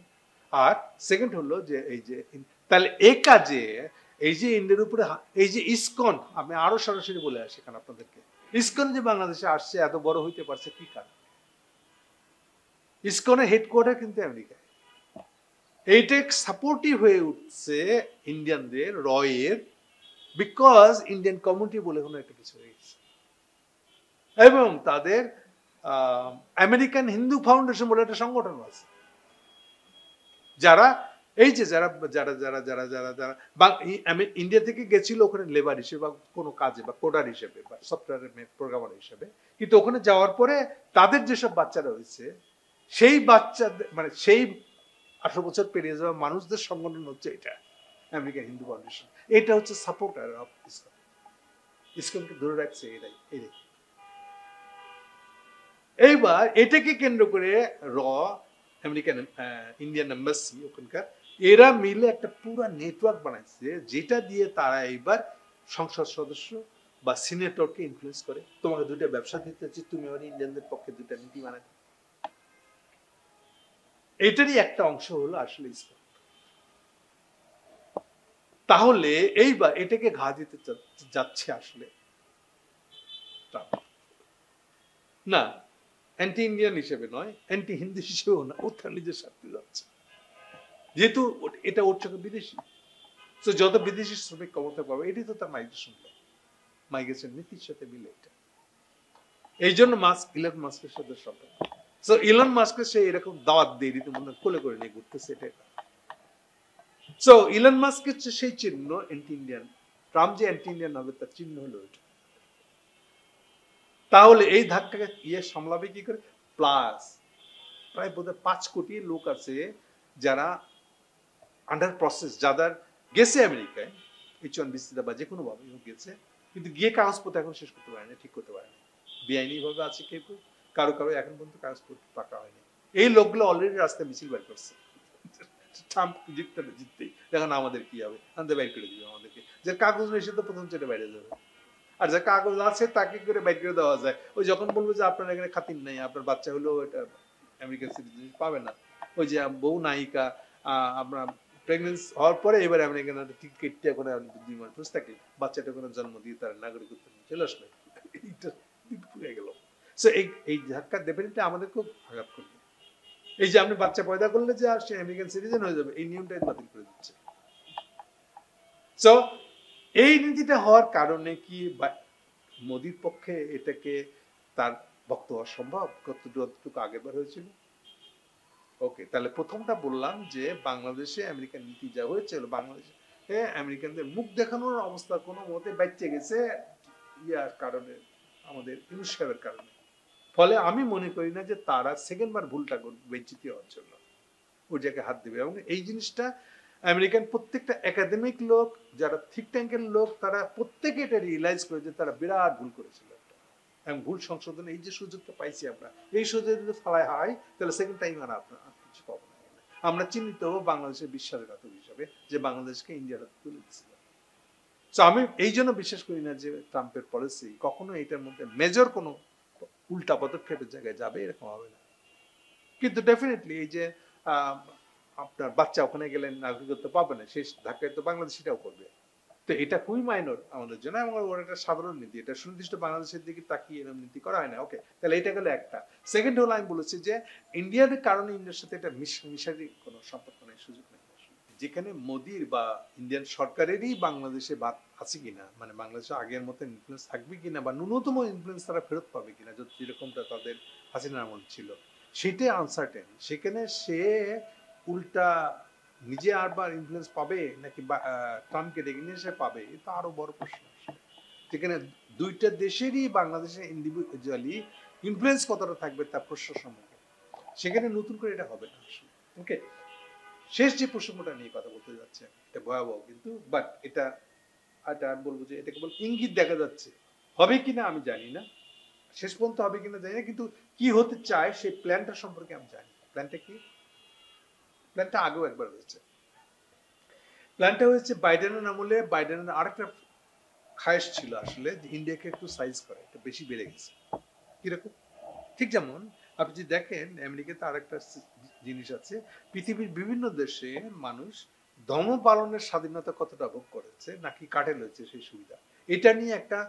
আর সেকেন্ড হলো যে এই যে তাহলে এই কাজে এই যে ইন্ডিয়ার উপরে এই যে ইসকন, আমি আরো সরাসরি বলে আসি কারণ আপনাদেরকে, ইসকন যে বাংলাদেশে আসছে, এত বড় হইতে পারছে কি কারণ? ইসকনের হেডকোয়ার্টার কিন্তু আমেরিকায়। এইটা সাপোর্টিভ হয়ে উঠছে ইন্ডিয়ানদের, রয়ের, বিকজ ইন্ডিয়ান কমিউনিটি বলে কোনো একটা কিছু হয়ে গেছে। এবং তাদের আমেরিকান হিন্দু ফাউন্ডেশন বলে একটা সংগঠন আছে, যারা এই যে যারা যারা যারা যারা যারা যারা ইন্ডিয়া থেকে গেছিল ওখানে লেবার হিসেবে বা কোনো কাজে বা কোডার হিসেবে বা সফটওয়্যার প্রোগ্রামার হিসেবে, কিন্তু ওখানে যাওয়ার পরে তাদের যেসব বাচ্চারা হয়েছে, সেই বাচ্চাদের মানে সেই 18 বছর পেরিয়ে যাওয়া মানুষদের সংগঠন হচ্ছে এটা আমেরিকান হিন্দু ফাউন্ডেশন। এটা হচ্ছে সাপোর্টার অফ ইসকন। ইসকনকে ধরে রাখছে এটাই। এইবার এটাকে কেন্দ্র করে আমেরিকান ইন্ডিয়ান এম্বাসি ওখানকার এরা মিলে একটা পুরো নেটওয়ার্ক বানাইছে, যেটা দিয়ে তারা এইবার সংসদ সদস্য বা সিনেটরকে ইনফ্লুয়েন্স করে, তোমাকে দুইটা ব্যবসা দিতে হচ্ছে, তুমি আমার ইন্ডিয়ানদের পক্ষে দুইটা নীতি বানাতে। এটারই একটা অংশ হলো আসলে ইসলাম। তাহলে এইবার এটাকে ঘা দিতে যাচ্ছে আসলে ট্রাম্প। না, অ্যান্টি ইন্ডিয়ান হিসেবে নয়, অ্যান্টি হিন্দু হিসেবেও না, ও তার নিজের স্বার্থে যাচ্ছে, যেহেতু এটা ওর চোখে বিদেশি। তো যত বিদেশি শ্রমিক ক্ষমতা পাবে, এটাই তো তার মাইগ্রেশন, মাইগ্রেশন নীতির সাথে মিলে এটা। এই জন্য ইলন মাস্কের সাথে সম্পর্ক। সো ইলন মাস্ককে সে এরকম দাওয়াত দিয়ে রীতিমতো কোলে করে নিয়ে ঘুরতেছে, এটা। সো ইলন মাস্কের সেই চিহ্ন অ্যান্টি ইন্ডিয়ান, ট্রাম্প যে অ্যান্টি ইন্ডিয়ান হবে তার চিহ্ন হলো এটা। তাহলে এই ধাক্কাকে সামলাবে কি করে? প্লাস প্রায় বোধহয় 5 কোটি লোক আছে যারা আন্ডার প্রসেস, যাদের গেছে আমেরিকায় H1B বা যে কোনো ভাবে গেছে, কিন্তু গিয়ে কাগজপত্র এখন শেষ করতে পারে না, ঠিক করতে পারে না, বেআইনি ভাবে আছে কেউ কেউ, কারো কারো এখন পর্যন্ত কাগজপত্র পাকা হয়নি। এই লোকগুলো অলরেডি রাস্তায় মিছিল বের করছে, ট্রাম্প জিততেই দেখেন আমাদের কি হবে, আমাদের বাইর করে দিবে আমাদেরকে। যে কাগজ নেই সে তো প্রথম চেটে বাইরে যাবে, আর যে কাগজ আছে তাকে করে বাইর করে দেওয়া যায়। ওই যখন বলবো যে আপনার এখানে খাতির নেই, আপনার বাচ্চা হলেও এটা আমেরিকান সিটিজেন পাবে না, ওই যে বউ নায়িকা আপনার প্রেগনেন্সি হওয়ার পরে এবার আমেরিকান টিকিটটা করে 2 মাস বসে থাকলে বাচ্চাটা করে জন্ম দিয়ে তার নাগরিকত্ব চলে আসলে, এইটা হয়ে গেল। সো এই ধাক্কা ডেফিনেটলি আমাদেরকেও আঘাত করবে। এই যে আপনি বাচ্চা পয়দা করলে যে আর সে আমেরিকান সিটিজেন হয়ে যাবে, এই নিয়মটাই বাতিল করে দিচ্ছে। সো এই নীতিটা হওয়ার কারণে কি মোদির পক্ষে এটাকে তার ভক্ত হওয়া সম্ভব? কতটুকু আগেবার হয়েছিল? ওকে, তাহলে প্রথমটা বললাম যে বাংলাদেশে আমেরিকান নীতি যা হয়েছিল, বাংলাদেশে আমেরিকানদের মুখ দেখানোর অবস্থা কোনো মতে বেঁচে গেছে ইয়ার কারণে, আমাদের ইউনুস সাহেবের কারণে। ফলে আমি মনে করি না যে তারা সেকেন্ড বার ভুলটা করবে বেঞ্চিত হওয়ার জন্য, ওই জায়গায় হাত দেবে। এবং এই জিনিসটা আমেরিকান প্রত্যেকটা একাডেমিক লোক, যারা থিক ট্যাঙ্কের লোক, তারা প্রত্যেকে এটা রিয়েলাইজ করে যে তারা বিরাট ভুল করেছিল, এবং ভুল সংশোধনে এই যে সুযোগটা পাইছি আমরা, এই সুযোগ যদি ফেলায় হয় তাহলে সেকেন্ড টাইম আর আপনার কিছু পাবো না। আমরা চিহ্নিত হবো বাংলাদেশের বিশ্বাসঘাতক হিসাবে, যে বাংলাদেশকে ইন্ডিয়ার হাতে তুলে দিচ্ছিল। তো আমি এই জন্য বিশ্বাস করি না যে ট্রাম্পের পলিসি কখনো এটার মধ্যে মেজর কোনো উল্টা পদক্ষেপের জায়গায় যাবে, এরকম হবে না। কিন্তু ডেফিনেটলি এই যে আপনার বাচ্চা ওখানে গেলেন নাগরিকত্ব পাবে না, সেই ধাক্কায় তো বাংলাদেশ সেটাও করবে। তো এটা খুবই মাইনর আমাদের জন্য, এবং ওর একটা সাধারণ নীতি, এটা সুনির্দিষ্ট বাংলাদেশের দিকে তাকিয়ে এরকম নীতি করা হয় না। ওকে, তাহলে এটা গেল একটা। সেকেন্ড হলো আমি বলেছি যে ইন্ডিয়ার কারণে ইন্ডিয়ার সাথে এটা মিশারি কোনো সম্পর্ক নেই, সুযোগ নেই। যেখানে মোদির বা ইন্ডিয়ান সরকারেরই বাংলাদেশে বাদ আছে কিনা, মানে বাংলাদেশে আগের মতো ইনফ্লুয়েন্স থাকবে কিনা, বা ন্যূনতম ইনফ্লুয়েন্স তারা ফেরত পাবে কিনা, যেরকমটা তাদের হাসিনার আমল ছিল, সেটাই আনসার্টেন। সেখানে সে উল্টা নিজে আরবার ইনফ্লুয়েন্স পাবে নাকি ট্রাম্পকে ডেকে নিয়ে সে পাবে, এটা আরো বড় প্রশ্ন। যেখানে দুইটা দেশেরই বাংলাদেশের ইন্ডিভিজুয়ালি ইনফ্লুয়েন্স কতটা থাকবে তার প্রশ্ন সম্মুখে, সেখানে নতুন করে এটা হবে না। ওকে, শেষ যে প্রসঙ্গটা নিয়ে কথা বলতে যাচ্ছে, এটা ভয়াবহ কিন্তু, বাট এটা আমি বলবো যে এটা কেবল ইঙ্গিত দেখা যাচ্ছে, হবে কিনা আমি জানি না, শেষ পর্যন্ত হবে কিনা জানি না, কিন্তু কি হতে চায় সেই প্ল্যানটা সম্পর্কে আমি জানি। প্ল্যানটা কি? প্ল্যানটা আগেও একবার হয়েছে। প্ল্যানটা হয়েছে বাইডেনের আমলে। বাইডেনের আরেকটা খায়েশ ছিল আসলে, যে ইন্ডিয়াকে একটু সাইজ করে, এটা বেশি বেড়ে গেছে। কিরকম? ঠিক যেমন আপনি যদি দেখেন আমেরিকাতে আরেকটা জিনিস আছে, পৃথিবীর বিভিন্ন দেশে মানুষ ধর্ম পালনের স্বাধীনতা কতটা ভোগ করেছে নাকি কাটেল হয়েছে সেই সুবিধা, এটা নিয়ে একটা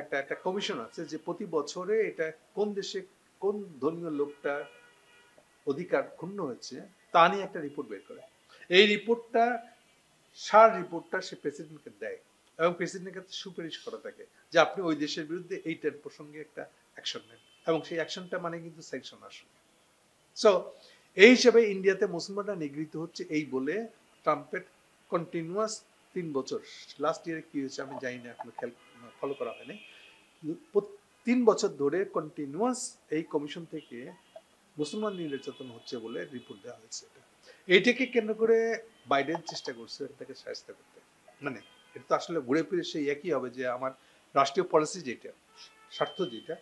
একটা একটা কমিশন আছে, যে প্রতি বছরে এটা কোন দেশে কোন ধর্মীয় লোকটা অধিকার ক্ষুণ্ণ হয়েছে তা নিয়ে একটা রিপোর্ট বের করে। এই রিপোর্টটা রিপোর্টটা সে প্রেসিডেন্টকে দেয়, এবং প্রেসিডেন্টের কাছে সুপারিশ করা থাকে যে আপনি ওই দেশের বিরুদ্ধে এইটার প্রসঙ্গে একটা অ্যাকশন নেন, এবং সেই অ্যাকশনটা মানে কিন্তু স্যাংশন আসলে। সো এই হিসাবে ইন্ডিয়াতে মুসলমানরা নিগৃহীত হচ্ছে এই বলে ট্রাম্পের কন্টিনিউয়াস 3 বছর, লাস্ট ইয়ারে কি হয়েছে আমি জানি না, এখন ফলো করা হয়নি, 3 বছর ধরে কন্টিনিউয়াস এই কমিশন থেকে মুসলমান নির্যাতন হচ্ছে বলে রিপোর্ট দেওয়া হয়েছে। এইটাকে কেন্দ্র করে বাইডেন চেষ্টা করছে এটাকে সাহায্য করতে। মানে এটা তো আসলে ঘুরে ফিরে সেই একই হবে যে আমার রাষ্ট্রীয় পলিসি যেটা, স্বার্থ যেটা,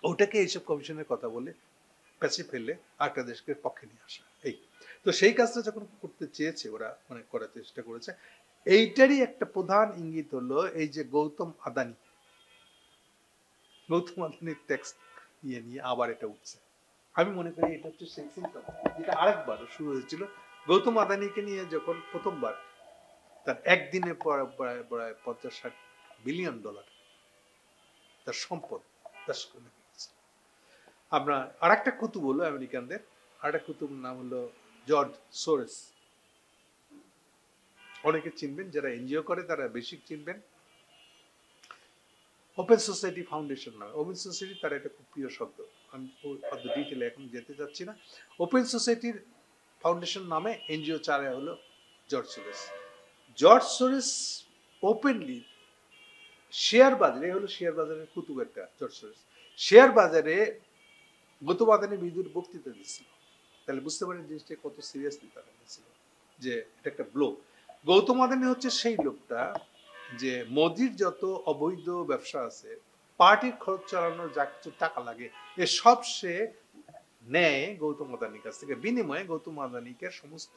ওটাকে এইসব কমিশনের কথা বলে পেছে ফেললে আরেকটা দেশকে পক্ষে নিয়ে আসা। এই তো সেই কাজটা যখন করতে চেয়েছে ওরা, মানে করার চেষ্টা করেছে, এইটারই একটা প্রধান ইঙ্গিত হলো এই যে গৌতম আদানি গৌতম আদানির ট্যাক্স নিয়ে আবার এটা উঠছে। আমি মনে করি এটা হচ্ছে সেই সিমটম, যেটা আরেকবার শুরু হয়েছিল গৌতম আদানিকে নিয়ে যখন প্রথমবার তার একদিনে প্রায় প্রায় 50-60 বিলিয়ন ডলার তার সম্পদ চাষ করে গেছে। আমরা আর একটা কুতুব হলো আমেরিকানদের, আর একটা কুতুব নাম হলো জর্জ সোরেস। অনেকে চিনবেন, যারা এনজিও করে তারা বেশি চিনবেন। ওপেন সোসাইটি ফাউন্ডেশন নয়, ওপেন সোসাইটি তার একটা খুব প্রিয় শব্দ, আমি অত ডিটেলে এখন যেতে চাচ্ছি না। ওপেন সোসাইটির ফাউন্ডেশন নামে এনজিও চালায় হলো George Soros. George Soros openly share বাজারে, হলো শেয়ার বাজারের কুতুব একটা জর্জ সোরেস, শেয়ার বাজারে গৌতম আদানির বিরুদ্ধে বক্তৃতা দিচ্ছিল। তাহলে বুঝতে পারেন জিনিসটা কত সিরিয়াসলি তারা নিয়েছিল, যে এটা একটা ব্লো। গৌতম আদানি হচ্ছে সেই লোকটা যে মোদির যত অবৈধ ব্যবসা আছে, পার্টির খরচ চালানোর যা কিছু টাকা লাগে, এ সব সে নেয় গৌতম আদানির কাছ থেকে, বিনিময়ে গৌতম আদানিকে সমস্ত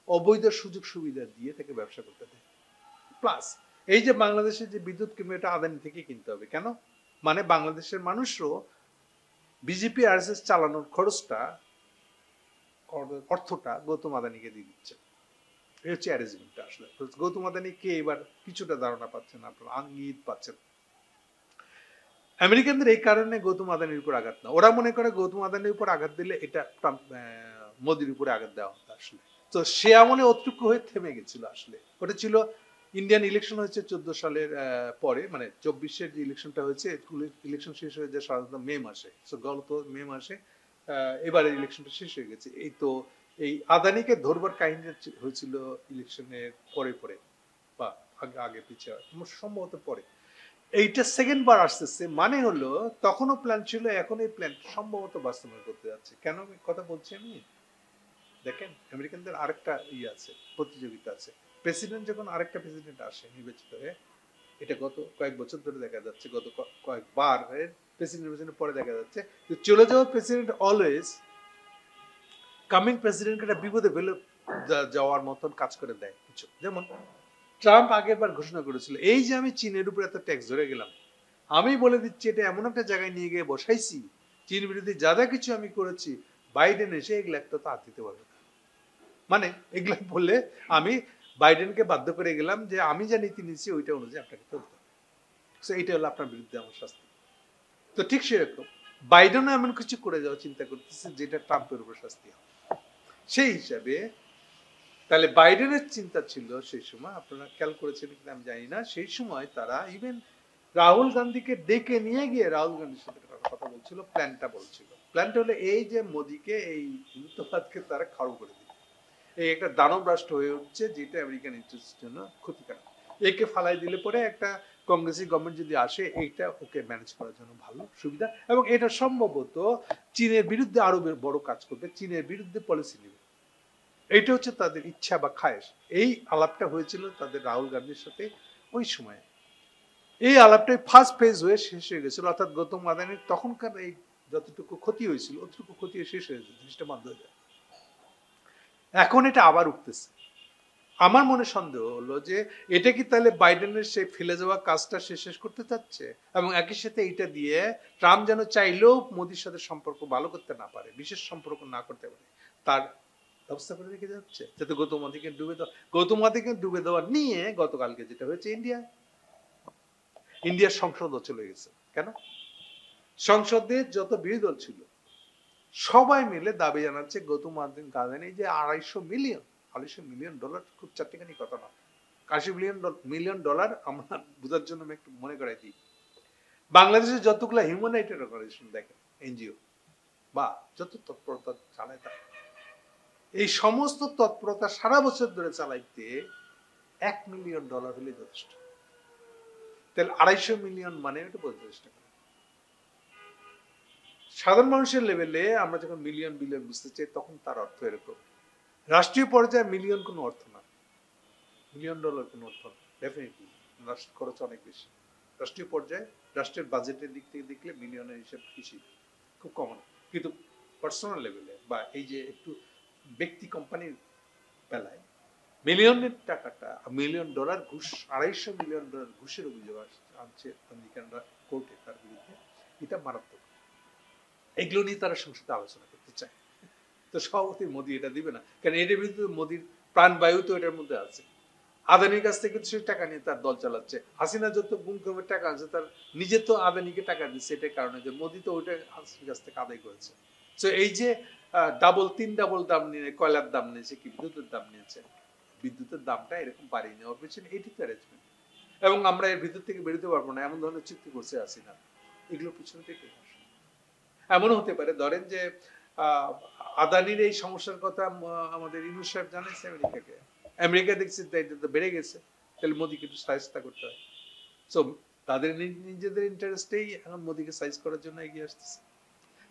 অবৈধ সুযোগ সুবিধা দিয়ে তাকে ব্যবসা করতে দেয়। প্লাস এই যে বাংলাদেশের যে বিদ্যুৎ কিনবে, এটা আদানি থেকে কিনতে হবে। কেন? মানে বাংলাদেশের মানুষও বিজেপি আরএসএস চালানোর খরচটা, অর্থটা গৌতম আদানিকে দিয়ে দিচ্ছে। এই হচ্ছে অ্যারেঞ্জমেন্টটা। আসলে গৌতম আদানি কে এবার কিছুটা ধারণা পাচ্ছেন, আপনারা আঙ্গিক পাচ্ছেন। আমেরিকানদের এই কারণে গৌতম আদানির উপর আঘাত না, ওরা মনে করে গৌতম আদানির উপর আঘাত দিলে এটা মোদির উপরে আঘাত দেওয়া হতো আসলে। তো সে আমলে অতটুকু হয়ে থেমে গেছিল। আসলে ওটা ছিল ইন্ডিয়ান ইলেকশন হয়েছে 14 সালের পরে, মানে 24-এর যে ইলেকশনটা হয়েছে, ইলেকশন শেষ হয়ে যায় সাধারণত মে মাসে। তো গত মে মাসে এবারে ইলেকশনটা শেষ হয়ে গেছে। এই তো এই আদানিকে ধরবার কাহিনী হয়েছিল ইলেকশনের পরে পরে বা আগে আগে পিছিয়ে, সম্ভবত পরে। এইটা সেকেন্ড বার আসতেছে, মানে হলো তখনও প্ল্যান ছিল, এখন এই প্ল্যান সম্ভবত বাস্তবায়ন করতে যাচ্ছে। কেন কথা বলছি আমি? দেখেন, আমেরিকানদের আরেকটা আছে, প্রতিযোগিতা আছে। প্রেসিডেন্ট যখন আরেকটা প্রেসিডেন্ট আসে নির্বাচিত হয়ে, এটা গত কয়েক বছর ধরে দেখা যাচ্ছে, গত কয়েকবার প্রেসিডেন্ট পরে দেখা যাচ্ছে যে চলে যাওয়া প্রেসিডেন্ট অলওয়েজ কামিং প্রেসিডেন্টকে একটা বিপদে ফেলে যাওয়ার মতন কাজ করে দেয় কিছু। যেমন ট্রাম্প আগের বার ঘোষণা করেছিল, এই যে আমি চীনের উপর এত ট্যাক্স ধরে গেলাম, আমি বলে দিচ্ছি এটা এমন একটা জায়গায় নিয়ে গিয়ে বসাইছি, চীন বিরোধী যা যা কিছু আমি করেছি, বাইডেন এসে এগুলো একটা তো হাত দিতে পারবে না। মানে এগুলো বললে আমি বাইডেনকে বাধ্য করে গেলাম যে আমি যা নীতি নিচ্ছি ওইটা অনুযায়ী আপনাকে চলতে হবে। এইটা হলো আপনার বিরুদ্ধে আমার শাস্তি। তো ঠিক সেরকম বাইডেনও এমন কিছু করে যাওয়া চিন্তা করতেছে যেটা ট্রাম্পের উপর শাস্তি হবে। সেই হিসাবে তাহলে বাইডেনের চিন্তা ছিল সেই সময়, আপনারা খেয়াল করেছেন কিনা আমি জানি না, সেই সময় তারা ইভেন রাহুল গান্ধীকে ডেকে নিয়ে গিয়ে রাহুল গান্ধীর সাথে কথা বলছিল, প্ল্যানটা বলছিল। প্ল্যানটা হলো এই যে মোদিকে, এই হিন্দুত্ববাদকে তারা খাড়ু করে দিবে, এই একটা দানব রাষ্ট্র হয়ে উঠছে যেটা আমেরিকান ইন্টারেস্টের জন্য ক্ষতিকারক। একে ফালাই দিলে পরে একটা কংগ্রেসি গভর্নমেন্ট যদি আসে, এইটা ওকে ম্যানেজ করার জন্য ভালো সুবিধা, এবং এটা সম্ভবত চীনের বিরুদ্ধে আরো বড় কাজ করবে, চীনের বিরুদ্ধে পলিসি নেবে। এইটা হচ্ছে তাদের ইচ্ছা বা খায়েশ। এই আলাপটা হয়েছিল তাদের রাহুল গান্ধীর সাথে ওই সময়ে। এই আলাপটাই ফার্স্ট ফেজ হয়ে শেষ হয়ে গেছিল, অর্থাৎ গৌতম আদানির তখনকার এই যতটুকু ক্ষতি হয়েছিল অতটুকু ক্ষতি শেষ হয়ে যায়, জিনিসটা বন্ধ হয়ে যায়। এখন এটা আবার উঠতেছে। আমার মনে সন্দেহ হলো যে এটা কি তাহলে বাইডেনের সেই ফেলে যাওয়া কাজটা সে শেষ করতে চাচ্ছে, এবং একই সাথে এটা দিয়ে ট্রাম্প যেন চাইলেও মোদির সাথে সম্পর্ক ভালো করতে না পারে, বিশেষ সম্পর্ক না করতে পারে, তার ব্যবস্থা করে রেখে যাচ্ছে যাতে গৌতম আদানিকে ডুবে দেওয়া। গৌতম আদানিকে ডুবে দেওয়া নিয়ে গতকালকে যেটা হয়েছে, ইন্ডিয়ার সংসদও চলে গেছে। কেন? সংসদে যত বিরোধী দল ছিল সবাই মিলে দাবি জানাচ্ছে গৌতম আদানি যে $250 মিলিয়ন খুব চারটিখানি কথা না, $80 মিলিয়ন আমরা বোঝার জন্য আমি একটু মনে করাই দিই। বাংলাদেশের যতগুলো হিউম্যান রাইটস অর্গানাইজেশন দেখেন, এনজিও বা যত তৎপরতা চালায়, তা এই সমস্ত তৎপরতা সারা বছর ধরে চালাইতে $1 মিলিয়ন হলে যথেষ্ট। তাহলে 250 মিলিয়ন মানে এটা বলতে চেষ্টা করি। সাধারণ মানুষের লেভেলে আমরা যখন মিলিয়ন বিলিয়ন বুঝতে চাই, তখন তার অর্থ এরকম। রাষ্ট্রীয় পর্যায়ে মিলিয়ন কোনো অর্থ না, $1 মিলিয়ন কোনো অর্থ না, ডেফিনেটলি রাষ্ট্র খরচ অনেক বেশি। রাষ্ট্রীয় পর্যায়ে রাষ্ট্রের বাজেটের দিক থেকে দেখলে মিলিয়নের হিসাব কিছু খুব কমন, কিন্তু পার্সোনাল লেভেলে বা এই যে একটু ব্যক্তি কোম্পানির বেলায় মিলিয়নের টাকাটা, $1 মিলিয়ন ঘুষ, $250 মিলিয়ন ঘুষের অভিযোগ আনছে আমেরিকানরা কোর্টে তার বিরুদ্ধে। এটা মারাত্মক। এগুলো নিয়ে তারা সংসদে আলোচনা করতে চায়। তো সভাপতি মোদী এটা দিবে না, কারণ এটার ভিতরে মোদীর প্রাণবায়ু তো এটার মধ্যে আছে। আদানির কাছ থেকে সে টাকা নিয়ে তার দল চালাচ্ছে। হাসিনা যত গুম কমে টাকা আছে, তার নিজে তো আদানিকে টাকা দিচ্ছে, এটার কারণে যে মোদী তো ওইটা হাসিনার কাছ থেকে আদায় করেছে। তো এই যে তিন ডাবল দাম নিয়ে, কয়লার দাম নিয়েছে, কি বিদ্যুতের দাম নিয়েছে, বিদ্যুতের দামটা এরকম বাড়িয়ে নেওয়ার পেছনে এটি তো অ্যারেঞ্জমেন্ট। এবং আমরা এর ভিতর থেকে বেরোতে পারবো না, এমন ধরনের চুক্তি করছে হাসিনা। এগুলোর পিছনে থেকে এমনও হতে পারে, ধরেন যে আদানির এই সমস্যার কথা আমাদের ইউনূস সাহেব জানাইছে আমেরিকাকে। আমেরিকা দেখছে এটা তো বেড়ে গেছে, তাহলে মোদীকে একটু সাইজটা করতে হয়। সো তাদের নিজেদের ইন্টারেস্টেই এখন মোদীকে সাইজ করার জন্য এগিয়ে আসতেছে।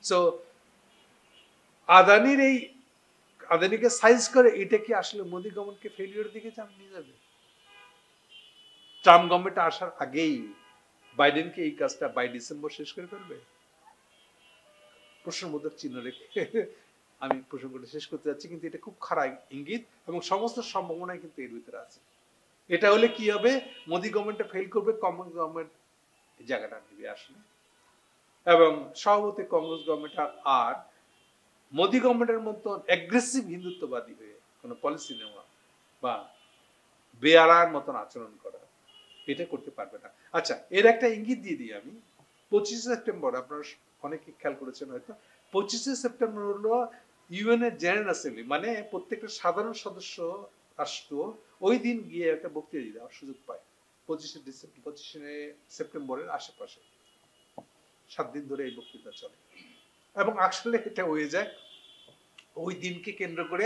সো আদানিকে সাইজ করে এটা কি আসলে মোদী গভর্নমেন্টকে ফেলিওর দিকে নিয়ে যাবে? ট্রাম্প গভর্নমেন্ট আসার আগেই বাইডেনকে এই কাজটা বাই ডিসেম্বর শেষ করে ফেলবে? প্রশ্নবোধক চিহ্ন রেখে আমি প্রসঙ্গটা শেষ করতে যাচ্ছি, কিন্তু এটা খুব খারাপ ইঙ্গিত এবং সমস্ত সম্ভাবনাই কিন্তু এর ভিতরে আছে। এটা হলে কি হবে, মোদী গভর্নমেন্টটা ফেল করবে, কংগ্রেস গভর্নমেন্ট জায়গাটা নেবে আসলে, এবং সভাপতি কংগ্রেস গভর্নমেন্ট আর মোদী গভর্নমেন্টের মতো অ্যাগ্রেসিভ হিন্দুত্ববাদী হয়ে কোনো পলিসি নেওয়া বা বেয়ারার মতন আচরণ করা, এটা করতে পারবে না। আচ্ছা, এর একটা ইঙ্গিত দিয়ে দিই আমি। 25 সেপ্টেম্বর আপনারা অনেকে খেয়াল করেছেন হয়তো, 25 সেপ্টেম্বর হলো ইউএন এর জেনারেল অ্যাসেম্বলি, মানে প্রত্যেকটা সাধারণ সদস্য রাষ্ট্র ওই দিন গিয়ে একটা বক্তৃতা দেওয়ার সুযোগ পায়। 25 সেপ্টেম্বরের আশেপাশে 7 দিন ধরে এই বক্তৃতা চলে, এবং আসলে এটা হয়ে যায় ওই দিনকে কেন্দ্র করে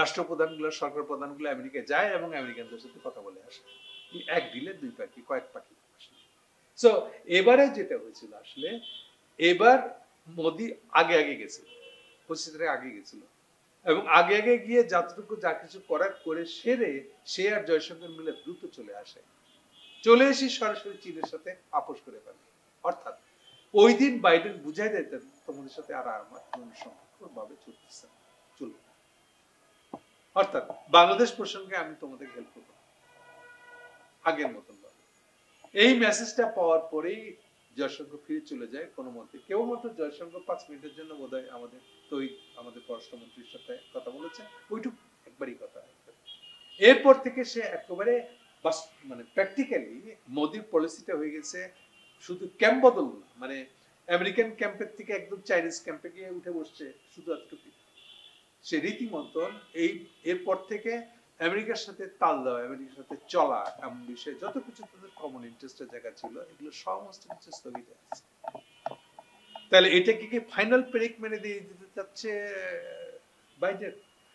রাষ্ট্রপ্রধানগুলো, সরকার প্রধানগুলো আমেরিকায় যায় এবং আমেরিকানদের সাথে কথা বলে আসে। এক ঢিলে দুই পাখি, কয়েক পাখি। সো এবারে যেটা হয়েছিল আসলে, এবার মোদী আগে গেছিল, 25 আগে গেছিল, এবং আগে গিয়ে যতটুকু যা কিছু করার করে সেরে সে আর জয়শঙ্কর মিলে দ্রুত চলে আসে, চলে এসে সরাসরি চীনের সাথে আপোষ করে ফেলে। অর্থাৎ ওই দিন বাইডেন বুঝাই দিতেন তোমাদের সাথে আর আমার কোন সম্পর্ক ভাবে চলতেছে, চলবে না। অর্থাৎ বাংলাদেশ প্রসঙ্গে আমি তোমাদের হেল্প করবো আগের মতন। এই মেসেজটা পাওয়ার পরেই জয়শঙ্কর ফিরে চলে যায় কোনো মতে। কেবলমাত্র জয়শঙ্কর 5 মিনিটের জন্য বোধহয় আমাদের পররাষ্ট্রমন্ত্রীর সাথে কথা বলেছে, ওইটুকু একবারই কথা। এরপর থেকে সে একেবারে মানে প্র্যাকটিক্যালি মোদির পলিসিটা হয়ে গেছে শুধু ক্যাম্প বদল না, মানে আমেরিকান ক্যাম্পের থেকে একদম চাইনিজ ক্যাম্পে গিয়ে উঠে বসছে শুধু এতটুকু। সে রীতিমতন এরপর থেকে আমেরিকার সাথে তাল দেওয়া, আমেরিকার সাথে চলা, এমন বিষয়ে যত কিছু তাদের কমন ইন্টারেস্টের জায়গা ছিল, এগুলো সমস্ত কিছু স্থগিত আছে। তাহলে এটা কি ফাইনাল ব্রেক মেরে দিয়ে দিতে চাচ্ছে বাইডেন,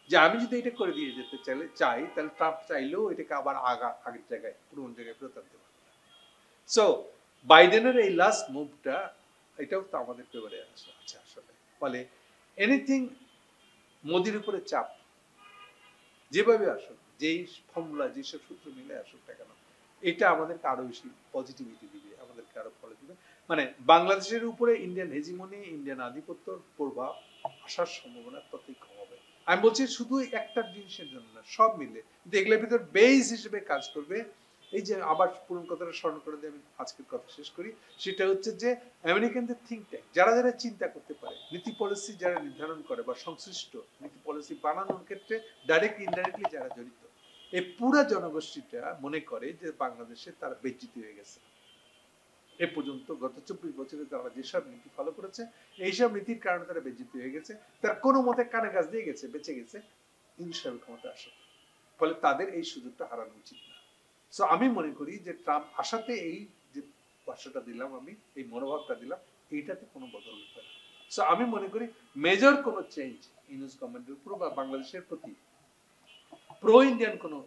যে আমি যদি এটা করে দিয়ে যেতে চাই, তাহলে ট্রাম্প চাইলেও এটাকে আবার আগের জায়গায়, পুরোনো জায়গায় ফেরত আনতে পারবে। সো বাইডেনের এই লাস্ট মুভটা, এটাও তো আমাদের ফেভারে আছে আসলে। ফলে এনিথিং মোদির উপরে চাপ যেভাবে আসুক, যেই ফর্মুলা, যেসব সূত্র মিলে আসুক না কেন, এটা আমাদেরকে আরো বেশি পজিটিভিটি দিবে, আমাদেরকে আরো ফলে দিবে। মানে বাংলাদেশের উপরে ইন্ডিয়ান হেজিমনি, ইন্ডিয়ান আধিপত্যর প্রভাব আসার সম্ভাবনা ততই কম হবে। আমি বলছি শুধু একটা জিনিসের জন্য না, সব মিলে এগুলোর ভিতর বেস হিসেবে কাজ করবে। এই যে আবার পুরনো কথাটা স্মরণ করে দিয়ে আমি আজকের কথা শেষ করি, সেটা হচ্ছে যে আমেরিকানদের থিঙ্ক ট্যাঙ্ক, যারা যারা চিন্তা করতে পারে, নীতি পলিসি যারা নির্ধারণ করে বা সংশ্লিষ্ট নীতি পলিসি বানানোর ক্ষেত্রে ডাইরেক্টলি ইনডাইরেক্টলি যারা জড়িত, এই পুরা জনগোষ্ঠীটা মনে করে যে বাংলাদেশে তারা বেজ্জিত হয়ে গেছে। এ পর্যন্ত গত 24 বছরে তারা যেসব নীতি ফলো করেছে, এইসব নীতির কারণে তারা বেজ্জিত হয়ে গেছে, তার কোনো মতে কানে গাছ দিয়ে গেছে, বেঁচে গেছে ইনশাল ক্ষমতা আসে। ফলে তাদের এই সুযোগটা হারানো উচিত না। সো আমি মনে করি যে ট্রাম্প আসাতে এই যে ভাষাটা দিলাম, আমি এই মনোভাবটা দিলাম, এইটাতে কোনো বদল হবে না। সো আমি মনে করি মেজর কোনো চেঞ্জ ইউনুস গভর্নমেন্টের উপর বা বাংলাদেশের প্রতি প্রো ইন্ডিয়ান কোনো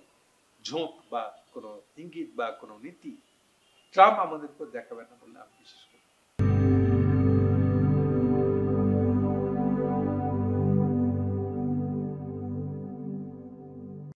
ঝোঁক বা কোনো ইঙ্গিত বা কোনো নীতি ট্রাম্প আমাদের উপর দেখাবে না বলে আমি বিশ্বাস করি।